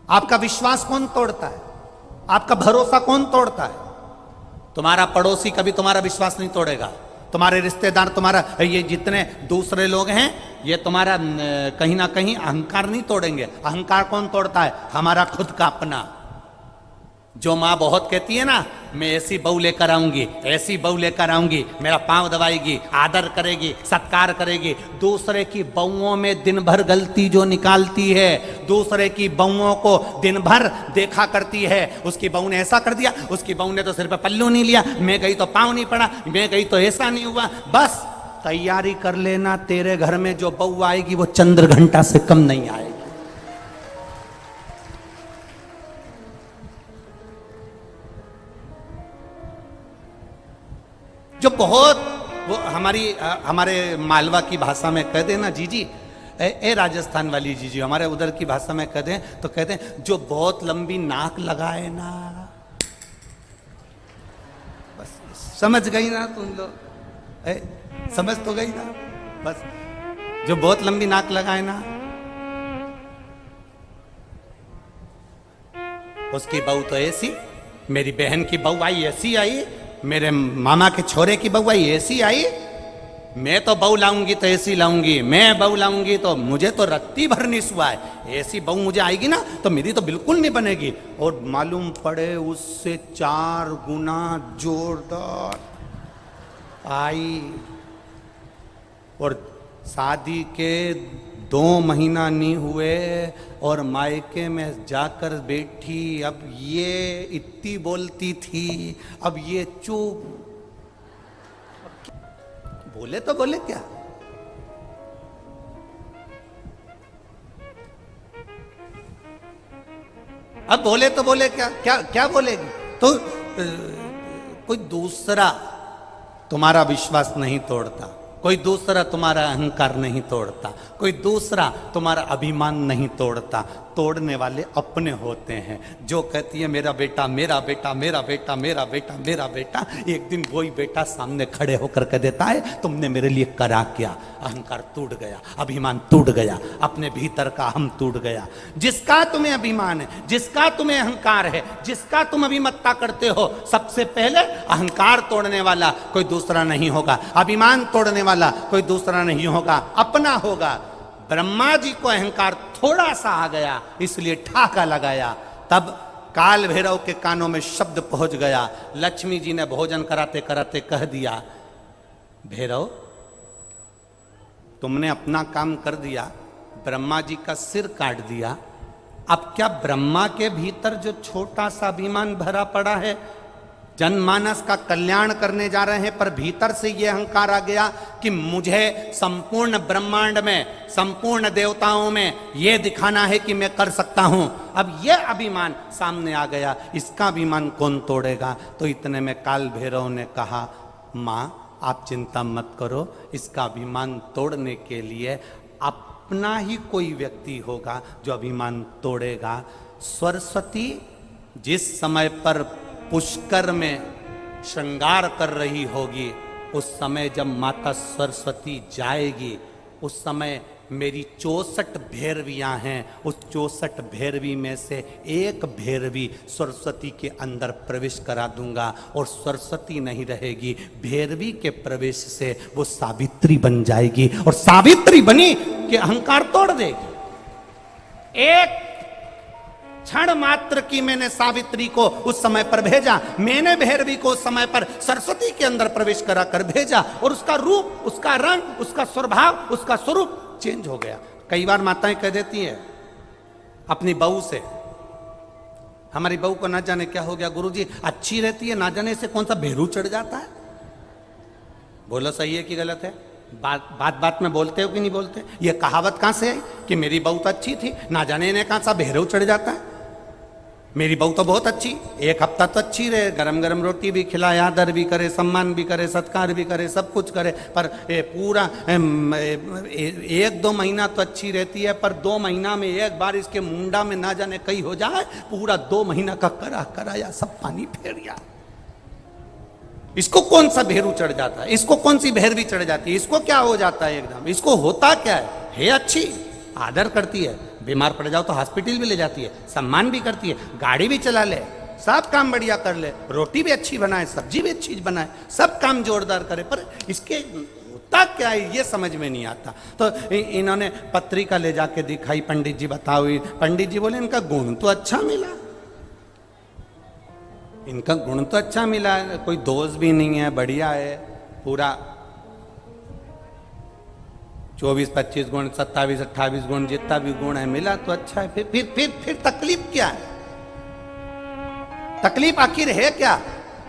आपका विश्वास कौन तोड़ता है? आपका भरोसा कौन तोड़ता है? तुम्हारा पड़ोसी कभी तुम्हारा विश्वास नहीं तोड़ेगा। तुम्हारे रिश्तेदार, तुम्हारा ये जितने दूसरे लोग हैं, ये तुम्हारा कहीं ना कहीं अहंकार नहीं तोड़ेंगे। अहंकार कौन तोड़ता है? हमारा खुद का अपना। जो माँ बहुत कहती है ना, मैं ऐसी बहू लेकर आऊंगी, ऐसी बहू लेकर आऊंगी, मेरा पांव दबाएगी, आदर करेगी, सत्कार करेगी। दूसरे की बहुओं में दिन भर गलती जो निकालती है, दूसरे की बहुओं को दिन भर देखा करती है। उसकी बहू ने ऐसा कर दिया, उसकी बहू ने तो सिर पे पल्लू नहीं लिया, मैं गई तो पांव नहीं पड़ा, मैं गई तो ऐसा नहीं हुआ। बस तैयारी कर लेना, तेरे घर में जो बहू आएगी वो चंद्र घंटा से कम नहीं आएगी। जो बहुत वो हमारे मालवा की भाषा में कह देना जीजी, ए राजस्थान वाली जीजी, हमारे उधर की भाषा में कह दें तो कहते हैं जो बहुत लंबी नाक लगाए ना। बस समझ गई ना तुम लोग? समझ तो गई ना? बस जो बहुत लंबी नाक लगाए ना, उसकी बहू तो ऐसी, मेरी बहन की बहू आई ऐसी आई, मेरे मामा के छोरे की बहू आई ऐसी आई। मैं तो बहू लाऊंगी तो ऐसी लाऊंगी, मैं बहू लाऊंगी तो मुझे तो रत्ती भर नहीं सुहा है। ऐसी बहू मुझे आएगी ना तो मेरी तो बिल्कुल नहीं बनेगी। और मालूम पड़े उससे 4 गुना जोरदार आई। और शादी के 2 महीना नहीं हुए और मायके में जाकर बैठी। अब ये इतनी बोलती थी, अब ये चुप। बोले तो बोले क्या? अब बोले तो बोले क्या? क्या क्या बोलेगी? तो कोई दूसरा तुम्हारा विश्वास नहीं तोड़ता, कोई दूसरा तुम्हारा अहंकार नहीं तोड़ता, कोई दूसरा तुम्हारा अभिमान नहीं तोड़ता। तोड़ने वाले अपने होते हैं। जो कहती है मेरा बेटा, मेरा बेटा, मेरा बेटा, मेरा बेटा, मेरा बेटा, एक दिन वही बेटा सामने खड़े होकर कह देता है तुमने मेरे लिए करा क्या? अहंकार टूट गया, अभिमान टूट गया, अपने भीतर का हम टूट गया। जिसका तुम्हें अभिमान है, जिसका तुम्हें अहंकार है, जिसका तुम अभिमत्ता करते हो, सबसे पहले अहंकार तोड़ने वाला कोई दूसरा नहीं होगा, अभिमान तोड़ने वाला कोई दूसरा नहीं होगा, अपना होगा। ब्रह्मा जी को अहंकार थोड़ा सा आ गया, इसलिए ठाका लगाया। तब काल भैरव के कानों में शब्द पहुंच गया। लक्ष्मी जी ने भोजन कराते कराते कह दिया, भैरव तुमने अपना काम कर दिया, ब्रह्मा जी का सिर काट दिया। अब क्या ब्रह्मा के भीतर जो छोटा सा अभिमान भरा पड़ा है, जनमानस का कल्याण करने जा रहे हैं, पर भीतर से यह अहंकार आ गया कि मुझे संपूर्ण ब्रह्मांड में, संपूर्ण देवताओं में यह दिखाना है कि मैं कर सकता हूं। अब यह अभिमान सामने आ गया, इसका अभिमान कौन तोड़ेगा? तो इतने में काल भैरव ने कहा, मां आप चिंता मत करो, इसका अभिमान तोड़ने के लिए अपना ही कोई व्यक्ति होगा जो अभिमान तोड़ेगा। सरस्वती जिस समय पर पुष्कर में श्रृंगार कर रही होगी, उस समय जब माता सरस्वती जाएगी, उस समय मेरी 64 भैरवियां हैं, उस 64 भैरवी में से एक भैरवी सरस्वती के अंदर प्रवेश करा दूंगा और सरस्वती नहीं रहेगी, भैरवी के प्रवेश से वो सावित्री बन जाएगी और सावित्री बनी कि अहंकार तोड़ देगी। एक क्षण मात्र की मैंने सावित्री को उस समय पर भेजा, मैंने भैरवी को उस समय पर सरस्वती के अंदर प्रवेश करा कर भेजा और उसका रूप, उसका रंग, उसका स्वभाव, उसका स्वरूप चेंज हो गया। कई बार माताएं कह देती हैं अपनी बहू से, हमारी बहू को ना जाने क्या हो गया गुरुजी, अच्छी रहती है, ना जाने से कौन सा भेरू चढ़ जाता है। बोलो सही है कि गलत है? बात बात में बोलते हो कि नहीं बोलते? ये कहावत कहां से आई कि मेरी बहू तो अच्छी थी, ना जाने ने कहां सा भेरू चढ़ जाता है। मेरी बहू तो बहुत अच्छी, एक हफ्ता तो अच्छी रहे, गरम गरम रोटी भी खिलाए, आदर भी करे, सम्मान भी करे, सत्कार भी करे, सब कुछ करे, पर पूरा 1-2 महीना तो अच्छी रहती है, पर 2 महीना में एक बार इसके मुंडा में ना जाने कहीं हो जाए, पूरा 2 महीना का कराया सब पानी फेर गया। इसको कौन सा भेरू चढ़ जाता है, इसको कौन सी भैरवी चढ़ जाती है, इसको क्या हो जाता है एकदम, इसको होता क्या है अच्छी, आदर करती है, बीमार पड़ जाओ तो हॉस्पिटल भी ले जाती है, सम्मान भी करती है, गाड़ी भी चला ले, सब काम बढ़िया कर ले, रोटी भी अच्छी बनाए, सब्जी भी अच्छी बनाए, सब काम जोरदार करे, पर इसके होता क्या है ये समझ में नहीं आता। तो इन्होंने पत्रिका ले जाके दिखाई, पंडित जी बताओ, पंडित जी बोले इनका गुण तो अच्छा मिला, इनका गुण तो अच्छा मिला, कोई दोष भी नहीं है, बढ़िया है, पूरा 24-25 गुण, 27-28 गुण, जितना भी गुण है मिला तो अच्छा है। फिर तकलीफ क्या है, तकलीफ आखिर है क्या?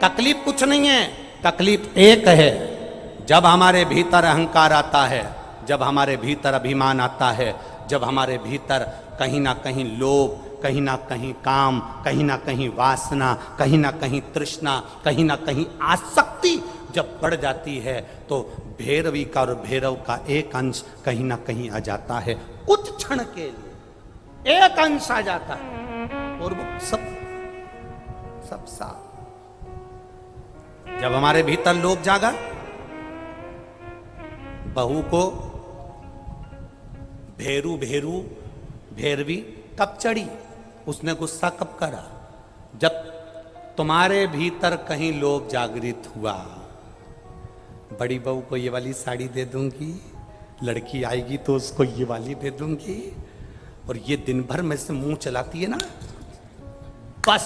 तकलीफ कुछ नहीं है, तकलीफ एक है, जब हमारे भीतर अहंकार आता है, जब हमारे भीतर अभिमान आता है, जब हमारे भीतर कहीं ना कहीं लोभ, कहीं ना कहीं काम, कहीं ना कहीं वासना, कहीं ना कहीं तृष्णा, कहीं ना कहीं आसक्ति जब बढ़ जाती है, तो भैरवी का और भैरव का एक अंश कहीं ना कहीं आ जाता है, कुछ क्षण के लिए एक अंश आ जाता है और वो सब साफ। जब हमारे भीतर लोभ जागा, बहू को भैरवी कब चढ़ी, उसने गुस्सा कब करा? जब तुम्हारे भीतर कहीं लोभ जागृत हुआ, बड़ी बहू को ये वाली साड़ी दे दूंगी, लड़की आएगी तो उसको ये वाली दे दूंगी, और ये दिन भर में से मुंह चलाती है ना, बस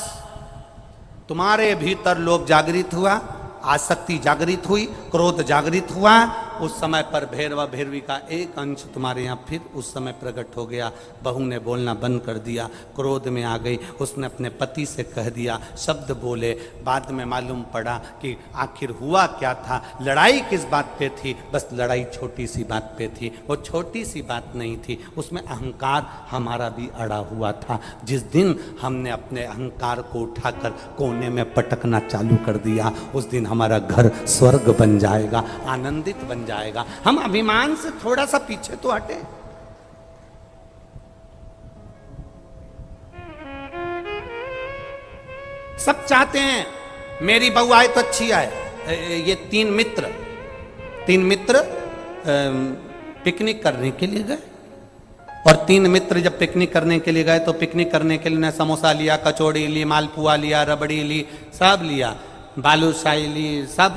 तुम्हारे भीतर लोभ जागृत हुआ, आसक्ति जागृत हुई, क्रोध जागृत हुआ, उस समय पर भैरवा भैरवी का एक अंश तुम्हारे यहाँ फिर उस समय प्रकट हो गया। बहू ने बोलना बंद कर दिया, क्रोध में आ गई, उसने अपने पति से कह दिया, शब्द बोले, बाद में मालूम पड़ा कि आखिर हुआ क्या था, लड़ाई किस बात पे थी, बस लड़ाई छोटी सी बात पे थी, वो छोटी सी बात नहीं थी, उसमें अहंकार हमारा भी अड़ा हुआ था। जिस दिन हमने अपने अहंकार को उठाकर कोने में पटकना चालू कर दिया, उस दिन हमारा घर स्वर्ग बन जाएगा, आनंदित बन जाएगा। हम अभिमान से थोड़ा सा पीछे तो हटे। सब चाहते हैं मेरी बहू आए तो अच्छी आए। ये तीन मित्र पिकनिक करने के लिए गए, और तीन मित्र जब पिकनिक करने के लिए गए तो पिकनिक करने के लिए उन्हें समोसा लिया, कचौड़ी ली, मालपुआ लिया, रबड़ी ली, सब लिया, बालूशाही ली, सब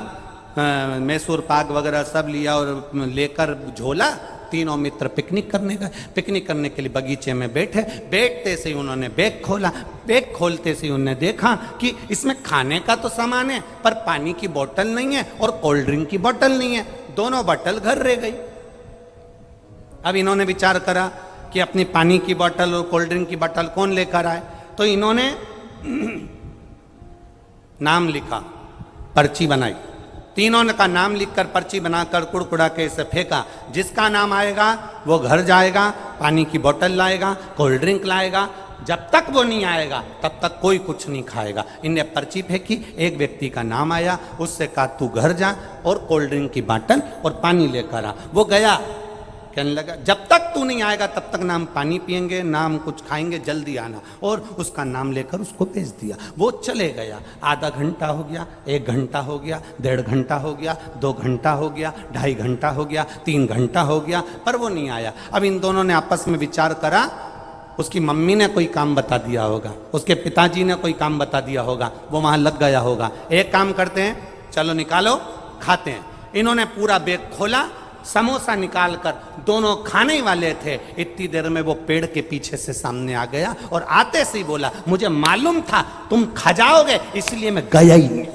मैसूर पाक वगैरह सब लिया, और लेकर झोला तीनों मित्र पिकनिक करने गए। पिकनिक करने के लिए बगीचे में बैठते से ही उन्होंने बैग खोला। बैग खोलते से ही उन्होंने देखा कि इसमें खाने का तो सामान है, पर पानी की बोतल नहीं है और कोल्ड ड्रिंक की बोतल नहीं है, दोनों बोतल घर रह गई। अब इन्होंने विचार करा कि अपनी पानी की बोतल और कोल्ड ड्रिंक की बोतल कौन लेकर आए, तो इन्होंने नाम लिखा, पर्ची बनाई, तीनों का नाम लिखकर पर्ची बनाकर कुड़कुड़ा के इसे फेंका। जिसका नाम आएगा वो घर जाएगा, पानी की बोतल लाएगा, कोल्ड ड्रिंक लाएगा, जब तक वो नहीं आएगा तब तक कोई कुछ नहीं खाएगा। इनने पर्ची फेंकी, एक व्यक्ति का नाम आया, उससे कहा तू घर जा और कोल्ड ड्रिंक की बोतल और पानी लेकर आ। वो गया, कहने लगा जब तक तू नहीं आएगा तब तक ना हम पानी पिएंगे ना हम कुछ खाएंगे, जल्दी आना, और उसका नाम लेकर उसको भेज दिया। वो चले गया, आधा घंटा हो गया, 1 घंटा हो गया, 1.5 घंटा हो गया, 2 घंटा हो गया, 2.5 घंटा हो गया, 3 घंटा हो गया, पर वो नहीं आया। अब इन दोनों ने आपस में विचार करा, उसकी मम्मी ने कोई काम बता दिया होगा, उसके पिताजी ने कोई काम बता दिया होगा, वो वहां लग गया होगा। एक काम करते हैं, चलो निकालो खाते हैं। इन्होंने पूरा बैग खोला, समोसा निकालकर, दोनों खाने वाले थे, इतनी देर में वो पेड़ के पीछे से सामने आ गया और आते से ही बोला मुझे मालूम था तुम खा जाओगे, इसलिए मैं गया ही नहीं,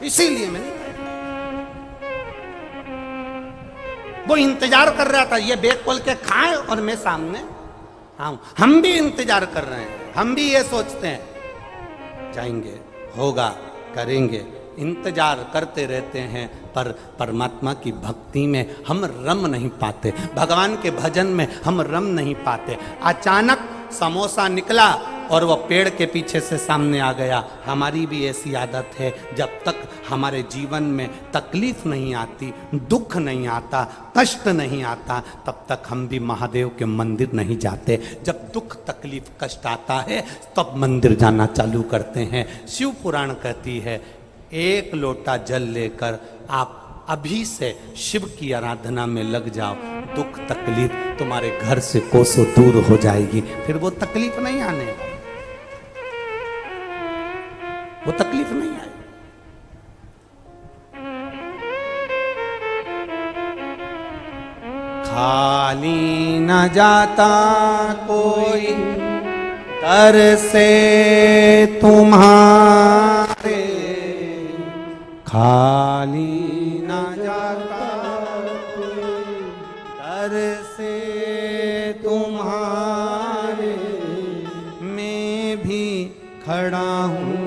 इसीलिए मैं नहीं गया। वो इंतजार कर रहा था ये बैग खोल के खाए और मैं सामने आऊं। हम भी इंतजार कर रहे हैं, हम भी ये सोचते हैं जाएंगे, होगा, करेंगे, इंतजार करते रहते हैं, पर परमात्मा की भक्ति में हम रम नहीं पाते, भगवान के भजन में हम रम नहीं पाते। अचानक समोसा निकला और वह पेड़ के पीछे से सामने आ गया। हमारी भी ऐसी आदत है, जब तक हमारे जीवन में तकलीफ नहीं आती, दुख नहीं आता, कष्ट नहीं आता, तब तक हम भी महादेव के मंदिर नहीं जाते। जब दुख तकलीफ कष्ट आता है तब मंदिर जाना चालू करते हैं। शिव पुराण कहती है एक लोटा जल लेकर आप अभी से शिव की आराधना में लग जाओ, दुख तकलीफ तुम्हारे घर से कोसों दूर हो जाएगी। फिर वो तकलीफ नहीं आने, वो तकलीफ नहीं आएगी। खाली न जाता कोई दर से तुम्हारे, खाली न जाता कोई दर से तुम्हारे, मैं भी खड़ा हूँ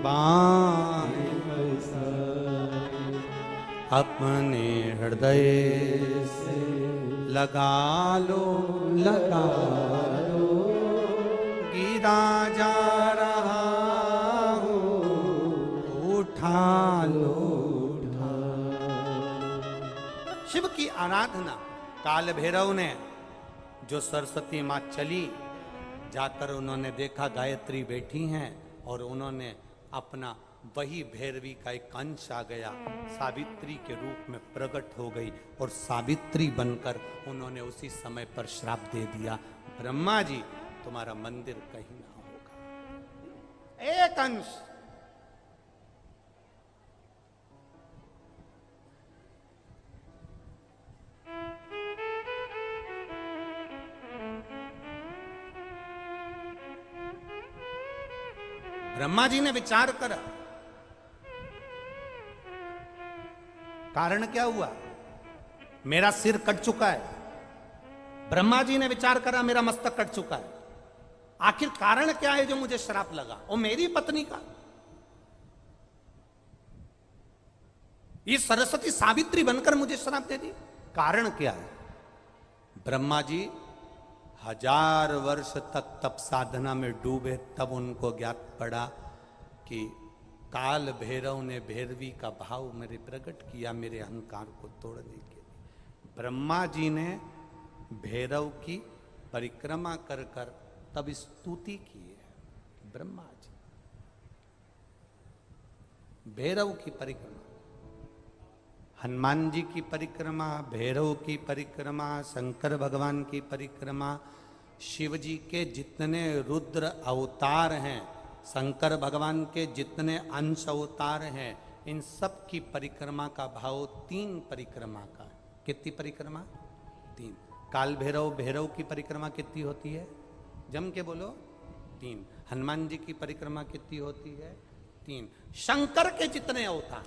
बाएं, अपने हृदय से लगा लो, लगा लो, गिरा जा रहा हूँ, उठा लो, उठा। शिव की आराधना काल भैरव ने, जो सरस्वती माँ चली, जाकर उन्होंने देखा गायत्री बैठी हैं और उन्होंने अपना वही भैरवी का एक अंश आ गया, सावित्री के रूप में प्रकट हो गई और सावित्री बनकर उन्होंने उसी समय पर श्राप दे दिया, ब्रह्मा जी तुम्हारा मंदिर कहीं ना होगा। एक अंश। ब्रह्मा जी ने विचार करा, कारण क्या हुआ? मेरा सिर कट चुका है। ब्रह्मा जी ने विचार करा, मेरा मस्तक कट चुका है। आखिर कारण क्या है जो मुझे श्राप लगा? वो मेरी पत्नी का। ये सरस्वती सावित्री बनकर मुझे श्राप दे दी। कारण क्या है? ब्रह्मा जी 1000 वर्ष तक तप साधना में डूबे, तब उनको ज्ञात पड़ा कि काल भैरव ने भैरवी का भाव मेरे प्रकट किया, मेरे अहंकार को तोड़ने के लिए। ब्रह्मा जी ने भैरव की परिक्रमा कर कर तब स्तुति की है। ब्रह्मा जी भैरव की परिक्रमा, हनुमान जी की परिक्रमा, भैरव की परिक्रमा, शंकर भगवान की परिक्रमा, शिव जी के जितने रुद्र अवतार हैं, शंकर भगवान के जितने अंश अवतार हैं, इन सब की परिक्रमा का भाव 3 परिक्रमा का। कितनी परिक्रमा? 3। काल भैरव, भैरव की परिक्रमा कितनी होती है? जम के बोलो, 3। हनुमान जी की परिक्रमा कितनी होती है? 3। शंकर के जितने अवतार,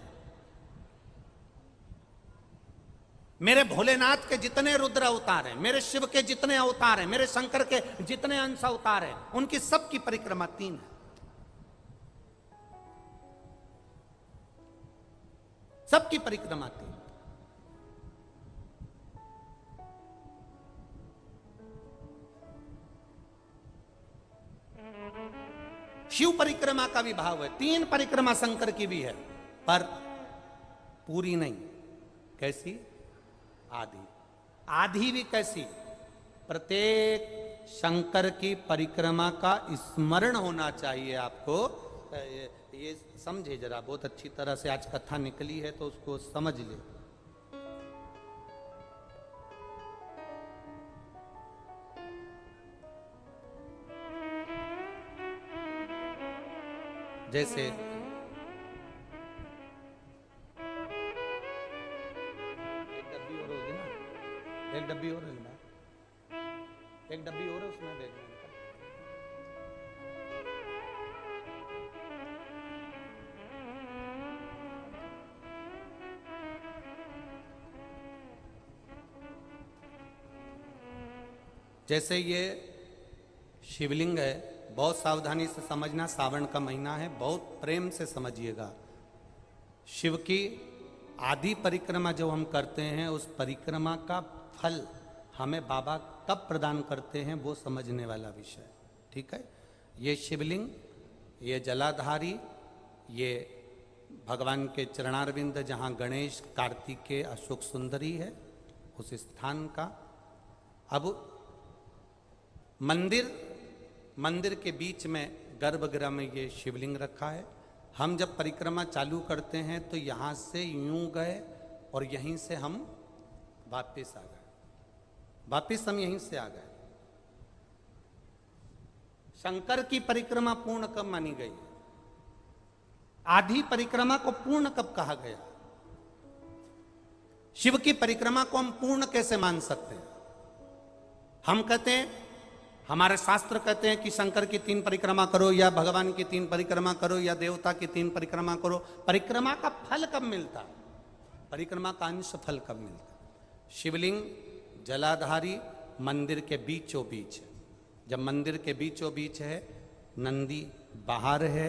मेरे भोलेनाथ के जितने रुद्र अवतार हैं, मेरे शिव के जितने अवतार हैं, मेरे शंकर के जितने अंश अवतार हैं, उनकी सबकी परिक्रमा 3 है। सबकी परिक्रमा 3। शिव परिक्रमा का भी भाव है, 3 परिक्रमा शंकर की भी है, पर पूरी नहीं। कैसी? आधी। आधी भी कैसी? प्रत्येक शंकर की परिक्रमा का स्मरण होना चाहिए आपको। ये समझे जरा, बहुत अच्छी तरह से आज कथा निकली है तो उसको समझ ले। जैसे एक डब्बी और लेना, एक डब्बी और उसमें दे देना। जैसे ये शिवलिंग है, बहुत सावधानी से समझना, सावन का महीना है, बहुत प्रेम से समझिएगा। शिव की आदि परिक्रमा जो हम करते हैं, उस परिक्रमा का फल हमें बाबा कब प्रदान करते हैं वो समझने वाला विषय। ठीक है? ये शिवलिंग, ये जलाधारी, ये भगवान के चरणारविंद जहाँ गणेश, कार्तिकेय, अशोक सुंदरी है, उस स्थान का। अब मंदिर के बीच में गर्भगृह में ये शिवलिंग रखा है। हम जब परिक्रमा चालू करते हैं तो यहां से यूं गए और यहीं से हम वापिस आ गए, वापिस हम यहीं से आ गए। शंकर की परिक्रमा पूर्ण कब मानी गई? आधी परिक्रमा को पूर्ण कब कहा गया? शिव की परिक्रमा को हम पूर्ण कैसे मान सकते हैं? हम कहते हैं, हमारे शास्त्र कहते हैं कि शंकर की 3 परिक्रमा करो, या भगवान की 3 परिक्रमा करो, या देवता की 3 परिक्रमा करो। परिक्रमा का फल कब मिलता? परिक्रमा का अंश फल कब मिलता? शिवलिंग जलाधारी मंदिर के बीचों बीच है। जब मंदिर के बीचों बीच है, नंदी बाहर है,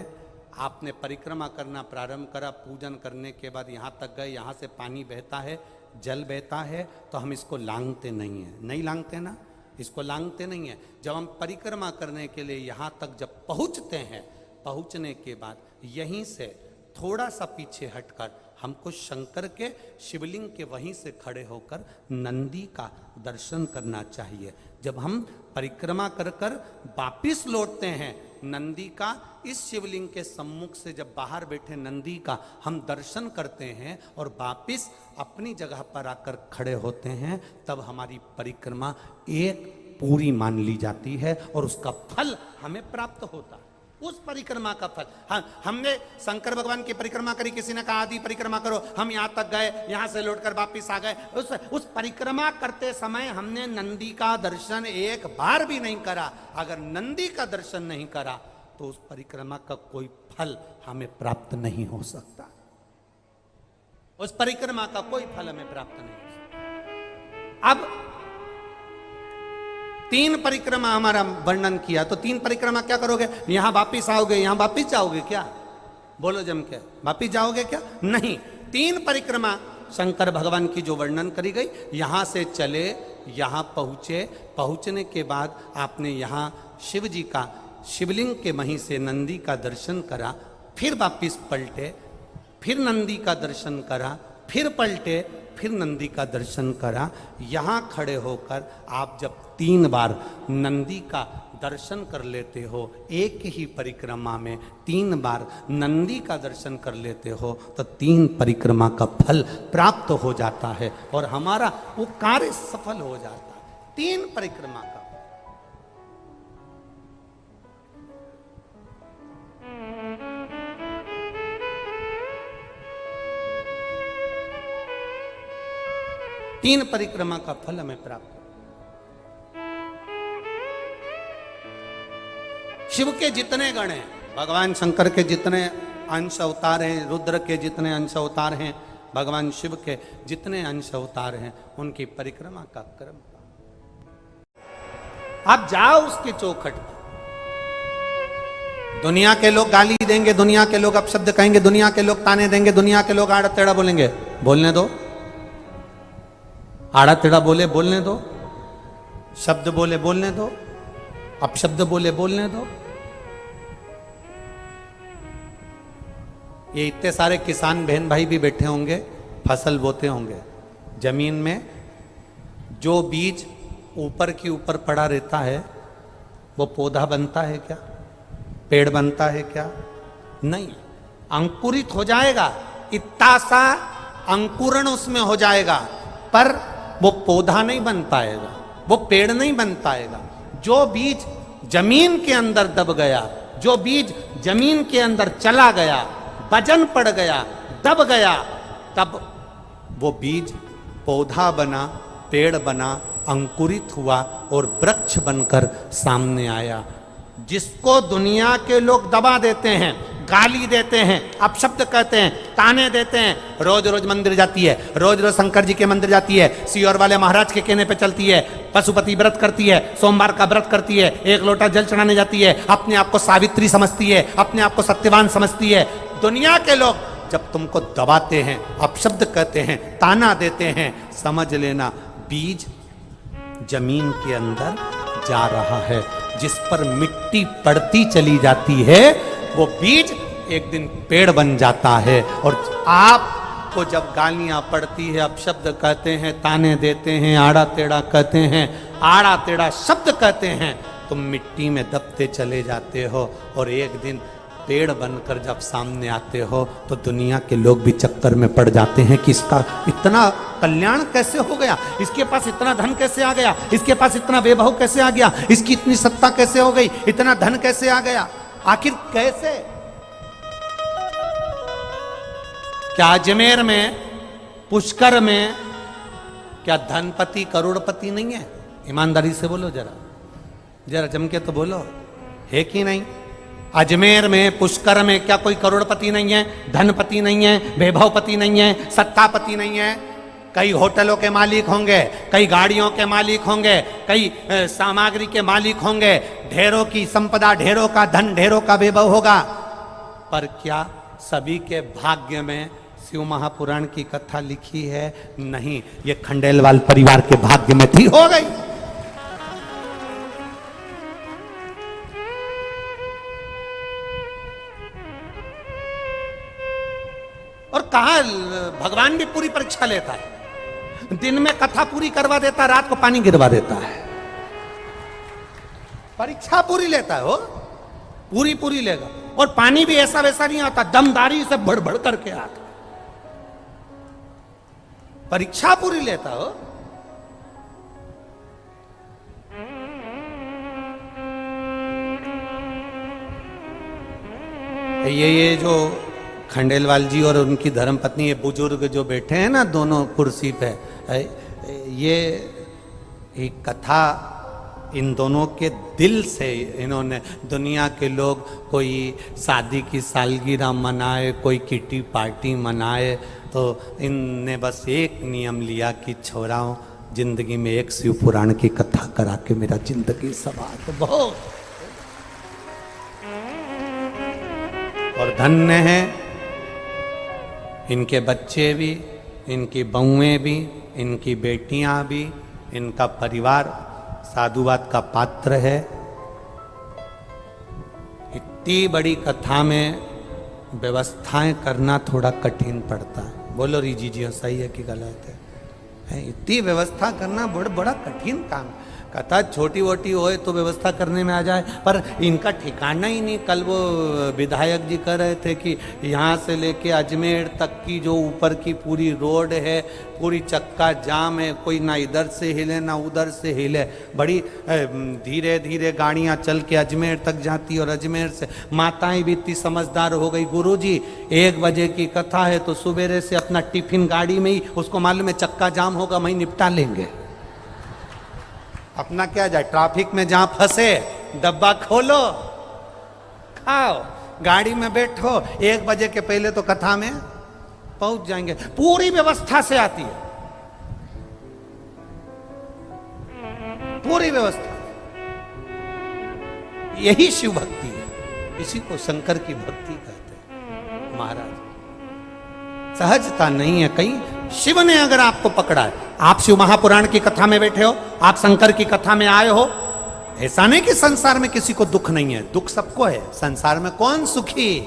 आपने परिक्रमा करना प्रारंभ करा, पूजन करने के बाद यहाँ तक गए, यहाँ से पानी बहता है, जल बहता है, तो हम इसको लांघते नहीं है, नहीं लांघते ना, इसको लांघते नहीं है। जब हम परिक्रमा करने के लिए यहाँ तक जब पहुँचते हैं, पहुँचने के बाद यहीं से थोड़ा सा पीछे हटकर हमको शंकर के शिवलिंग के वहीं से खड़े होकर नंदी का दर्शन करना चाहिए। जब हम परिक्रमा कर कर वापिस लौटते हैं, नंदी का इस शिवलिंग के सम्मुख से जब बाहर बैठे नंदी का हम दर्शन करते हैं और वापिस अपनी जगह पर आकर खड़े होते हैं, तब हमारी परिक्रमा एक पूरी मान ली जाती है और उसका फल हमें प्राप्त होता है। उस परिक्रमा का फल, हमने शंकर भगवान की परिक्रमा करी, किसी ने कहा आदि परिक्रमा करो, हम यहाँ तक गए, यहाँ से लौटकर वापिस आ गए। उस परिक्रमा करते समय हमने नंदी का दर्शन एक बार भी नहीं करा। अगर नंदी का दर्शन नहीं करा तो उस परिक्रमा का कोई फल हमें प्राप्त नहीं हो सकता। उस परिक्रमा का कोई फल हमें प्राप्त नहीं हो सकता। अब 3 परिक्रमा हमारा वर्णन किया, तो 3 परिक्रमा क्या करोगे? यहां वापिस आओगे, यहां वापिस जाओगे क्या? बोलो जम के, वापिस जाओगे क्या? नहीं। 3 परिक्रमा शंकर भगवान की जो वर्णन करी गई, यहां से चले, यहां पहुंचे, पहुंचने के बाद आपने यहां शिव जी का शिवलिंग के वहीं से नंदी का दर्शन करा, फिर वापिस पलटे, फिर नंदी का दर्शन करा, फिर पलटे, फिर नंदी का दर्शन करा। यहाँ खड़े होकर आप जब 3 बार नंदी का दर्शन कर लेते हो, एक ही परिक्रमा में 3 बार नंदी का दर्शन कर लेते हो, तो 3 परिक्रमा का फल प्राप्त हो जाता है और हमारा वो कार्य सफल हो जाता है। 3 परिक्रमा का। तीन परिक्रमा का फल हमें प्राप्त हो। शिव के जितने गण हैं, भगवान शंकर के जितने अंश अवतार हैं, रुद्र के जितने अंश अवतार हैं, भगवान शिव के जितने अंश अवतार हैं, उनकी परिक्रमा का क्रम। आप जाओ उसके चौखट पर। दुनिया के लोग गाली देंगे, दुनिया के लोग अपशब्द कहेंगे, दुनिया के लोग ताने देंगे, दुनिया के लोग आड़ा टेढ़ा बोलेंगे, बोलने दो। आड़ा टेढ़ा बोले बोलने दो, शब्द बोले बोलने दो, अपशब्द बोले बोलने दो। ये इतने सारे किसान बहन भाई भी बैठे होंगे, फसल बोते होंगे, जमीन में जो बीज ऊपर की ऊपर पड़ा रहता है वो पौधा बनता है क्या? पेड़ बनता है क्या? नहीं, अंकुरित हो जाएगा, इतना सा अंकुरण उसमें हो जाएगा, पर वो पौधा नहीं बन पाएगा, वो पेड़ नहीं बन पाएगा। जो बीज जमीन के अंदर दब गया, जो बीज जमीन के अंदर चला गया, वजन पड़ गया, दब गया, तब वो बीज पौधा बना, पेड़ बना, अंकुरित हुआ और वृक्ष बनकर सामने आया। जिसको दुनिया के लोग दबा देते हैं, गाली देते हैं, अपशब्द कहते हैं, ताने देते हैं, रोज रोज मंदिर जाती है, रोज रोज शंकर जी के मंदिर जाती है, सियोर वाले महाराज के कहने पे चलती है, पशुपति व्रत करती है, सोमवार का व्रत करती है, 1 लोटा जल चढ़ाने जाती है, अपने आप को सावित्री समझती है, अपने आप को सत्यवान समझती है। दुनिया के लोग जब तुमको दबाते हैं, अपशब्द कहते हैं, ताना देते हैं, समझ लेना बीज जमीन के अंदर जा रहा है। जिस पर मिट्टी पड़ती चली जाती है वो बीज एक दिन पेड़ बन जाता है। और आपको जब गालियां पड़ती है, अपशब्द कहते हैं, ताने देते हैं, आड़ा टेढ़ा कहते हैं, आड़ा टेढ़ा शब्द कहते हैं, तुम मिट्टी में दबते चले जाते हो और एक दिन पेड़ बनकर जब सामने आते हो तो दुनिया के लोग भी चक्कर में पड़ जाते हैं कि इसका इतना कल्याण कैसे हो गया, इसके पास इतना धन कैसे आ गया, इसके पास इतना वैभव कैसे आ गया, इसकी इतनी सत्ता कैसे हो गई, इतना धन कैसे आ गया, आखिर कैसे। क्या अजमेर में, पुष्कर में क्या धनपति करोड़पति नहीं है? ईमानदारी से बोलो, जरा जरा जम के तो बोलो, है कि नहीं? अजमेर में, पुष्कर में क्या कोई करोड़पति नहीं है, धनपति नहीं है, वैभवपति नहीं है, सत्तापति नहीं है? कई होटलों के मालिक होंगे, कई गाड़ियों के मालिक होंगे, कई सामग्री के मालिक होंगे, ढेरों की संपदा, ढेरों का धन, ढेरों का वैभव होगा, पर क्या सभी के भाग्य में शिव महापुराण की कथा लिखी है? नहीं, ये खंडेलवाल परिवार के भाग्य में थी, हो गई। और कहा भगवान भी पूरी परीक्षा लेता है, दिन में कथा पूरी करवा देता, रात को पानी गिरवा देता है, परीक्षा पूरी लेता है वो, पूरी पूरी लेगा। और पानी भी ऐसा वैसा नहीं आता, दमदारी से बढ़ बढ़ करके आता, परीक्षा पूरी लेता हो। ये जो खंडेलवाल जी और उनकी धर्मपत्नी, ये बुजुर्ग जो बैठे हैं ना दोनों कुर्सी पे, ये एक कथा इन दोनों के दिल से इन्होंने, दुनिया के लोग कोई शादी की सालगिरह मनाए, कोई किटी पार्टी मनाए, तो इनने बस एक नियम लिया कि छोराओं, जिंदगी में एक शिव पुराण की कथा करा के मेरा जिंदगी सवार। तो बहुत और धन्य है इनके बच्चे भी, इनकी बहुएं भी, इनकी बेटियां भी, इनका परिवार साधुवाद का पात्र है। इतनी बड़ी कथा में व्यवस्थाएं करना थोड़ा कठिन पड़ता है। बोलो रीजी जी, सही है कि गलत है? इतनी व्यवस्था करना बड़ा कठिन काम। कथा छोटी वोटी होए तो व्यवस्था करने में आ जाए, पर इनका ठिकाना ही नहीं। कल वो विधायक जी कह रहे थे कि यहाँ से लेके अजमेर तक की जो ऊपर की पूरी रोड है, पूरी चक्का जाम है, कोई ना इधर से हिले ना उधर से हिले, बड़ी धीरे धीरे गाड़ियाँ चल के अजमेर तक जाती, और अजमेर से माताएं भी इतनी समझदार हो गई। गुरुजी 1 बजे की कथा है तो सुबेरे से अपना टिफिन गाड़ी में ही, उसको मालूम है चक्का जाम होगा, वहीं निपटा लेंगे, अपना क्या जाए, ट्रैफिक में जहां फंसे डब्बा खोलो खाओ, गाड़ी में बैठो, 1 बजे के पहले तो कथा में पहुंच जाएंगे। पूरी व्यवस्था से आती है, पूरी व्यवस्था। यही शिव भक्ति है, इसी को शंकर की भक्ति कहते हैं महाराज। सहजता नहीं है कहीं। शिव ने अगर आपको पकड़ा है, आप शिव महापुराण की कथा में बैठे हो, आप शंकर की कथा में आए हो, ऐसा नहीं कि संसार में किसी को दुख नहीं है, दुख सबको है। संसार में कौन सुखी?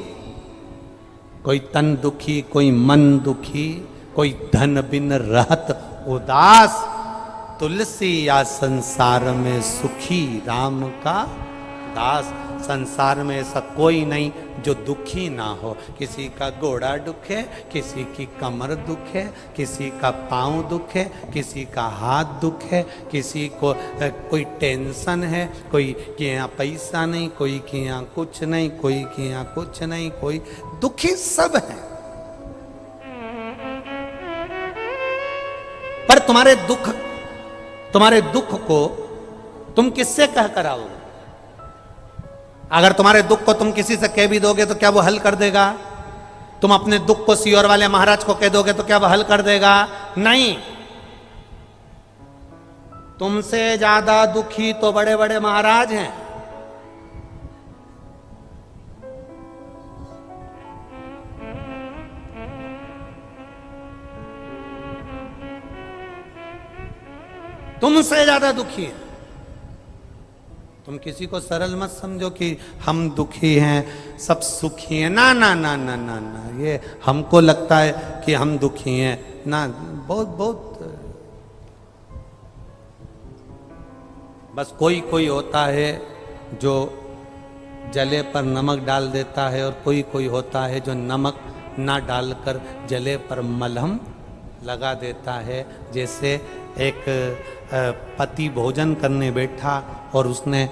कोई तन दुखी, कोई मन दुखी, कोई धन बिन रहत उदास, तुलसी या संसार में सुखी राम का दास। संसार में ऐसा कोई नहीं जो दुखी ना हो। किसी का घोड़ा दुख है, किसी की कमर दुख है, किसी का पाँव दुख है, किसी का हाथ दुख है, किसी को कोई टेंशन है, कोई के यहाँ पैसा नहीं, कोई के यहाँ कुछ नहीं, कोई के यहाँ कुछ नहीं, कोई दुखी सब है। पर तुम्हारे दुख को तुम किससे कह कर आओगे? अगर तुम्हारे दुख को तुम किसी से कह भी दोगे तो क्या वो हल कर देगा? तुम अपने दुख को सियोर वाले महाराज को कह दोगे तो क्या वो हल कर देगा? नहीं। तुमसे ज्यादा दुखी तो बड़े बड़े महाराज हैं। तुमसे ज्यादा दुखी है। तुम किसी को सरल मत समझो कि हम दुखी हैं, सब सुखी हैं। ना ना ना ना ना ना, ये हमको लगता है कि हम दुखी हैं ना। बहुत बस कोई कोई होता है जो जले पर नमक डाल देता है, और कोई कोई होता है जो नमक ना डालकर जले पर मलहम लगा देता है। जैसे एक पति भोजन करने बैठा और उसने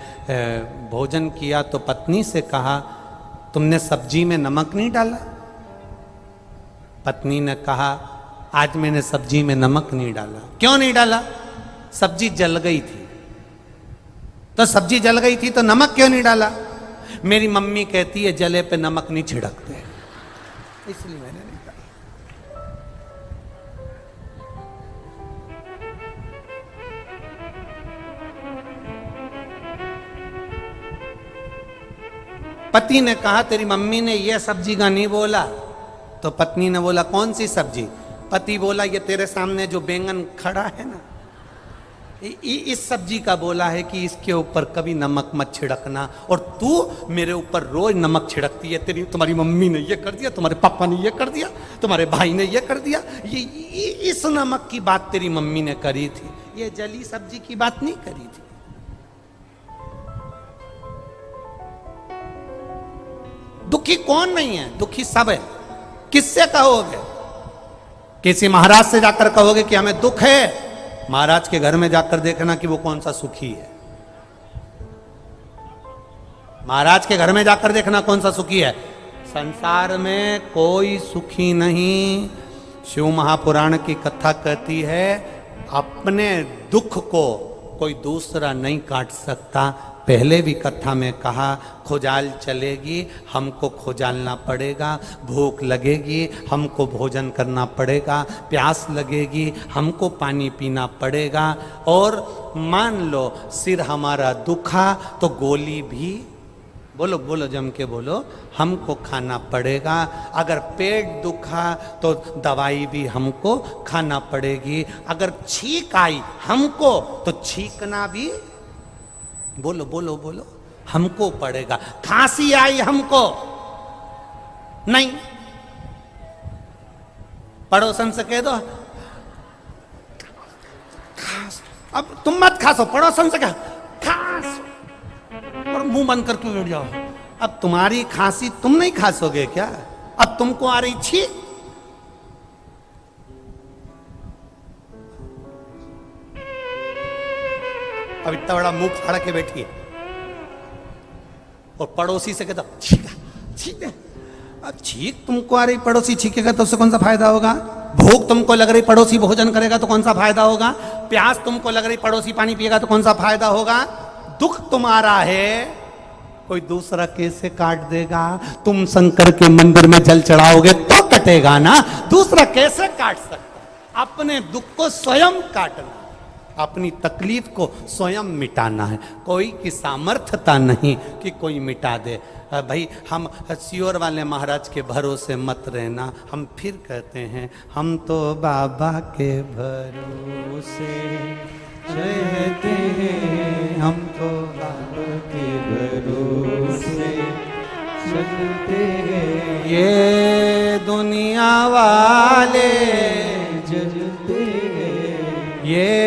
भोजन किया तो पत्नी से कहा, तुमने सब्जी में नमक नहीं डाला? पत्नी ने कहा, आज मैंने सब्जी में नमक नहीं डाला। क्यों नहीं डाला? सब्जी जल गई थी। तो सब्जी जल गई थी तो नमक क्यों नहीं डाला? मेरी मम्मी कहती है जले पे नमक नहीं छिड़कते, इसलिए मैंने नहीं डाला। पति ने कहा, तेरी मम्मी ने यह सब्जी का नहीं बोला। तो पत्नी ने बोला, कौन सी सब्जी? पति बोला, ये तेरे सामने जो बैंगन खड़ा है ना, इस सब्जी का बोला है कि इसके ऊपर कभी नमक मत छिड़कना, और तू मेरे ऊपर रोज नमक छिड़कती है। तुम्हारी मम्मी ने ये कर दिया, तुम्हारे पापा ने ये कर दिया, तुम्हारे भाई ने ये कर दिया। ये इस नमक की बात तेरी मम्मी ने करी थी, ये जली सब्जी की बात नहीं करी थी। दुखी कौन नहीं है? दुखी सब है। किससे कहोगे? किसी महाराज से जाकर कहोगे कि हमें दुख है? महाराज के घर में जाकर देखना कि वो कौन सा सुखी है। महाराज के घर में जाकर देखना कौन सा सुखी है। संसार में कोई सुखी नहीं। शिव महापुराण की कथा कहती है, अपने दुख को कोई दूसरा नहीं काट सकता। पहले भी कथा में कहा, खुजाल चलेगी, हमको खुजालना पड़ेगा। भूख लगेगी, हमको भोजन करना पड़ेगा। प्यास लगेगी, हमको पानी पीना पड़ेगा। और मान लो सिर हमारा दुखा तो गोली भी, बोलो बोलो जम के बोलो, हमको खाना पड़ेगा। अगर पेट दुखा तो दवाई भी हमको खाना पड़ेगी। अगर छींक आई हमको तो छींकना भी, बोलो बोलो बोलो, हमको पड़ेगा। खांसी आई हमको नहीं, पड़ोसन से कह दो, अब तुम मत खासो, पड़ोसन से कह खासो, और मुंह बंद करके बैठ जाओ। अब तुम्हारी खांसी तुम नहीं खासोगे क्या? अब तुमको आ रही छींक, अब इतना बड़ा मुंह फाड़ के बैठी है, और पड़ोसी से कहता छींक छींक। अब छींक तुमको आ रही, पड़ोसी छींकेगा तो उससे कौन सा फायदा होगा? भूख तुमको लग रही, पड़ोसी भोजन करेगा तो कौन सा फायदा होगा? प्यास तुमको लग रही, पड़ोसी पानी पिएगा तो कौन सा फायदा होगा? दुख तुम्हारा है, कोई दूसरा कैसे काट देगा? तुम शंकर के मंदिर में जल चढ़ाओगे तो कटेगा ना, दूसरा कैसे काट सकता? अपने दुख को स्वयं काटना, अपनी तकलीफ को स्वयं मिटाना है। कोई की सामर्थ्यता नहीं कि कोई मिटा दे। भाई हम सियोर वाले महाराज के भरोसे मत रहना। हम फिर कहते हैं, हम तो बाबा के भरोसे रहते हैं, हम तो बाबा के भरोसे चलते हैं। ये दुनिया वाले जलते हैं, ये